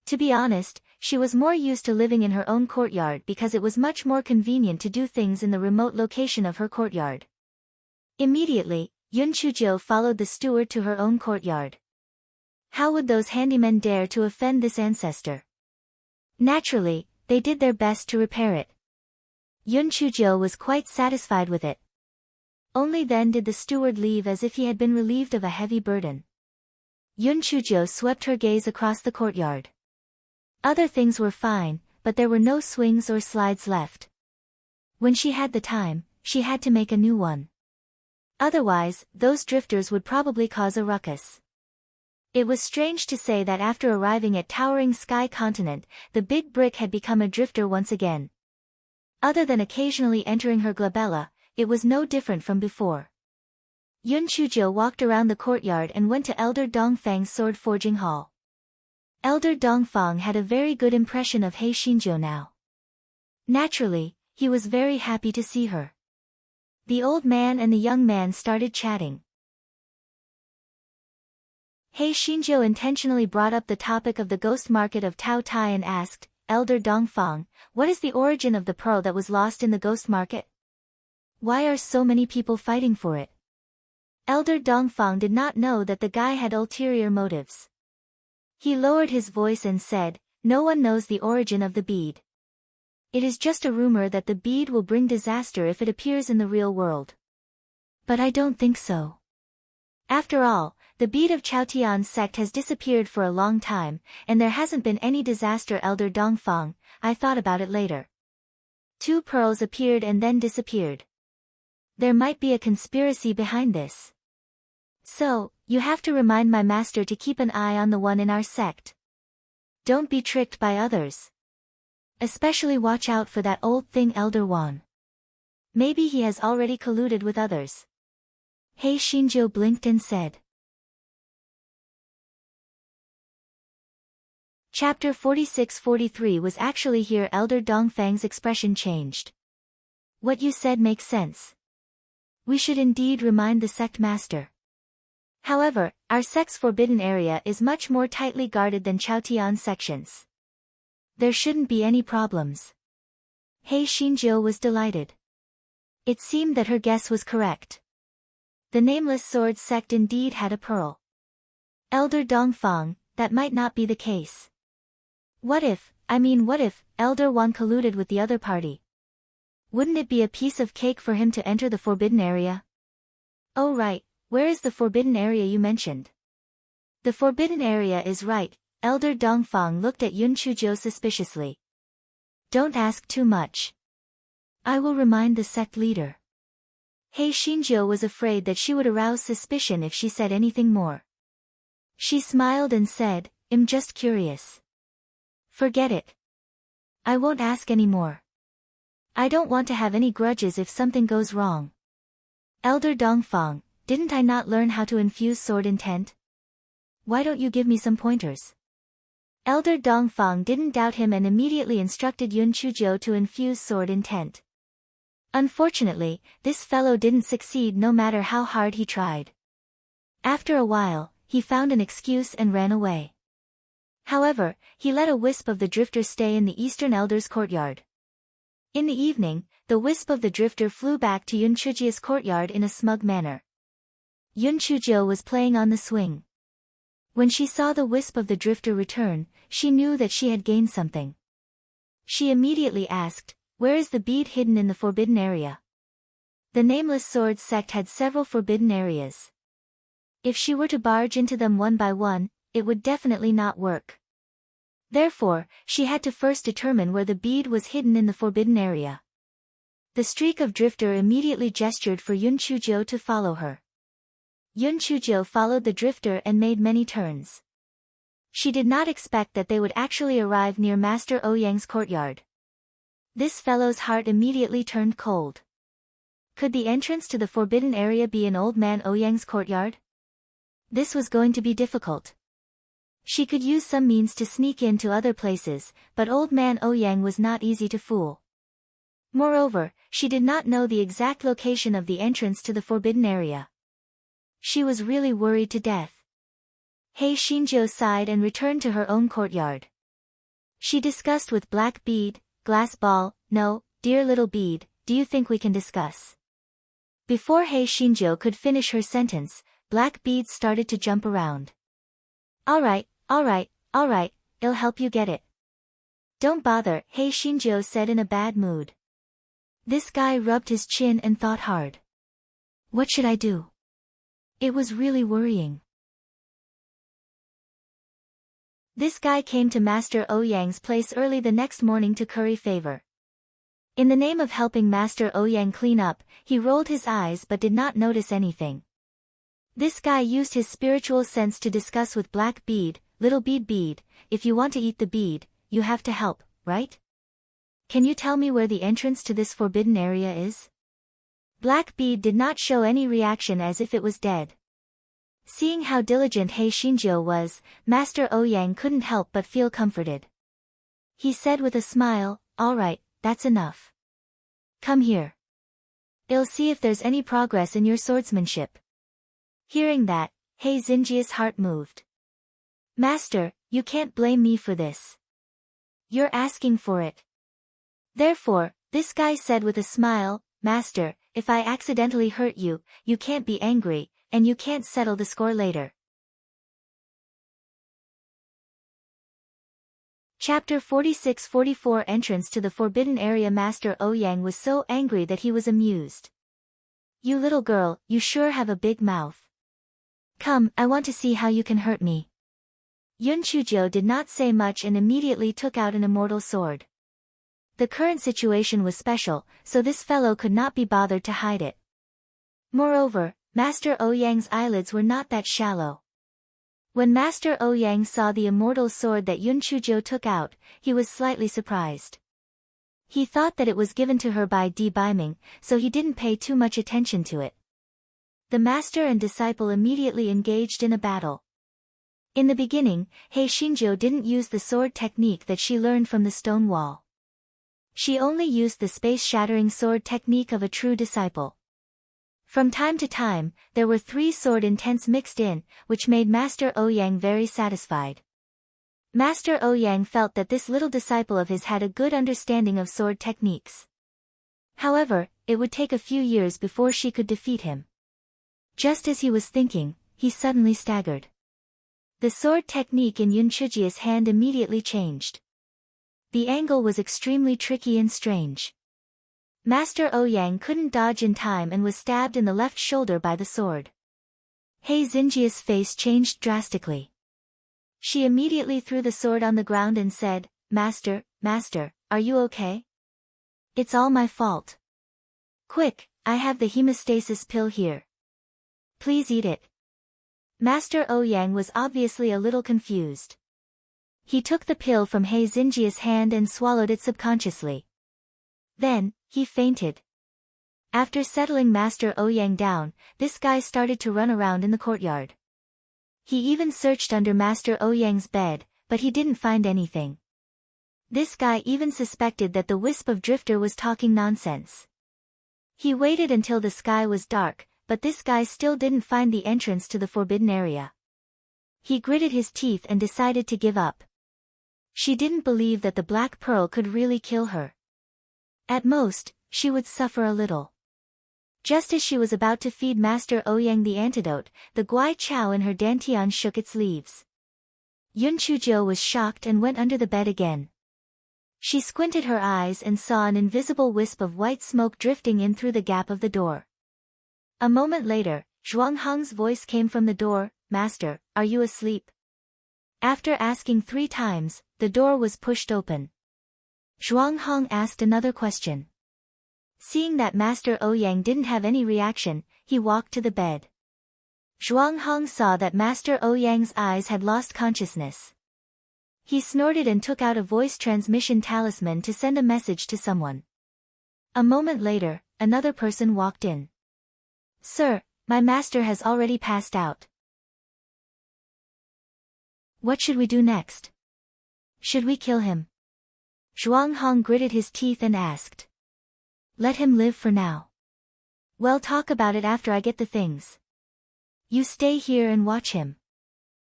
To be honest, she was more used to living in her own courtyard because it was much more convenient to do things in the remote location of her courtyard. Immediately, Yun Chujiu followed the steward to her own courtyard. How would those handymen dare to offend this ancestor? Naturally, they did their best to repair it. Yun Chujiu was quite satisfied with it. Only then did the steward leave as if he had been relieved of a heavy burden. Yun Chujiu swept her gaze across the courtyard. Other things were fine, but there were no swings or slides left. When she had the time, she had to make a new one. Otherwise, those drifters would probably cause a ruckus. It was strange to say that after arriving at Towering Sky Continent, the big brick had become a drifter once again. Other than occasionally entering her glabella, it was no different from before. Yun Chujiu walked around the courtyard and went to Elder Dongfang's sword forging hall. Elder Dongfang had a very good impression of He Xinjiu now. Naturally, he was very happy to see her. The old man and the young man started chatting. He Xinjiu intentionally brought up the topic of the ghost market of Tao Tai and asked, Elder Dongfang, what is the origin of the pearl that was lost in the ghost market? Why are so many people fighting for it? Elder Dongfang did not know that the guy had ulterior motives. He lowered his voice and said, no one knows the origin of the bead. It is just a rumor that the bead will bring disaster if it appears in the real world. But I don't think so. After all, the bead of Chaotian's sect has disappeared for a long time, and there hasn't been any disaster. Elder Dongfang, I thought about it later. 2 pearls appeared and then disappeared. There might be a conspiracy behind this. So, you have to remind my master to keep an eye on the one in our sect. Don't be tricked by others. Especially watch out for that old thing Elder Wan. Maybe he has already colluded with others. He Xinjiu blinked and said. Chapter 46-43 was actually here. Elder Dongfang's expression changed. What you said makes sense. We should indeed remind the sect master. However, our sect's forbidden area is much more tightly guarded than Chaotian's sections. There shouldn't be any problems. He Xinjiu was delighted. It seemed that her guess was correct. The Nameless Sword sect indeed had a pearl. Elder Dongfang, that might not be the case. What if Elder Wan colluded with the other party? Wouldn't it be a piece of cake for him to enter the forbidden area? Oh right, where is the forbidden area you mentioned? The forbidden area is right. Elder Dongfang looked at Yun Chujiu suspiciously. Don't ask too much. I will remind the sect leader. He Xinjiu was afraid that she would arouse suspicion if she said anything more. She smiled and said, I'm just curious. Forget it. I won't ask any more. I don't want to have any grudges if something goes wrong. Elder Dongfang, didn't I not learn how to infuse sword intent? Why don't you give me some pointers? Elder Dongfang didn't doubt him and immediately instructed Yun Chuzhou to infuse sword intent. Unfortunately, this fellow didn't succeed no matter how hard he tried. After a while, he found an excuse and ran away. However, he let a wisp of the drifter stay in the Eastern Elder's courtyard. In the evening, the wisp of the drifter flew back to Yun Chuzhou's courtyard in a smug manner. Yun Chuzhou was playing on the swing. When she saw the wisp of the drifter return, she knew that she had gained something. She immediately asked, "Where is the bead hidden in the forbidden area?" The Nameless Swords sect had several forbidden areas. If she were to barge into them one by one, it would definitely not work. Therefore, she had to first determine where the bead was hidden in the forbidden area. The streak of drifter immediately gestured for Yun Chuzhou to follow her. Yun Chuzhou followed the drifter and made many turns. She did not expect that they would actually arrive near Master Ouyang's courtyard. This fellow's heart immediately turned cold. Could the entrance to the forbidden area be in Old Man Ouyang's courtyard? This was going to be difficult. She could use some means to sneak into other places, but Old Man Ouyang was not easy to fool. Moreover, she did not know the exact location of the entrance to the forbidden area. She was really worried to death. Hei Xinjiu sighed and returned to her own courtyard. She discussed with Black Bead, Glass Ball, "No, dear little bead, do you think we can discuss?" Before Hei Xinjiu could finish her sentence, Black Bead started to jump around. Alright, I'll help you get it." "Don't bother," Hei Xinjiu said in a bad mood. This guy rubbed his chin and thought hard. What should I do? It was really worrying. This guy came to Master Ouyang's place early the next morning to curry favor. In the name of helping Master Ouyang clean up, he rolled his eyes but did not notice anything. This guy used his spiritual sense to discuss with Black Bead, "Little bead, if you want to eat the bead, you have to help, right? Can you tell me where the entrance to this forbidden area is?" Black Bead did not show any reaction, as if it was dead. Seeing how diligent Hei Xinjiu was, Master Ouyang couldn't help but feel comforted. He said with a smile, "Alright, that's enough. Come here. I'll see if there's any progress in your swordsmanship." Hearing that, Hei Xinjiu's heart moved. "Master, you can't blame me for this. You're asking for it." Therefore, this guy said with a smile, "Master, if I accidentally hurt you, you can't be angry, and you can't settle the score later." Chapter 46-44 Entrance to the Forbidden Area. Master Ouyang was so angry that he was amused. "You little girl, you sure have a big mouth. Come, I want to see how you can hurt me." Yun Chuzhou did not say much and immediately took out an immortal sword. The current situation was special, so this fellow could not be bothered to hide it. Moreover, Master Ouyang's eyelids were not that shallow. When Master Ouyang saw the immortal sword that Yun Chuzhou took out, he was slightly surprised. He thought that it was given to her by Di Baiming, so he didn't pay too much attention to it. The master and disciple immediately engaged in a battle. In the beginning, Hei Xinjiu didn't use the sword technique that she learned from the stone wall. She only used the space-shattering sword technique of a true disciple. From time to time, there were 3 sword intents mixed in, which made Master Ouyang very satisfied. Master Ouyang felt that this little disciple of his had a good understanding of sword techniques. However, it would take a few years before she could defeat him. Just as he was thinking, he suddenly staggered. The sword technique in Yun Chuzhou's hand immediately changed. The angle was extremely tricky and strange. Master Ouyang couldn't dodge in time and was stabbed in the left shoulder by the sword. Hei Xinjiu's face changed drastically. She immediately threw the sword on the ground and said, Master, are you okay? It's all my fault. Quick, I have the hemostasis pill here. Please eat it." Master Ouyang was obviously a little confused. He took the pill from Hei Xinjiu's hand and swallowed it subconsciously. Then, he fainted. After settling Master Ouyang down, this guy started to run around in the courtyard. He even searched under Master Ouyang's bed, but he didn't find anything. This guy even suspected that the wisp of drifter was talking nonsense. He waited until the sky was dark, but this guy still didn't find the entrance to the forbidden area. He gritted his teeth and decided to give up. She didn't believe that the black pearl could really kill her. At most, she would suffer a little. Just as she was about to feed Master Ouyang the antidote, the Gui Chao in her dantian shook its leaves. Yun Chujiu was shocked and went under the bed again. She squinted her eyes and saw an invisible wisp of white smoke drifting in through the gap of the door. A moment later, Zhuang Hong's voice came from the door, "Master, are you asleep?" After asking 3 times, the door was pushed open. Zhuang Hong asked another question. Seeing that Master Ouyang didn't have any reaction, he walked to the bed. Zhuang Hong saw that Master Ouyang's eyes had lost consciousness. He snorted and took out a voice transmission talisman to send a message to someone. A moment later, another person walked in. "Sir, my master has already passed out. What should we do next? Should we kill him?" Zhuang Hong gritted his teeth and asked. "Let him live for now. We'll talk about it after I get the things. You stay here and watch him.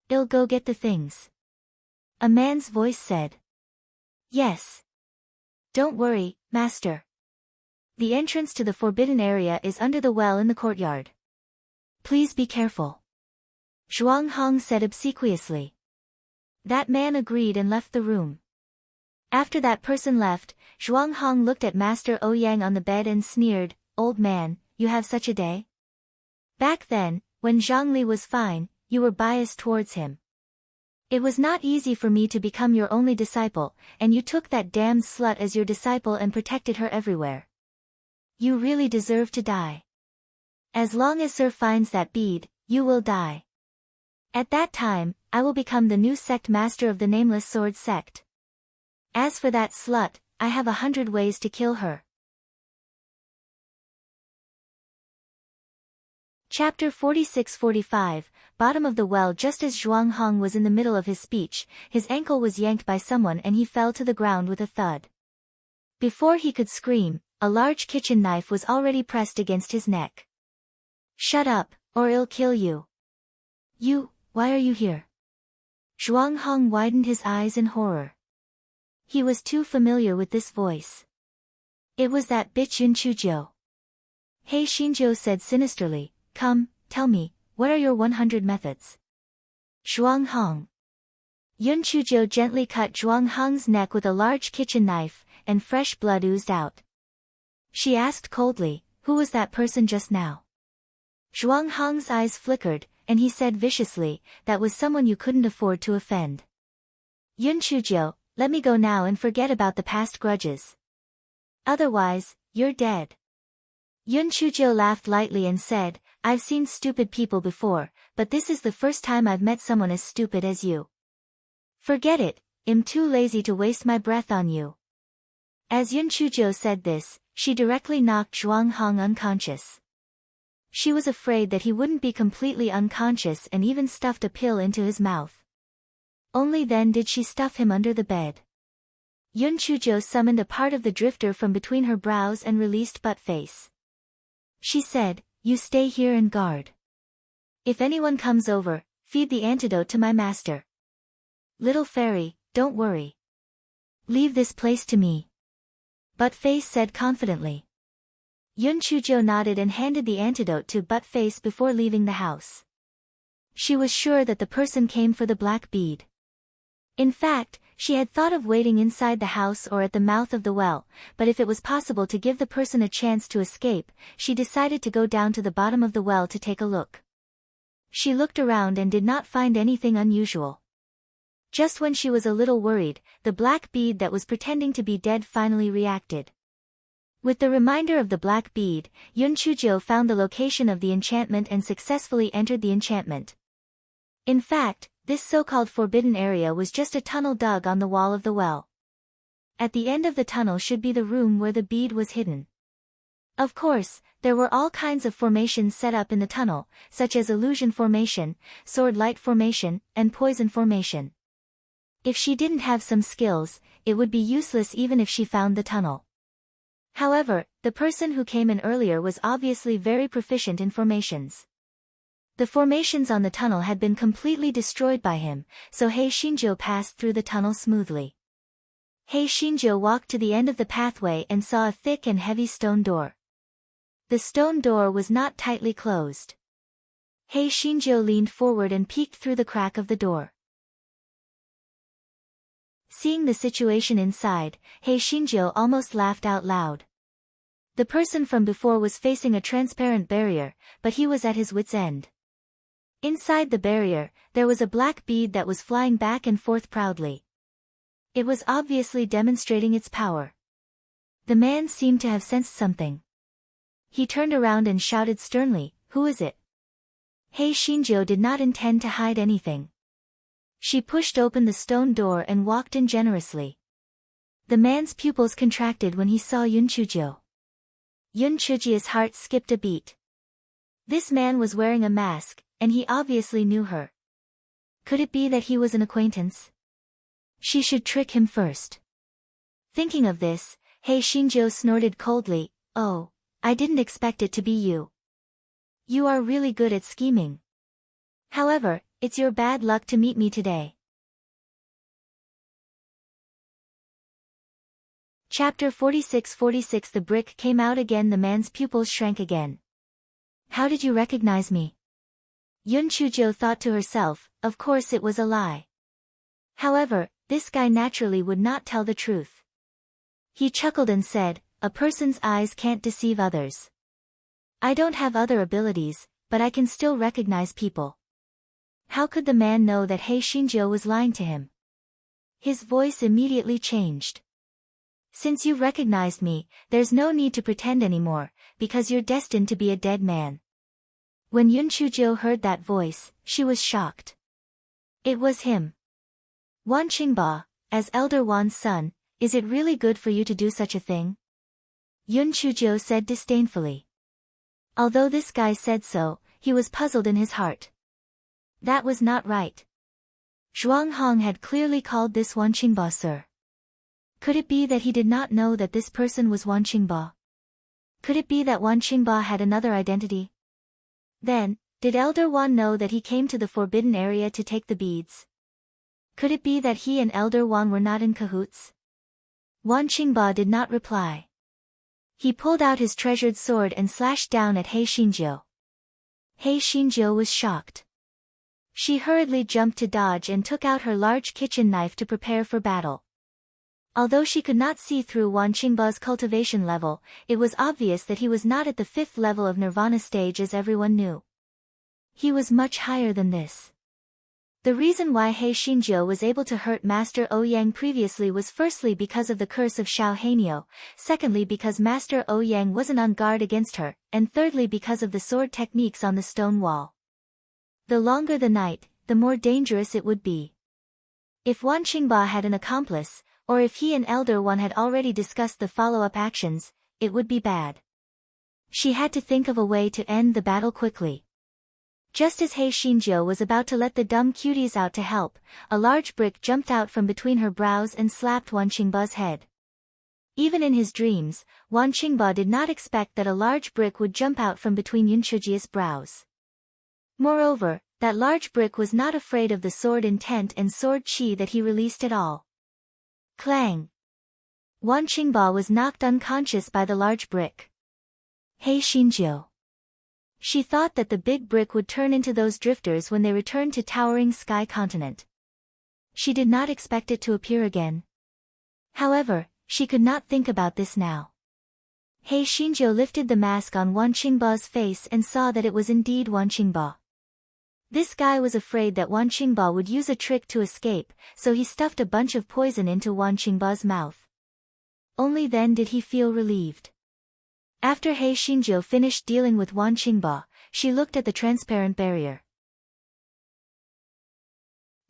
I'll go get the things." A man's voice said. "Yes. Don't worry, master. The entrance to the forbidden area is under the well in the courtyard. Please be careful." Zhuang Hong said obsequiously. That man agreed and left the room. After that person left, Zhuang Hong looked at Master Ouyang on the bed and sneered, "Old man, you have such a day? Back then, when Zhongli was fine, you were biased towards him. It was not easy for me to become your only disciple, and you took that damned slut as your disciple and protected her everywhere. You really deserve to die. As long as Sir finds that bead, you will die. At that time, I will become the new sect master of the Nameless Sword sect. As for that slut, I have 100 ways to kill her." Chapter 46-45, Bottom of the Well. Just as Zhuang Hong was in the middle of his speech, his ankle was yanked by someone and he fell to the ground with a thud. Before he could scream, a large kitchen knife was already pressed against his neck. "Shut up, or I'll kill you." Why are you here?" Zhuang Hong widened his eyes in horror. He was too familiar with this voice. It was that bitch Yun Chujiu. He Xinjiu said sinisterly, "Come, tell me, what are your 100 methods?" Zhuang Hong. Yun Chujiu gently cut Zhuang Hong's neck with a large kitchen knife, and fresh blood oozed out. She asked coldly, "Who was that person just now?" Zhuang Hong's eyes flickered, and he said viciously, "That was someone you couldn't afford to offend. Yun Chujiu, let me go now and forget about the past grudges. Otherwise, you're dead." Yun Chujiu laughed lightly and said, "I've seen stupid people before, but this is the first time I've met someone as stupid as you. Forget it, I'm too lazy to waste my breath on you." As Yun Chujiu said this, she directly knocked Zhuang Hong unconscious. She was afraid that he wouldn't be completely unconscious and even stuffed a pill into his mouth. Only then did she stuff him under the bed. Yun Chujiu summoned a part of the drifter from between her brows and released Buttface. She said, "You stay here and guard. If anyone comes over, feed the antidote to my master. Little fairy, don't worry. Leave this place to me." Buttface said confidently. Yun Chujiu nodded and handed the antidote to Buttface before leaving the house. She was sure that the person came for the black bead. In fact, she had thought of waiting inside the house or at the mouth of the well, but if it was possible to give the person a chance to escape, she decided to go down to the bottom of the well to take a look. She looked around and did not find anything unusual. Just when she was a little worried, the black bead that was pretending to be dead finally reacted. With the reminder of the black bead, Yun Chujiu found the location of the enchantment and successfully entered the enchantment. In fact, this so-called forbidden area was just a tunnel dug on the wall of the well. At the end of the tunnel should be the room where the bead was hidden. Of course, there were all kinds of formations set up in the tunnel, such as illusion formation, sword light formation, and poison formation. If she didn't have some skills, it would be useless even if she found the tunnel. However, the person who came in earlier was obviously very proficient in formations. The formations on the tunnel had been completely destroyed by him, so Hei Shinjo passed through the tunnel smoothly. Hei Shinjo walked to the end of the pathway and saw a thick and heavy stone door. The stone door was not tightly closed. Hei Shinjo leaned forward and peeked through the crack of the door. Seeing the situation inside, Hei Shinjo almost laughed out loud. The person from before was facing a transparent barrier, but he was at his wit's end. Inside the barrier, there was a black bead that was flying back and forth proudly. It was obviously demonstrating its power. The man seemed to have sensed something. He turned around and shouted sternly, "Who is it?" Hei Shinjo did not intend to hide anything. She pushed open the stone door and walked in generously. The man's pupils contracted when he saw Yunchujo. Yunchuji's heart skipped a beat. This man was wearing a mask, and he obviously knew her. Could it be that he was an acquaintance? She should trick him first. Thinking of this, Hei Shinjo snorted coldly, "Oh, I didn't expect it to be you. You are really good at scheming. However, it's your bad luck to meet me today." Chapter 46. The brick came out again. The man's pupils shrank again. "How did you recognize me?" Yunchujo thought to herself, of course it was a lie. However, this guy naturally would not tell the truth. He chuckled and said, "A person's eyes can't deceive others. I don't have other abilities, but I can still recognize people." How could the man know that Hei Shinjo was lying to him? His voice immediately changed. "Since you've recognized me, there's no need to pretend anymore, because you're destined to be a dead man." When Yunchujo heard that voice, she was shocked. It was him. "Wan Qingba, as Elder Wan's son, is it really good for you to do such a thing?" Yunchujo said disdainfully. Although this guy said so, he was puzzled in his heart. That was not right. Zhuang Hong had clearly called this Wan Qingba sir. Could it be that he did not know that this person was Wan Qingba? Could it be that Wan Qingba had another identity? Then, did Elder Wan know that he came to the forbidden area to take the beads? Could it be that he and Elder Wan were not in cahoots? Wan Qingba did not reply. He pulled out his treasured sword and slashed down at Hei Shinjo. Hei Shinjo was shocked. She hurriedly jumped to dodge and took out her large kitchen knife to prepare for battle. Although she could not see through Wan Qingba's cultivation level, it was obvious that he was not at the 5th level of Nirvana stage as everyone knew. He was much higher than this. The reason why Hei Shinjo was able to hurt Master Ouyang previously was firstly because of the curse of Xiao Heinyo, secondly because Master Ouyang wasn't on guard against her, and thirdly because of the sword techniques on the stone wall. The longer the night, the more dangerous it would be. If Wan Qingba had an accomplice, or if he and Elder One had already discussed the follow-up actions, it would be bad. She had to think of a way to end the battle quickly. Just as Hei Shinjo was about to let the dumb cuties out to help, a large brick jumped out from between her brows and slapped Wan Qingba's head. Even in his dreams, Wan Qingba did not expect that a large brick would jump out from between Yunchuji's brows. Moreover, that large brick was not afraid of the sword intent and sword chi that he released at all. Clang! Wan Qingba was knocked unconscious by the large brick. Hei Shinjo. She thought that the big brick would turn into those drifters when they returned to Towering Sky Continent. She did not expect it to appear again. However, she could not think about this now. Hei Shinjo lifted the mask on Wan Qingba's face and saw that it was indeed Wan Qingba. This guy was afraid that Wan Qingba would use a trick to escape, so he stuffed a bunch of poison into Wan Qingba's mouth. Only then did he feel relieved. After Hei Shinjo finished dealing with Wan Qingba, she looked at the transparent barrier.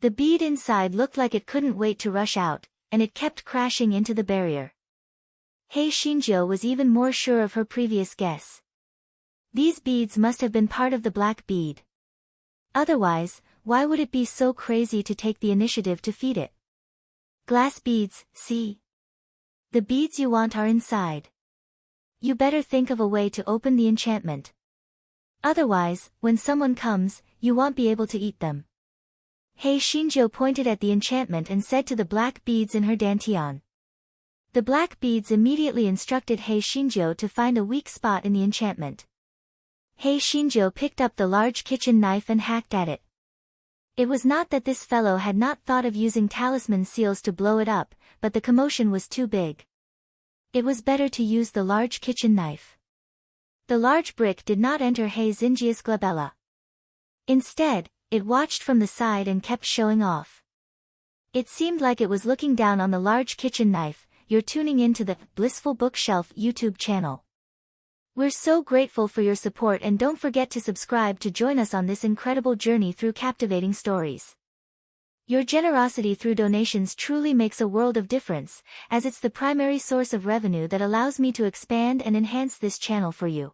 The bead inside looked like it couldn't wait to rush out, and it kept crashing into the barrier. Hei Shinjo was even more sure of her previous guess. These beads must have been part of the black bead. Otherwise, why would it be so crazy to take the initiative to feed it? Glass beads, see? The beads you want are inside. You better think of a way to open the enchantment. Otherwise, when someone comes, you won't be able to eat them. Hei Shinjo pointed at the enchantment and said to the black beads in her dantian. The black beads immediately instructed Hei Shinjo to find a weak spot in the enchantment. Hei Shinjo picked up the large kitchen knife and hacked at it. It was not that this fellow had not thought of using talisman seals to blow it up, but the commotion was too big. It was better to use the large kitchen knife. The large brick did not enter Hei Zinjia's glabella. Instead, it watched from the side and kept showing off. It seemed like it was looking down on the large kitchen knife. You're tuning into the Blissful Bookshelf YouTube channel. We're so grateful for your support, and don't forget to subscribe to join us on this incredible journey through captivating stories. Your generosity through donations truly makes a world of difference, as it's the primary source of revenue that allows me to expand and enhance this channel for you.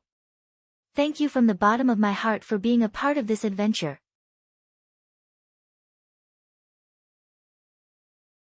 Thank you from the bottom of my heart for being a part of this adventure.